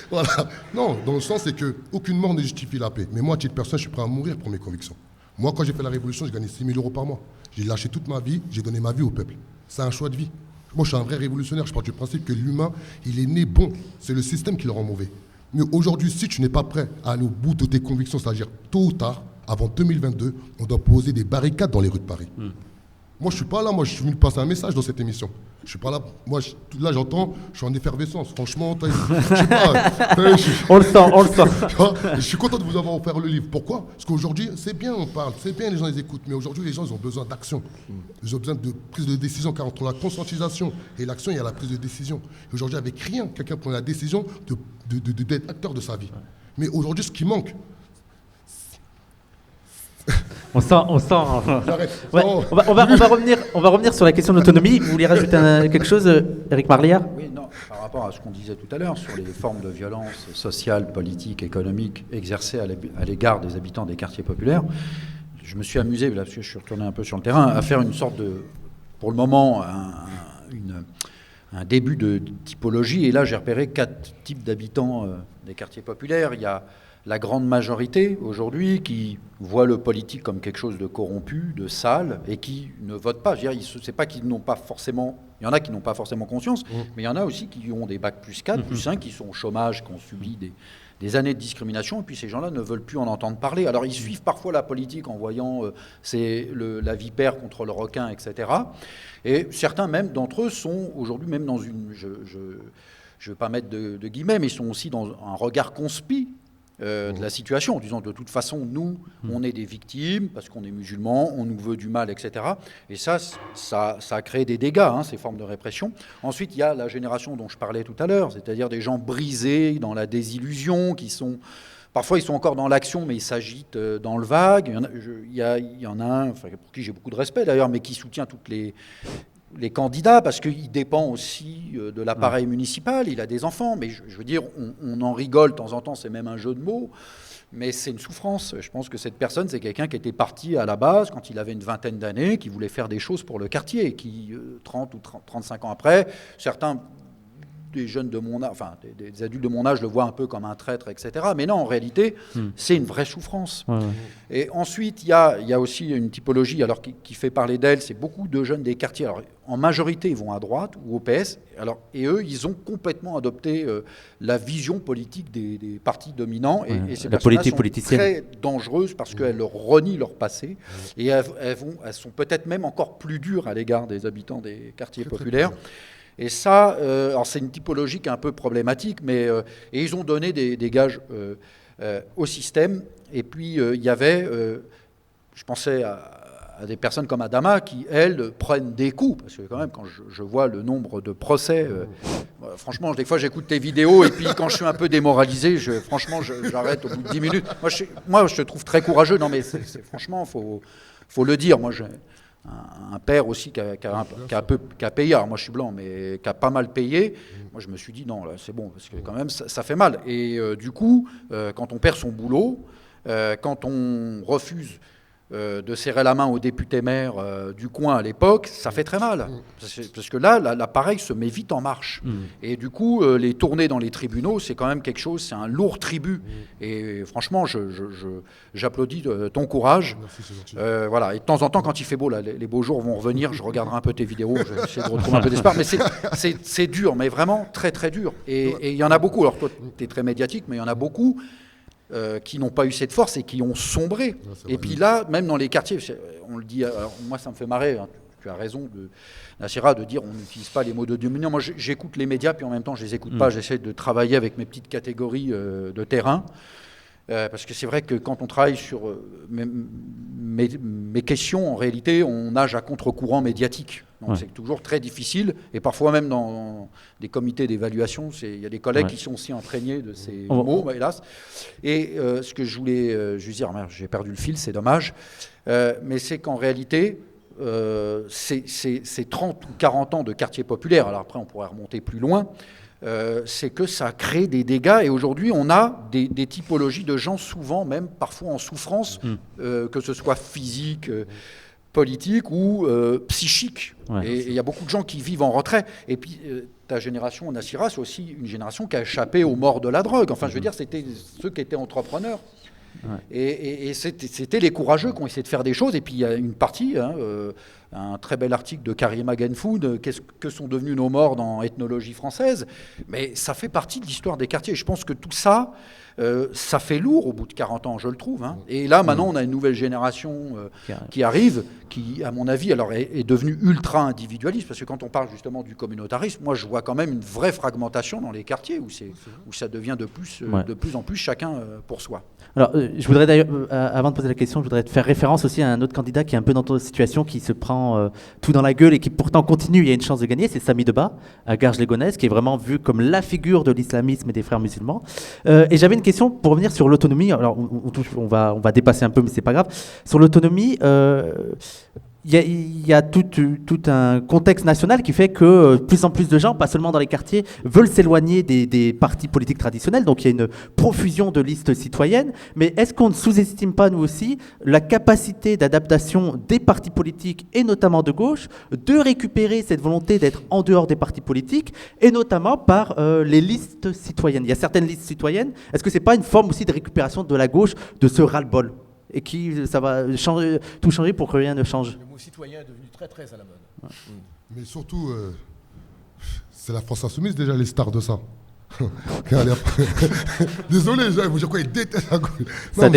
Voilà. Non, dans le sens, c'est qu'aucune mort ne justifie la paix. Mais moi, à titre personnel, je suis prêt à mourir pour mes convictions. Moi, quand j'ai fait la révolution, j'ai gagné 6 000 € par mois. J'ai lâché toute ma vie, j'ai donné ma vie au peuple. C'est un choix de vie. Moi, je suis un vrai révolutionnaire. Je pars du principe que l'humain, il est né bon. C'est le système qui le rend mauvais. Mais aujourd'hui, si tu n'es pas prêt à aller au bout de tes convictions, c'est-à-dire tôt ou tard, avant 2022, on doit poser des barricades dans les rues de Paris. Moi, je ne suis pas là. Moi, je suis venu passer un message dans cette émission. Je ne suis pas là. Moi, là, j'entends, je suis en effervescence. Franchement, je sais pas. On le sent. Je suis content de vous avoir offert le livre. Pourquoi? Parce qu'aujourd'hui, c'est bien, on parle. C'est bien, les gens les écoutent. Mais aujourd'hui, les gens, ils ont besoin d'action. Ils ont besoin de prise de décision. Car entre la conscientisation et l'action, il y a la prise de décision. Et aujourd'hui, avec rien, quelqu'un prend la décision d'être acteur de sa vie. Mais aujourd'hui, ce qui manque, on sent. Ouais, on va revenir sur la question de l'autonomie. Vous voulez rajouter quelque chose, Éric Marlière? Oui, non, par rapport à ce qu'on disait tout à l'heure sur les formes de violence sociale, politique, économique exercées à l'égard des habitants des quartiers populaires, je me suis amusé, là, parce que je suis retourné un peu sur le terrain, à faire une sorte de, pour le moment, un début de typologie. Et là, j'ai repéré 4 types d'habitants des quartiers populaires. Il y a la grande majorité aujourd'hui qui voit le politique comme quelque chose de corrompu, de sale, et qui ne vote pas. Je veux dire, c'est pas qu'ils n'ont pas forcément... Il y en a qui n'ont pas forcément conscience, mais il y en a aussi qui ont des bacs plus 4, plus 5, qui sont au chômage, qui ont subi des années de discrimination, et puis ces gens-là ne veulent plus en entendre parler. Alors ils suivent parfois la politique en voyant la vipère contre le requin, etc. Et certains même d'entre eux sont aujourd'hui même dans une... Je ne veux pas mettre de guillemets, mais ils sont aussi dans un regard conspi de la situation, en disant de toute façon, nous, on est des victimes, parce qu'on est musulmans, on nous veut du mal, etc. Et ça a créé des dégâts, ces formes de répression. Ensuite, il y a la génération dont je parlais tout à l'heure, c'est-à-dire des gens brisés dans la désillusion, qui sont... Parfois, ils sont encore dans l'action, mais ils s'agitent dans le vague. Il y en a un, pour qui j'ai beaucoup de respect d'ailleurs, mais qui soutient toutes les candidats, parce qu'il dépend aussi de l'appareil municipal, il a des enfants, mais je veux dire, on en rigole de temps en temps, c'est même un jeu de mots, mais c'est une souffrance. Je pense que cette personne, c'est quelqu'un qui était parti à la base quand il avait une vingtaine d'années, qui voulait faire des choses pour le quartier, et qui, 30 ou 35 ans après, certains... des jeunes de mon âge, enfin des adultes de mon âge le voient un peu comme un traître, etc. Mais non, en réalité, c'est une vraie souffrance. Ouais. Et ensuite, il y a aussi une typologie alors, qui fait parler d'elle, c'est beaucoup de jeunes des quartiers. Alors, en majorité, ils vont à droite ou au PS. Alors, et eux, ils ont complètement adopté la vision politique des partis dominants. Et ces personnes-là sont très dangereuses parce qu'elles leur renient leur passé. Et elles sont peut-être même encore plus dures à l'égard des habitants des quartiers populaires. Et ça, alors c'est une typologie qui est un peu problématique, mais et ils ont donné des gages au système. Et puis il y avait, je pensais à des personnes comme Adama qui, elles, prennent des coups. Parce que quand même, quand je vois le nombre de procès, franchement, des fois j'écoute tes vidéos et puis quand je suis un peu démoralisé, franchement, j'arrête au bout de 10 minutes. Moi, je te trouve très courageux. Non, mais franchement, faut le dire. Moi, un père aussi qui a payé. Alors moi je suis blanc, mais qui a pas mal payé. Moi je me suis dit non, là c'est bon, parce que quand même ça fait mal. Et du coup, quand on perd son boulot, quand on refuse de serrer la main au député-maire du coin à l'époque, ça fait très mal. Parce que là, l'appareil se met vite en marche. Et du coup, les tournées dans les tribunaux, c'est quand même quelque chose, c'est un lourd tribut. Et franchement, j'applaudis ton courage. Merci, c'est gentil. Voilà. Et de temps en temps, quand il fait beau, là, les beaux jours vont revenir, je regarderai un peu tes vidéos, je vais essayer de retrouver un peu d'espoir. Mais c'est dur, mais vraiment très très dur. Et il y en a beaucoup. Alors toi, tu es très médiatique, mais il y en a beaucoup qui n'ont pas eu cette force et qui ont sombré. Et puis là, même dans les quartiers, on le dit, alors moi ça me fait marrer, hein, tu as raison, Nassira, de dire on n'utilise pas les mots de dominant. Moi j'écoute les médias, puis en même temps je les écoute pas, j'essaie de travailler avec mes petites catégories de terrain. Parce que c'est vrai que quand on travaille sur mes questions, en réalité, on nage à contre-courant médiatique. Donc c'est toujours très difficile. Et parfois même dans des comités d'évaluation, il y a des collègues qui sont aussi imprégnés de ces mots, hélas. Et ce que je voulais juste dire, merde, j'ai perdu le fil, c'est dommage, mais c'est qu'en réalité, c'est 30 ou 40 ans de quartier populaire. Alors après, on pourrait remonter plus loin. C'est que ça crée des dégâts et aujourd'hui on a des typologies de gens souvent même parfois en souffrance, que ce soit physique, politique ou psychique. Et il y a beaucoup de gens qui vivent en retrait. Et puis ta génération, Nassira, c'est aussi une génération qui a échappé aux morts de la drogue. Enfin je veux dire, c'était ceux qui étaient entrepreneurs. Et c'était les courageux qui ont essayé de faire des choses. Et puis il y a une partie, un très bel article de Karima Genfoud, que sont devenus nos morts dans Ethnologie française. Mais ça fait partie de l'histoire des quartiers. Je pense que tout ça, ça fait lourd au bout de 40 ans, je le trouve. Et là, maintenant, on a une nouvelle génération qui arrive, qui, à mon avis, alors est devenue ultra individualiste. Parce que quand on parle justement du communautarisme, moi, je vois quand même une vraie fragmentation dans les quartiers où ça devient de plus en plus chacun pour soi. Alors, je voudrais d'ailleurs, avant de poser la question, je voudrais te faire référence aussi à un autre candidat qui est un peu dans ton situation, qui se prend tout dans la gueule et qui pourtant continue, il y a une chance de gagner, c'est Sami Deba, à Garges-les-Gonesse, qui est vraiment vu comme la figure de l'islamisme et des frères musulmans. Et j'avais une question pour revenir sur l'autonomie. Alors, on va dépasser un peu, mais c'est pas grave. Sur l'autonomie, il y a tout un contexte national qui fait que de plus en plus de gens, pas seulement dans les quartiers, veulent s'éloigner des partis politiques traditionnels. Donc il y a une profusion de listes citoyennes. Mais est-ce qu'on ne sous-estime pas, nous aussi, la capacité d'adaptation des partis politiques, et notamment de gauche, de récupérer cette volonté d'être en dehors des partis politiques, et notamment par les listes citoyennes. Il y a certaines listes citoyennes. Est-ce que ce n'est pas une forme aussi de récupération de la gauche, de ce ras-le-bol ? Et ça va tout changer pour que rien ne change. Le mot citoyen est devenu très très à la mode. Mais surtout, c'est la France Insoumise déjà les stars de ça. Désolé, vous dire quoi, ils détestent la gauche. Ça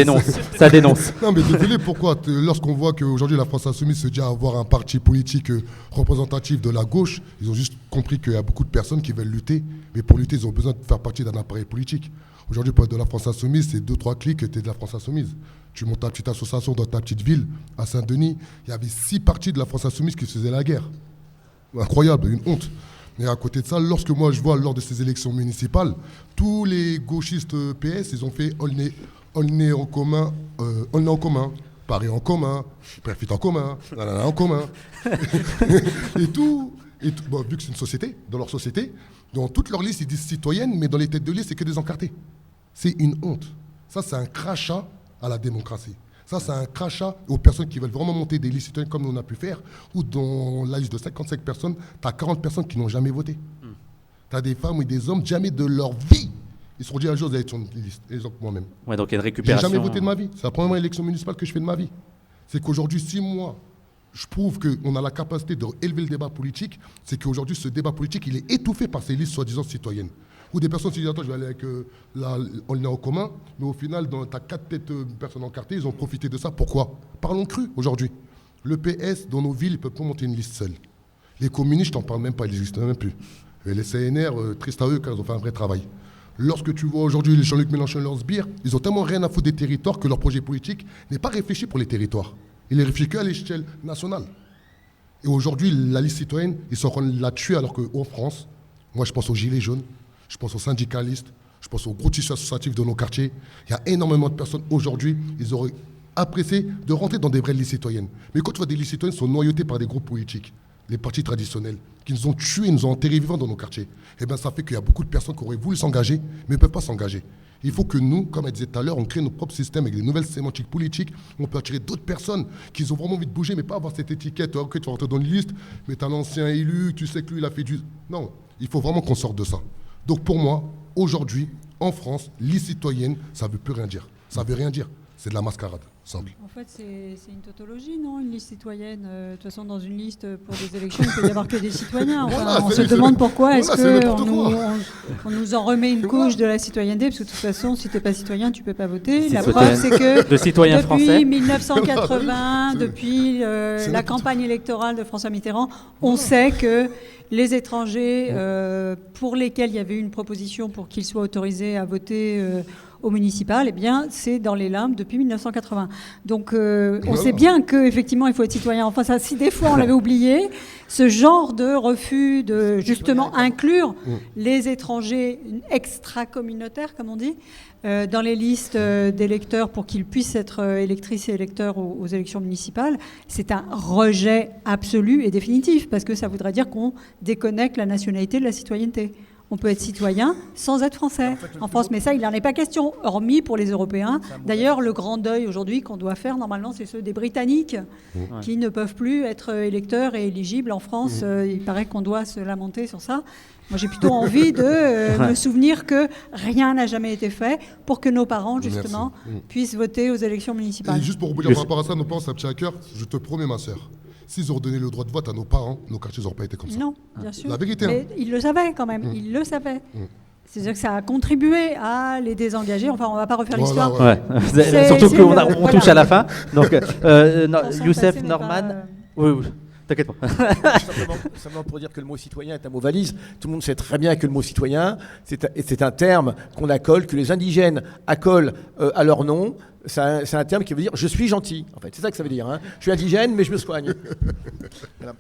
dénonce. Non mais désolé, pourquoi lorsqu'on voit qu'aujourd'hui la France Insoumise se dit avoir un parti politique représentatif de la gauche, ils ont juste compris qu'il y a beaucoup de personnes qui veulent lutter, mais pour lutter ils ont besoin de faire partie d'un appareil politique. Aujourd'hui, pour être de la France Insoumise, c'est 2-3 clics que tu es de la France Insoumise. Tu montes ta petite association dans ta petite ville, à Saint-Denis, il y avait 6 partis de la France Insoumise qui se faisaient la guerre. Incroyable, une honte. Mais à côté de ça, lorsque moi je vois lors de ces élections municipales, tous les gauchistes PS, ils ont fait Aulnay en commun, Paris en commun, Perfit en commun, en commun. et tout bon, vu que c'est une société, dans leur société, dans toutes leurs listes, ils disent citoyennes, mais dans les têtes de liste, c'est que des encartés. C'est une honte. Ça, c'est un crachat à la démocratie. Ça, c'est un crachat aux personnes qui veulent vraiment monter des listes citoyennes comme on a pu faire, où dans la liste de 55 personnes, tu as 40 personnes qui n'ont jamais voté. Tu as des femmes et des hommes, jamais de leur vie, ils se sont dit un jour, vous allez être sur une liste. Exemple, moi-même. Ouais, donc il y a une récupération. J'ai jamais voté de ma vie. C'est la première élection municipale que je fais de ma vie. C'est qu'aujourd'hui, 6 mois, je prouve qu'on a la capacité d'élever le débat politique. C'est qu'aujourd'hui, ce débat politique, il est étouffé par ces listes soi-disant citoyennes. Où des personnes se disent, attends, je vais aller avec on est en commun, mais au final, tu as 4 têtes personnes encartées, ils ont profité de ça. Pourquoi ? Parlons cru aujourd'hui. Le PS, dans nos villes, ils ne peuvent pas monter une liste seule. Les communistes, je t'en parle même pas, ils n'existent même plus. Et les CNR, triste à eux, car ils ont fait un vrai travail. Lorsque tu vois aujourd'hui les Jean-Luc Mélenchon et leurs sbires, ils ont tellement rien à foutre des territoires que leur projet politique n'est pas réfléchi pour les territoires. Il est réfléchi qu'à l'échelle nationale. Et aujourd'hui, la liste citoyenne, ils sont en train de la tuer, alors qu'en France, moi je pense aux gilets jaunes, je pense aux syndicalistes, je pense aux gros tissus associatifs de nos quartiers. Il y a énormément de personnes aujourd'hui, ils auraient apprécier de rentrer dans des vraies listes citoyennes. Mais quand tu vois des listes citoyennes sont noyautées par des groupes politiques, les partis traditionnels, qui nous ont tués, nous ont enterrés vivants dans nos quartiers, eh bien ça fait qu'il y a beaucoup de personnes qui auraient voulu s'engager, mais ne peuvent pas s'engager. Il faut que nous, comme elle disait tout à l'heure, on crée nos propres systèmes avec des nouvelles sémantiques politiques. On peut attirer d'autres personnes qui ont vraiment envie de bouger, mais pas avoir cette étiquette. Ok, tu vas rentrer dans une liste, mais tu as un ancien élu, tu sais que lui, il a fait du... Non, il faut vraiment qu'on sorte de ça. Donc pour moi, aujourd'hui, en France, liste citoyenne, ça ne veut plus rien dire. Ça ne veut rien dire. C'est de la mascarade, simple. En fait, c'est une tautologie, non? Une liste citoyenne. De toute façon, dans une liste pour des élections, il ne peut y avoir que des citoyens. Enfin, Voilà, on se demande pourquoi est-ce qu'on nous en remet une couche de la citoyenneté, parce que de toute façon, si tu n'es pas citoyen, tu ne peux pas voter. La Citoyen. preuve, c'est que De citoyens depuis français. 1980, depuis la campagne électorale de François Mitterrand, on sait que les étrangers pour lesquels il y avait eu une proposition pour qu'ils soient autorisés à voter au municipal, eh bien, c'est dans les limbes depuis 1980. Donc, on sait bien qu'effectivement, il faut être citoyen. Enfin, ça, si des fois on l'avait oublié, ce genre de refus de justement inclure les étrangers extra-communautaires, comme on dit, dans les listes d'électeurs pour qu'ils puissent être électrices et électeurs aux élections municipales, c'est un rejet absolu et définitif, parce que ça voudrait dire qu'on déconnecte la nationalité de la citoyenneté. On peut être citoyen sans être français en France, mais ça, il n'en est pas question, hormis pour les Européens. D'ailleurs, le grand deuil aujourd'hui qu'on doit faire, normalement, c'est ceux des Britanniques qui ne peuvent plus être électeurs et éligibles en France. Il paraît qu'on doit se lamenter sur ça. Moi, j'ai plutôt envie de me souvenir que rien n'a jamais été fait pour que nos parents, justement, puissent voter aux élections municipales. Et juste pour rebondir par rapport à ça, nos parents, ça me tient à cœur. Je te promets, ma sœur, s'ils auraient donné le droit de vote à nos parents, nos quartiers n'auraient pas été comme ça. Non, bien sûr. La vérité. Mais ils le savaient quand même, ils le savaient. C'est-à-dire que ça a contribué à les désengager. Enfin, on ne va pas refaire l'histoire. Ouais. Surtout qu'on touche à la fin. Donc, Youssef, Norman... Oui. T'inquiète pas. Simplement pour dire que le mot citoyen est un mot valise. Tout le monde sait très bien que le mot citoyen, c'est un terme qu'on accole, que les indigènes accolent à leur nom. C'est un terme qui veut dire « je suis gentil ». En fait, c'est ça que ça veut dire. Hein. Je suis indigène, mais je me soigne. Voilà.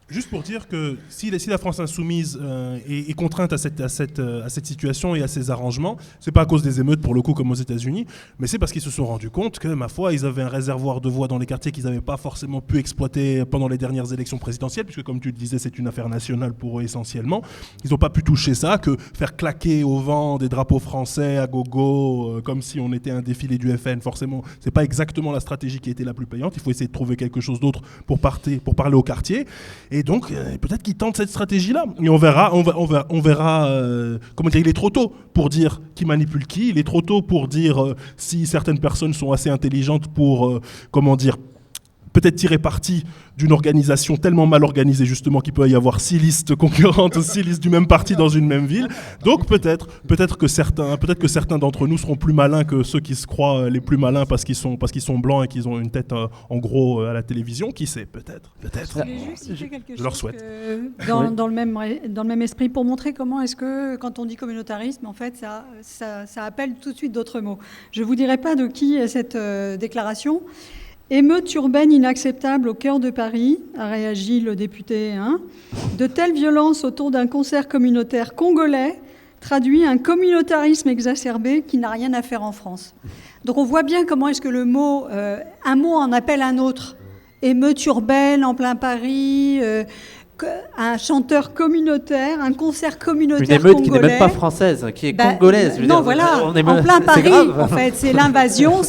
Juste pour dire que si la France insoumise est contrainte à cette situation et à ces arrangements, c'est pas à cause des émeutes pour le coup comme aux États-Unis, mais c'est parce qu'ils se sont rendus compte que, ma foi, ils avaient un réservoir de voix dans les quartiers qu'ils n'avaient pas forcément pu exploiter pendant les dernières élections présidentielles, puisque comme tu le disais, c'est une affaire nationale pour eux essentiellement. Ils n'ont pas pu toucher ça, que faire claquer au vent des drapeaux français à gogo, comme si on était un défilé du FN. Forcément, c'est pas exactement la stratégie qui a été la plus payante. Il faut essayer de trouver quelque chose d'autre pour parler au quartier. Et donc, peut-être qu'ils tentent cette stratégie-là. Et on verra comment dire, il est trop tôt pour dire qui manipule qui. Il est trop tôt pour dire si certaines personnes sont assez intelligentes pour, peut-être tirer parti d'une organisation tellement mal organisée, justement, qu'il peut y avoir 6 listes concurrentes, 6 listes du même parti dans une même ville. Donc, peut-être que certains d'entre nous seront plus malins que ceux qui se croient les plus malins parce qu'ils sont blancs et qu'ils ont une tête, en gros, à la télévision. Qui sait, peut-être. Je voulais juste citer quelque Je leur chose souhaite. Dans le même esprit, pour montrer comment est-ce que, quand on dit communautarisme, en fait, ça appelle tout de suite d'autres mots. Je ne vous dirai pas de qui est cette déclaration. Émeute urbaine inacceptable au cœur de Paris, a réagi le député. De telles violences autour d'un concert communautaire congolais traduit un communautarisme exacerbé qui n'a rien à faire en France. Donc on voit bien comment est-ce que un mot en appelle un autre. Émeute urbaine en plein Paris, un chanteur communautaire, un concert communautaire une émeute congolais. Qui n'est même pas française, qui est congolaise. Non, voilà, en plein Paris, en fait, c'est l'invasion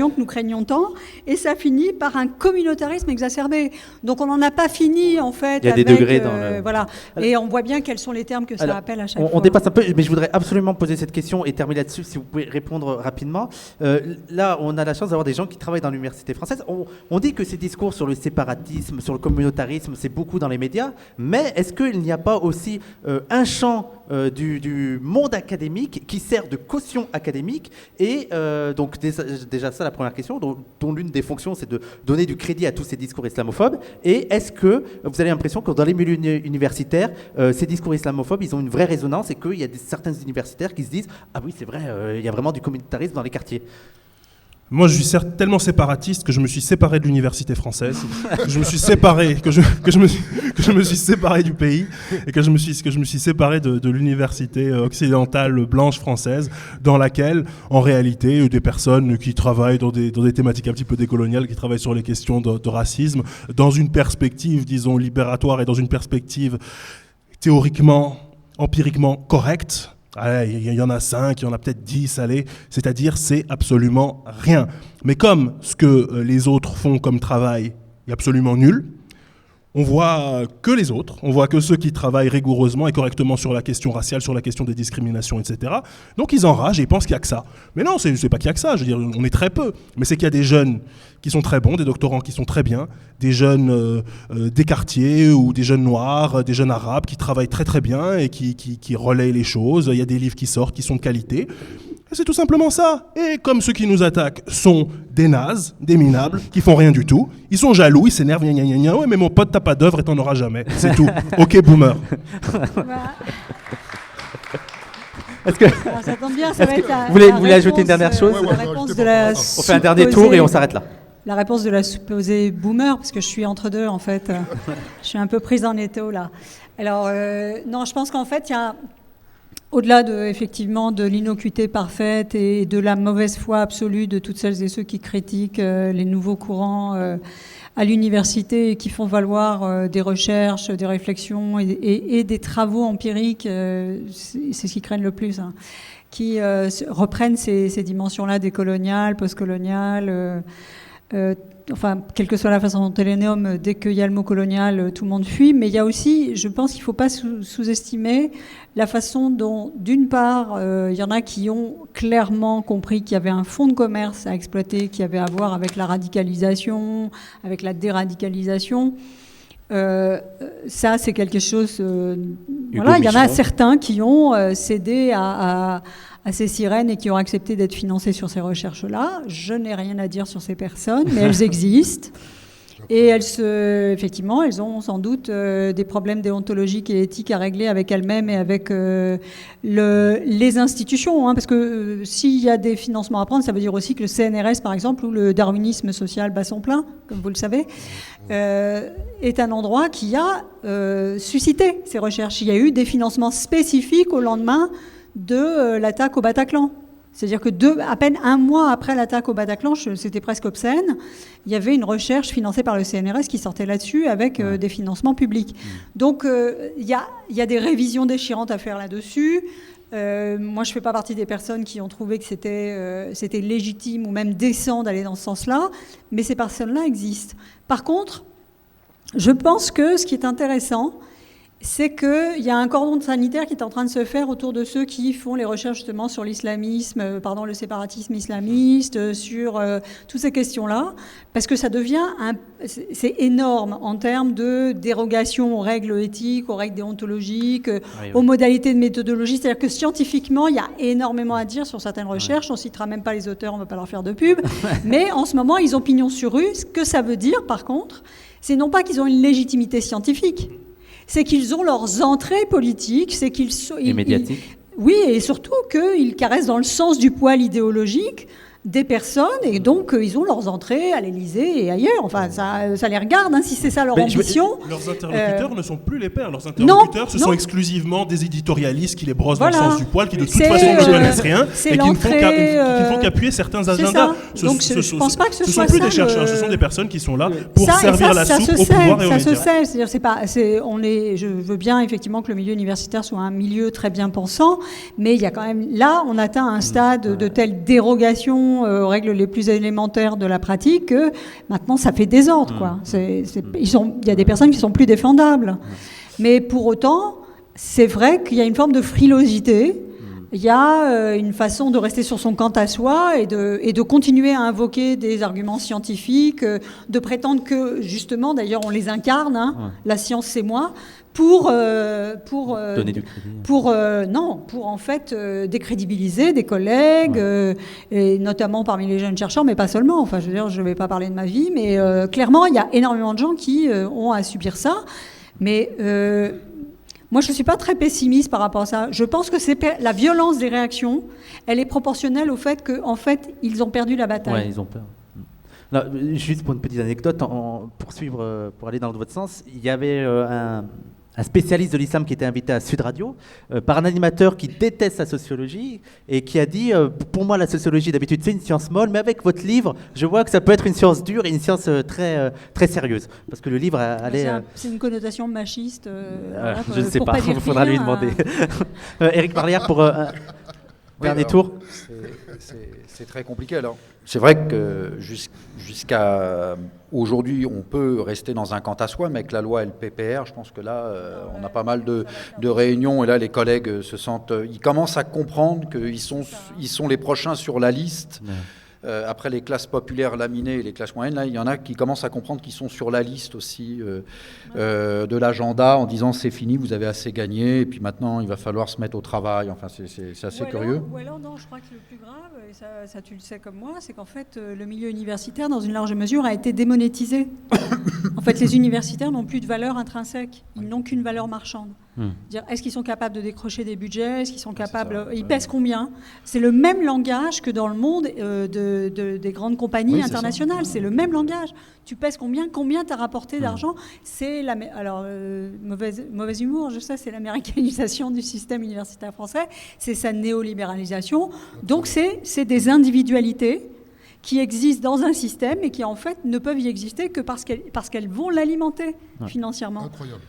que nous craignons tant, et ça finit par un communautarisme exacerbé. Donc on n'en a pas fini, en fait. Il y a des degrés dans le... Voilà, et on voit bien quels sont les termes que ça appelle à chaque fois. On dépasse un peu, mais je voudrais absolument poser cette question et terminer là-dessus, si vous pouvez répondre rapidement. Là, on a la chance d'avoir des gens qui travaillent dans l'université française. On dit que ces discours sur le séparatisme, sur le communautarisme, c'est beaucoup dans les médias. Mais est-ce qu'il n'y a pas aussi un champ du monde académique qui sert de caution académique et donc déjà ça la première question dont l'une des fonctions c'est de donner du crédit à tous ces discours islamophobes et est-ce que vous avez l'impression que dans les milieux universitaires ces discours islamophobes ils ont une vraie résonance et qu'il y a certains universitaires qui se disent ah oui c'est vrai il y a vraiment du communautarisme dans les quartiers. Moi, je suis tellement séparatiste que je me suis séparé de l'université française, que je me suis séparé du pays et que je me suis séparé de l'université occidentale blanche française, dans laquelle, en réalité, des personnes qui travaillent dans des thématiques un petit peu décoloniales, qui travaillent sur les questions de racisme, dans une perspective, disons, libératoire et dans une perspective théoriquement, empiriquement correcte. Il y en a 5, il y en a peut-être 10, allez, c'est-à-dire c'est absolument rien. Mais comme ce que les autres font comme travail est absolument nul, on voit que les autres, on voit que ceux qui travaillent rigoureusement et correctement sur la question raciale, sur la question des discriminations, etc. Donc ils enragent et ils pensent qu'il n'y a que ça. Mais non, c'est pas qu'il y a que ça, je veux dire, on est très peu. Mais c'est qu'il y a des jeunes qui sont très bons, des doctorants qui sont très bien, des jeunes des quartiers ou des jeunes noirs, des jeunes arabes qui travaillent très très bien et qui relayent les choses. Il y a des livres qui sortent, qui sont de qualité. Et c'est tout simplement ça. Et comme ceux qui nous attaquent sont des nazes, des minables, qui font rien du tout, ils sont jaloux, ils s'énervent, gna gna gna gna. Ouais, mais mon pote, t'as pas d'œuvre et t'en auras jamais. C'est tout. Ok, boomer. Est-ce que... Alors, ça tombe bien, ça va être vous voulez ajouter une dernière chose? On fait un dernier tour et on s'arrête là. La réponse de la supposée boomer, parce que je suis entre deux en fait. Je suis un peu prise en étau là. Alors, non, je pense qu'en fait, il y a... Au-delà effectivement de l'innocuité parfaite et de la mauvaise foi absolue de toutes celles et ceux qui critiquent les nouveaux courants à l'université et qui font valoir des recherches, des réflexions et des travaux empiriques, c'est ce qu'ils craignent le plus, hein, qui reprennent ces dimensions-là décoloniales, postcoloniales, enfin, quelle que soit la façon dont elle est nommée, dès qu'il y a le mot colonial, tout le monde fuit. Mais il y a aussi, je pense qu'il ne faut pas sous-estimer la façon dont, d'une part, il y en a qui ont clairement compris qu'il y avait un fonds de commerce à exploiter, qui avait à voir avec la radicalisation, avec la déradicalisation. Ça, c'est quelque chose... voilà, il y en a certains qui ont cédé à ces sirènes et qui ont accepté d'être financés sur ces recherches-là. Je n'ai rien à dire sur ces personnes, mais elles existent. Et effectivement, elles ont sans doute des problèmes déontologiques et éthiques à régler avec elles-mêmes et avec les institutions. Hein, parce que s'il y a des financements à prendre, ça veut dire aussi que le CNRS, par exemple, ou le darwinisme social bat son plein, comme vous le savez, est un endroit qui a suscité ces recherches. Il y a eu des financements spécifiques au lendemain de l'attaque au Bataclan. C'est-à-dire que à peine un mois après l'attaque au Bataclan, c'était presque obscène, il y avait une recherche financée par le CNRS qui sortait là-dessus avec des financements publics. Donc il y a des révisions déchirantes à faire là-dessus. Moi, je ne fais pas partie des personnes qui ont trouvé que c'était légitime ou même décent d'aller dans ce sens-là, mais ces personnes-là existent. Par contre, je pense que ce qui est intéressant, c'est qu'il y a un cordon sanitaire qui est en train de se faire autour de ceux qui font les recherches justement sur l'islamisme, le séparatisme islamiste, sur toutes ces questions-là, parce que ça devient c'est énorme en termes de dérogation aux règles éthiques, aux règles déontologiques, aux modalités de méthodologie. C'est-à-dire que scientifiquement, il y a énormément à dire sur certaines recherches. On ne citera même pas les auteurs, on ne va pas leur faire de pub. Mais en ce moment, ils ont pignon sur rue. Ce que ça veut dire, par contre, c'est non pas qu'ils ont une légitimité scientifique, c'est qu'ils ont leurs entrées politiques, c'est qu'ils sont... Et médiatiques. Oui, et surtout qu'ils caressent dans le sens du poil idéologique des personnes, et donc ils ont leurs entrées à l'Élysée et ailleurs. Enfin, ça les regarde, hein, si c'est ça leur ambition. Leurs interlocuteurs ne sont plus les pairs. Leurs interlocuteurs, ce sont exclusivement des éditorialistes qui les brossent dans le sens du poil, qui de toute façon ne connaissent rien et qui ne font qu'appuyer certains agendas. Donc je ne pense pas que ce soit ça. Ce sont plus des chercheurs, ce sont des personnes qui sont là pour servir la soupe au pouvoir et aux médias. Ça se sait. C'est-à-dire, je veux bien effectivement que le milieu universitaire soit un milieu très bien pensant, mais il y a quand même... Là, on atteint un stade de telle dérogation aux règles les plus élémentaires de la pratique, que maintenant ça fait désordre, quoi. Il y a des personnes qui sont plus défendables. Mais pour autant, c'est vrai qu'il y a une forme de frilosité. Il y a une façon de rester sur son quant à soi et de continuer à invoquer des arguments scientifiques, de prétendre que, justement, d'ailleurs, on les incarne, hein, la science c'est moi, pour donner du crédit. Pour en fait décrédibiliser des collègues, et notamment parmi les jeunes chercheurs, mais pas seulement. Enfin, je veux dire, je ne vais pas parler de ma vie, mais clairement, il y a énormément de gens qui ont à subir ça. Mais Moi, je ne suis pas très pessimiste par rapport à ça. Je pense que la violence des réactions, elle est proportionnelle au fait qu'en fait, ils ont perdu la bataille. Ouais, ils ont peur. Non, juste pour une petite anecdote, pour aller dans votre sens, il y avait un spécialiste de l'islam qui était invité à Sud Radio par un animateur qui déteste la sociologie et qui a dit pour moi la sociologie d'habitude c'est une science molle, mais avec votre livre je vois que ça peut être une science dure et une science très, très sérieuse, parce que le livre allait... C'est une connotation machiste. Je ne sais pas, il faudra lui demander. Éric Barlière pour dernier tour. C'est très compliqué. Alors, c'est vrai que jusqu'à aujourd'hui, on peut rester dans un quant à soi, mais avec la loi LPPR, je pense que là, on a pas mal de réunions, et là, les collègues se sentent... ils commencent à comprendre qu'ils sont les prochains sur la liste. Ouais. Après les classes populaires laminées et les classes moyennes, là, il y en a qui commencent à comprendre qu'ils sont sur la liste aussi de l'agenda, en disant c'est fini, vous avez assez gagné, et puis maintenant il va falloir se mettre au travail. Enfin, c'est assez curieux. Ou alors, non, je crois que le plus grave, et ça tu le sais comme moi, c'est qu'en fait le milieu universitaire, dans une large mesure, a été démonétisé. En fait, les universitaires n'ont plus de valeur intrinsèque, ils n'ont qu'une valeur marchande. Dire, est-ce qu'ils sont capables de décrocher des budgets? Est-ce qu'ils sont capables... Ils pèsent combien? C'est le même langage que dans le monde des grandes compagnies internationales. C'est le même langage. Tu pèses combien? Combien t'as rapporté d'argent? C'est mauvais humour, je sais, c'est l'américanisation du système universitaire français. C'est sa néolibéralisation. Donc c'est des individualités qui existent dans un système et qui en fait ne peuvent y exister que parce qu'elles vont l'alimenter financièrement. Incroyable.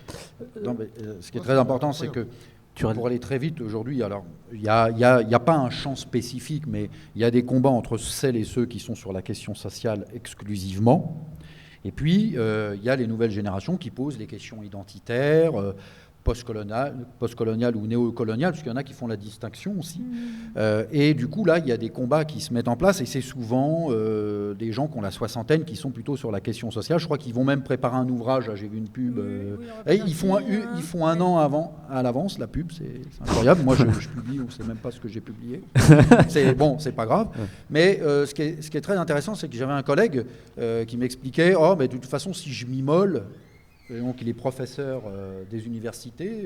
Non, mais, ce qui est très important, c'est que pour aller très vite aujourd'hui, alors il n'y a pas un champ spécifique, mais il y a des combats entre celles et ceux qui sont sur la question sociale exclusivement. Et puis il y a les nouvelles générations qui posent les questions identitaires, postcoloniales ou néocoloniales, parce qu'il y en a qui font la distinction aussi. Et du coup, là, il y a des combats qui se mettent en place, et c'est souvent des gens qui ont la soixantaine qui sont plutôt sur la question sociale. Je crois qu'ils vont même préparer un ouvrage. J'ai vu une pub. Ils font un an à l'avance, la pub, c'est incroyable. Moi, je publie, on ne sait même pas ce que j'ai publié. C'est pas grave. Mais ce qui est très intéressant, c'est que j'avais un collègue qui m'expliquait, de toute façon, si je m'immole... Donc il est professeur des universités,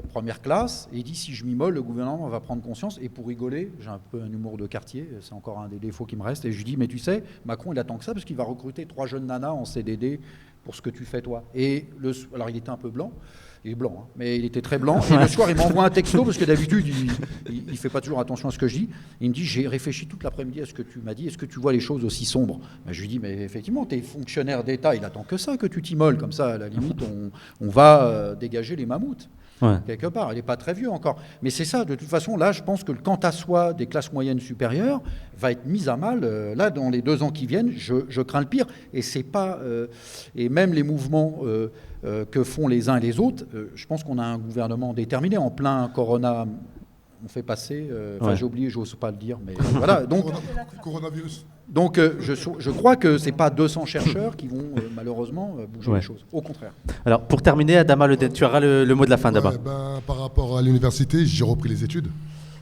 première classe, et il dit si je m'immole, le gouvernement va prendre conscience. Et pour rigoler, j'ai un peu un humour de quartier, c'est encore un des défauts qui me reste, et je lui dis mais tu sais, Macron il attend que ça parce qu'il va recruter 3 jeunes nanas en CDD pour ce que tu fais toi. Et alors il était un peu blanc. Il est blanc, hein, mais il était très blanc. Et le soir, il m'envoie un texto, parce que d'habitude, il ne fait pas toujours attention à ce que je dis. Il me dit, j'ai réfléchi toute l'après-midi à ce que tu m'as dit. Est-ce que tu vois les choses aussi sombres? Je lui dis, mais effectivement, tu es fonctionnaire d'État. Il attend que ça, que tu t'immoles. Comme ça, à la limite, on va dégager les mammouths. Ouais. Quelque part. Il n'est pas très vieux encore. Mais c'est ça, de toute façon, là, je pense que le quant à soi des classes moyennes supérieures va être mis à mal. Là, dans les 2 ans qui viennent, je crains le pire. Et c'est pas... et même les mouvements... que font les uns et les autres, je pense qu'on a un gouvernement déterminé. En plein corona, on fait passer... j'ai oublié, j'ose pas le dire, mais voilà. Donc, coronavirus. Donc je crois que ce n'est pas 200 chercheurs qui vont malheureusement bouger les choses. Au contraire. Alors, pour terminer, Adama Leden, tu auras le mot de la fin d'abord. Par rapport à l'université, j'ai repris les études.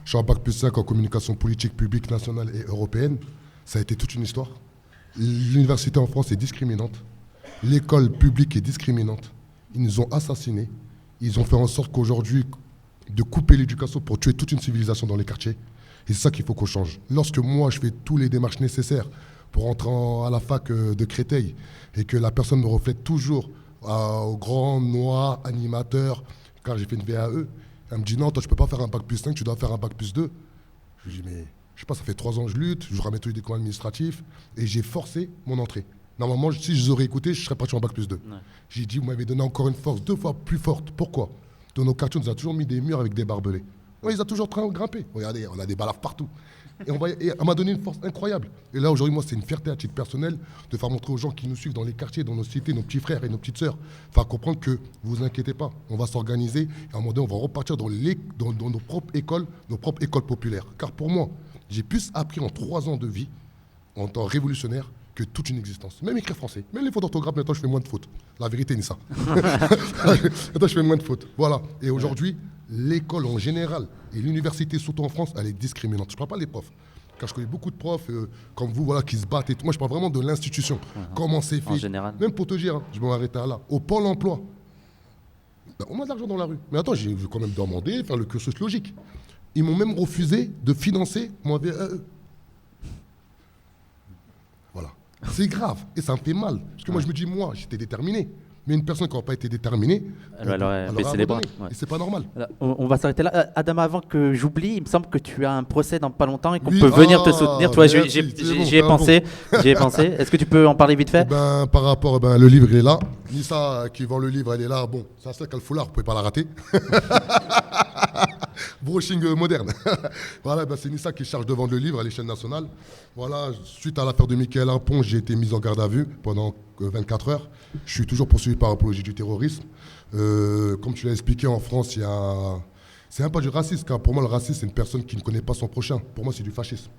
Je suis en Bac+5 en communication politique, publique, nationale et européenne. Ça a été toute une histoire. L'université en France est discriminante. L'école publique est discriminante. Ils nous ont assassinés. Ils ont fait en sorte qu'aujourd'hui, de couper l'éducation pour tuer toute une civilisation dans les quartiers. Et c'est ça qu'il faut qu'on change. Lorsque moi, je fais toutes les démarches nécessaires pour entrer à la fac de Créteil et que la personne me reflète toujours au grand, noir, animateur, car j'ai fait une VAE, elle me dit non, toi, tu ne peux pas faire un Bac+5, tu dois faire un Bac+2. Je lui dis, mais je sais pas, ça fait 3 ans que je lutte, je ramène tous les documents administratifs et j'ai forcé mon entrée. Normalement, si je les aurais écoutés, je serais parti en Bac+2. Ouais. J'ai dit, vous m'avez donné encore une force 2 fois plus forte. Pourquoi? Dans nos quartiers, on nous a toujours mis des murs avec des barbelés. On les a toujours grimpés. Regardez, on a des balafres partout. Et on m'a donné une force incroyable. Et là, aujourd'hui, moi, c'est une fierté à titre personnel de faire montrer aux gens qui nous suivent dans les quartiers, dans nos cités, nos petits frères et nos petites sœurs, faire comprendre que vous inquiétez pas, on va s'organiser et à un moment donné, on va repartir dans nos propres écoles populaires. Car pour moi, j'ai plus appris en 3 ans de vie, en temps révolutionnaire, que toute une existence. Même écrire français, même les fautes d'orthographe, maintenant je fais moins de fautes. La vérité, Nissa. Maintenant je fais moins de fautes. Voilà. Et aujourd'hui, l'école en général et l'université, surtout en France, elle est discriminante. Je ne parle pas des profs. Car je connais beaucoup de profs comme vous, voilà, qui se battent et tout. Moi, je parle vraiment de l'institution. Comment c'est fait. En général. Même pour te dire, je vais m'arrêter là. Au Pôle emploi, Ben, on a de l'argent dans la rue. Mais attends, j'ai quand même demandé, faire le cursus logique. Ils m'ont même refusé de financer mon VAE. Voilà. C'est grave et ça me fait mal. Parce que moi, je me dis, moi, j'étais déterminé. Mais une personne qui n'a pas été déterminée, Elle aurait baissé les bras. Ouais. Et c'est pas normal. Voilà, on va s'arrêter là. Adama, avant que j'oublie, il me semble que tu as un procès dans pas longtemps et qu'on Oui, peut venir te soutenir. Toi, merci, j'y ai pensé. J'y ai pensé. Est-ce que tu peux en parler vite fait? Par rapport, le livre, il est là. Nissa, qui vend le livre, elle est là. Bon, c'est un sac à le foulard, vous pouvez pas la rater. Brushing moderne. Voilà, c'est Nissa qui charge de vendre le livre à l'échelle nationale. Voilà, suite à l'affaire de Michael Harpon, j'ai été mis en garde à vue pendant 24 heures. Je suis toujours poursuivi par apologie du terrorisme. Comme tu l'as expliqué, en France, il y a... C'est même pas du racisme, car pour moi, le racisme, c'est une personne qui ne connaît pas son prochain. Pour moi, c'est du fascisme.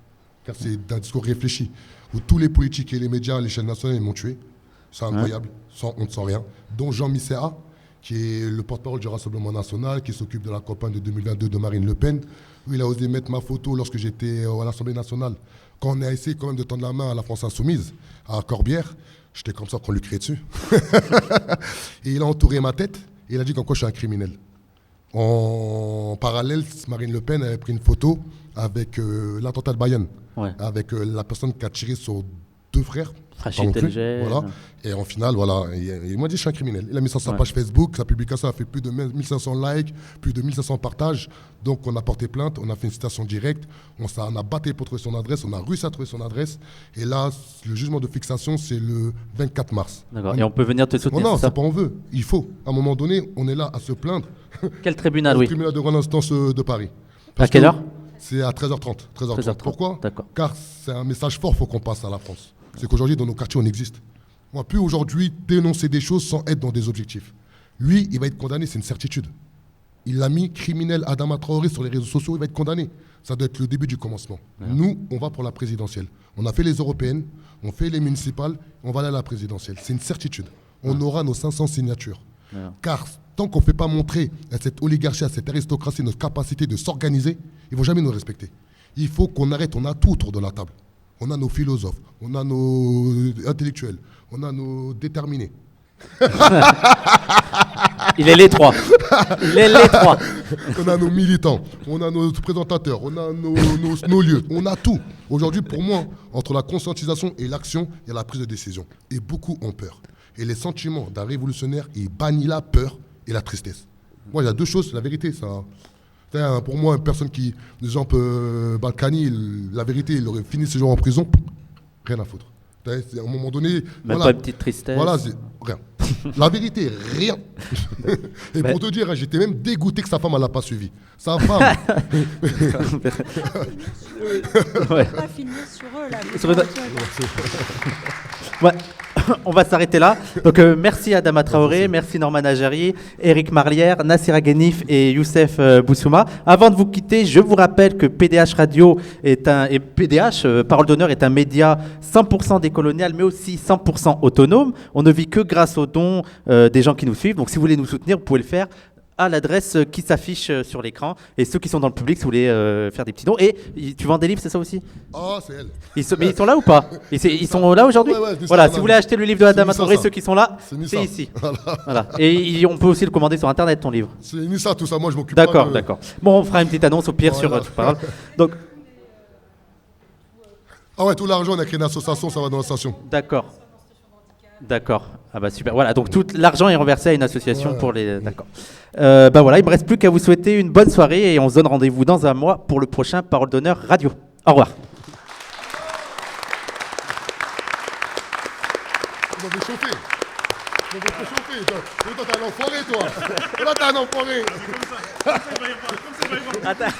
Car c'est un discours réfléchi, où tous les politiques et les médias à l'échelle nationale, ils m'ont tué. C'est incroyable, sans honte, sans rien. Dont Jean Misséa, qui est le porte-parole du Rassemblement national, qui s'occupe de la campagne de 2022 de Marine Le Pen, où il a osé mettre ma photo lorsque j'étais à l'Assemblée nationale. Quand on a essayé quand même de tendre la main à la France insoumise, à Corbière, j'étais comme ça qu'on lui criait dessus. Et il a entouré ma tête, et il a dit qu'en quoi je suis un criminel. En parallèle, Marine Le Pen avait pris une photo avec l'attentat de Bayonne, avec la personne qui a tiré sur 2 frères. Voilà. Et en final, voilà, il m'a dit je suis un criminel. Il a mis ça sur sa page Facebook, sa publication a fait plus de 1500 likes, plus de 1500 partages. Donc on a porté plainte, on a fait une citation directe, on a battu pour trouver son adresse, on a réussi à trouver son adresse. Et là, le jugement de fixation, c'est le 24 mars. D'accord. Et on peut venir te soutenir? Non, c'est pas on veut. Il faut. À un moment donné, on est là à se plaindre. Quel tribunal? Le tribunal de grande instance de Paris. À quelle heure? C'est à 13h30. 13h30. Pourquoi? Car c'est un message fort, il faut qu'on passe à la France. C'est qu'aujourd'hui, dans nos quartiers, on existe. On ne va plus aujourd'hui dénoncer des choses sans être dans des objectifs. Lui, il va être condamné, c'est une certitude. Il a mis criminel Adama Traoré sur les réseaux sociaux, il va être condamné. Ça doit être le début du commencement. Nous, on va pour la présidentielle. On a fait les européennes, on fait les municipales, on va aller à la présidentielle. C'est une certitude. On aura nos 500 signatures. Car tant qu'on ne fait pas montrer à cette oligarchie, à cette aristocratie, notre capacité de s'organiser, ils ne vont jamais nous respecter. Il faut qu'on arrête, on a tout autour de la table. On a nos philosophes, on a nos intellectuels, on a nos déterminés. Il est les trois. Il est les trois. On a nos militants, on a nos présentateurs, on a nos lieux, on a tout. Aujourd'hui, pour moi, entre la conscientisation et l'action, il y a la prise de décision. Et beaucoup ont peur. Et les sentiments d'un révolutionnaire, ils bannissent la peur et la tristesse. Moi, il y a 2 choses, la vérité, ça... Pour moi, une personne qui, exemple, Balkany, la vérité, il aurait fini ses jours en prison, rien à foutre. À un moment donné... Même pas une petite tristesse. Voilà, rien. La vérité, rien. Et pour te dire, j'étais même dégoûté que sa femme, elle l'a pas suivi. Sa femme... On va finir sur eux, là. Ouais. On va s'arrêter là. Donc merci Adama Traoré, merci Norman Ajari, Eric Marlière, Nassira Ghenif et Youssef Boussouma. Avant de vous quitter, je vous rappelle que PDH Radio Parole d'honneur est un média 100% décolonial, mais aussi 100% autonome. On ne vit que grâce aux dons des gens qui nous suivent. Donc si vous voulez nous soutenir, vous pouvez le faire à l'adresse qui s'affiche sur l'écran. Et ceux qui sont dans le public, si vous voulez faire des petits dons. Et tu vends des livres, c'est ça aussi? Ah, c'est elle. Mais ils sont là ou pas? Ils sont là aujourd'hui? Voilà, si vous voulez acheter le livre de Adama Traoré, ceux qui sont là, c'est ici. Voilà. Et on peut aussi le commander sur Internet, ton livre. C'est Nissa, tout ça, moi je m'occupe pas. D'accord. Bon, on fera une petite annonce au pire sur Tu parles. Donc... Ah ouais, tout l'argent, on a créé une association, ça va dans l'association. D'accord. Ah bah super. Voilà, donc tout l'argent est reversé à une association pour les... D'accord. Voilà, il me reste plus qu'à vous souhaiter une bonne soirée et on se donne rendez-vous dans un mois pour le prochain Parole d'honneur radio. Au revoir. Vous m'avez chauffé. Toi, t'es un enfoiré, toi. Là, t'es un enfoiré. Attends.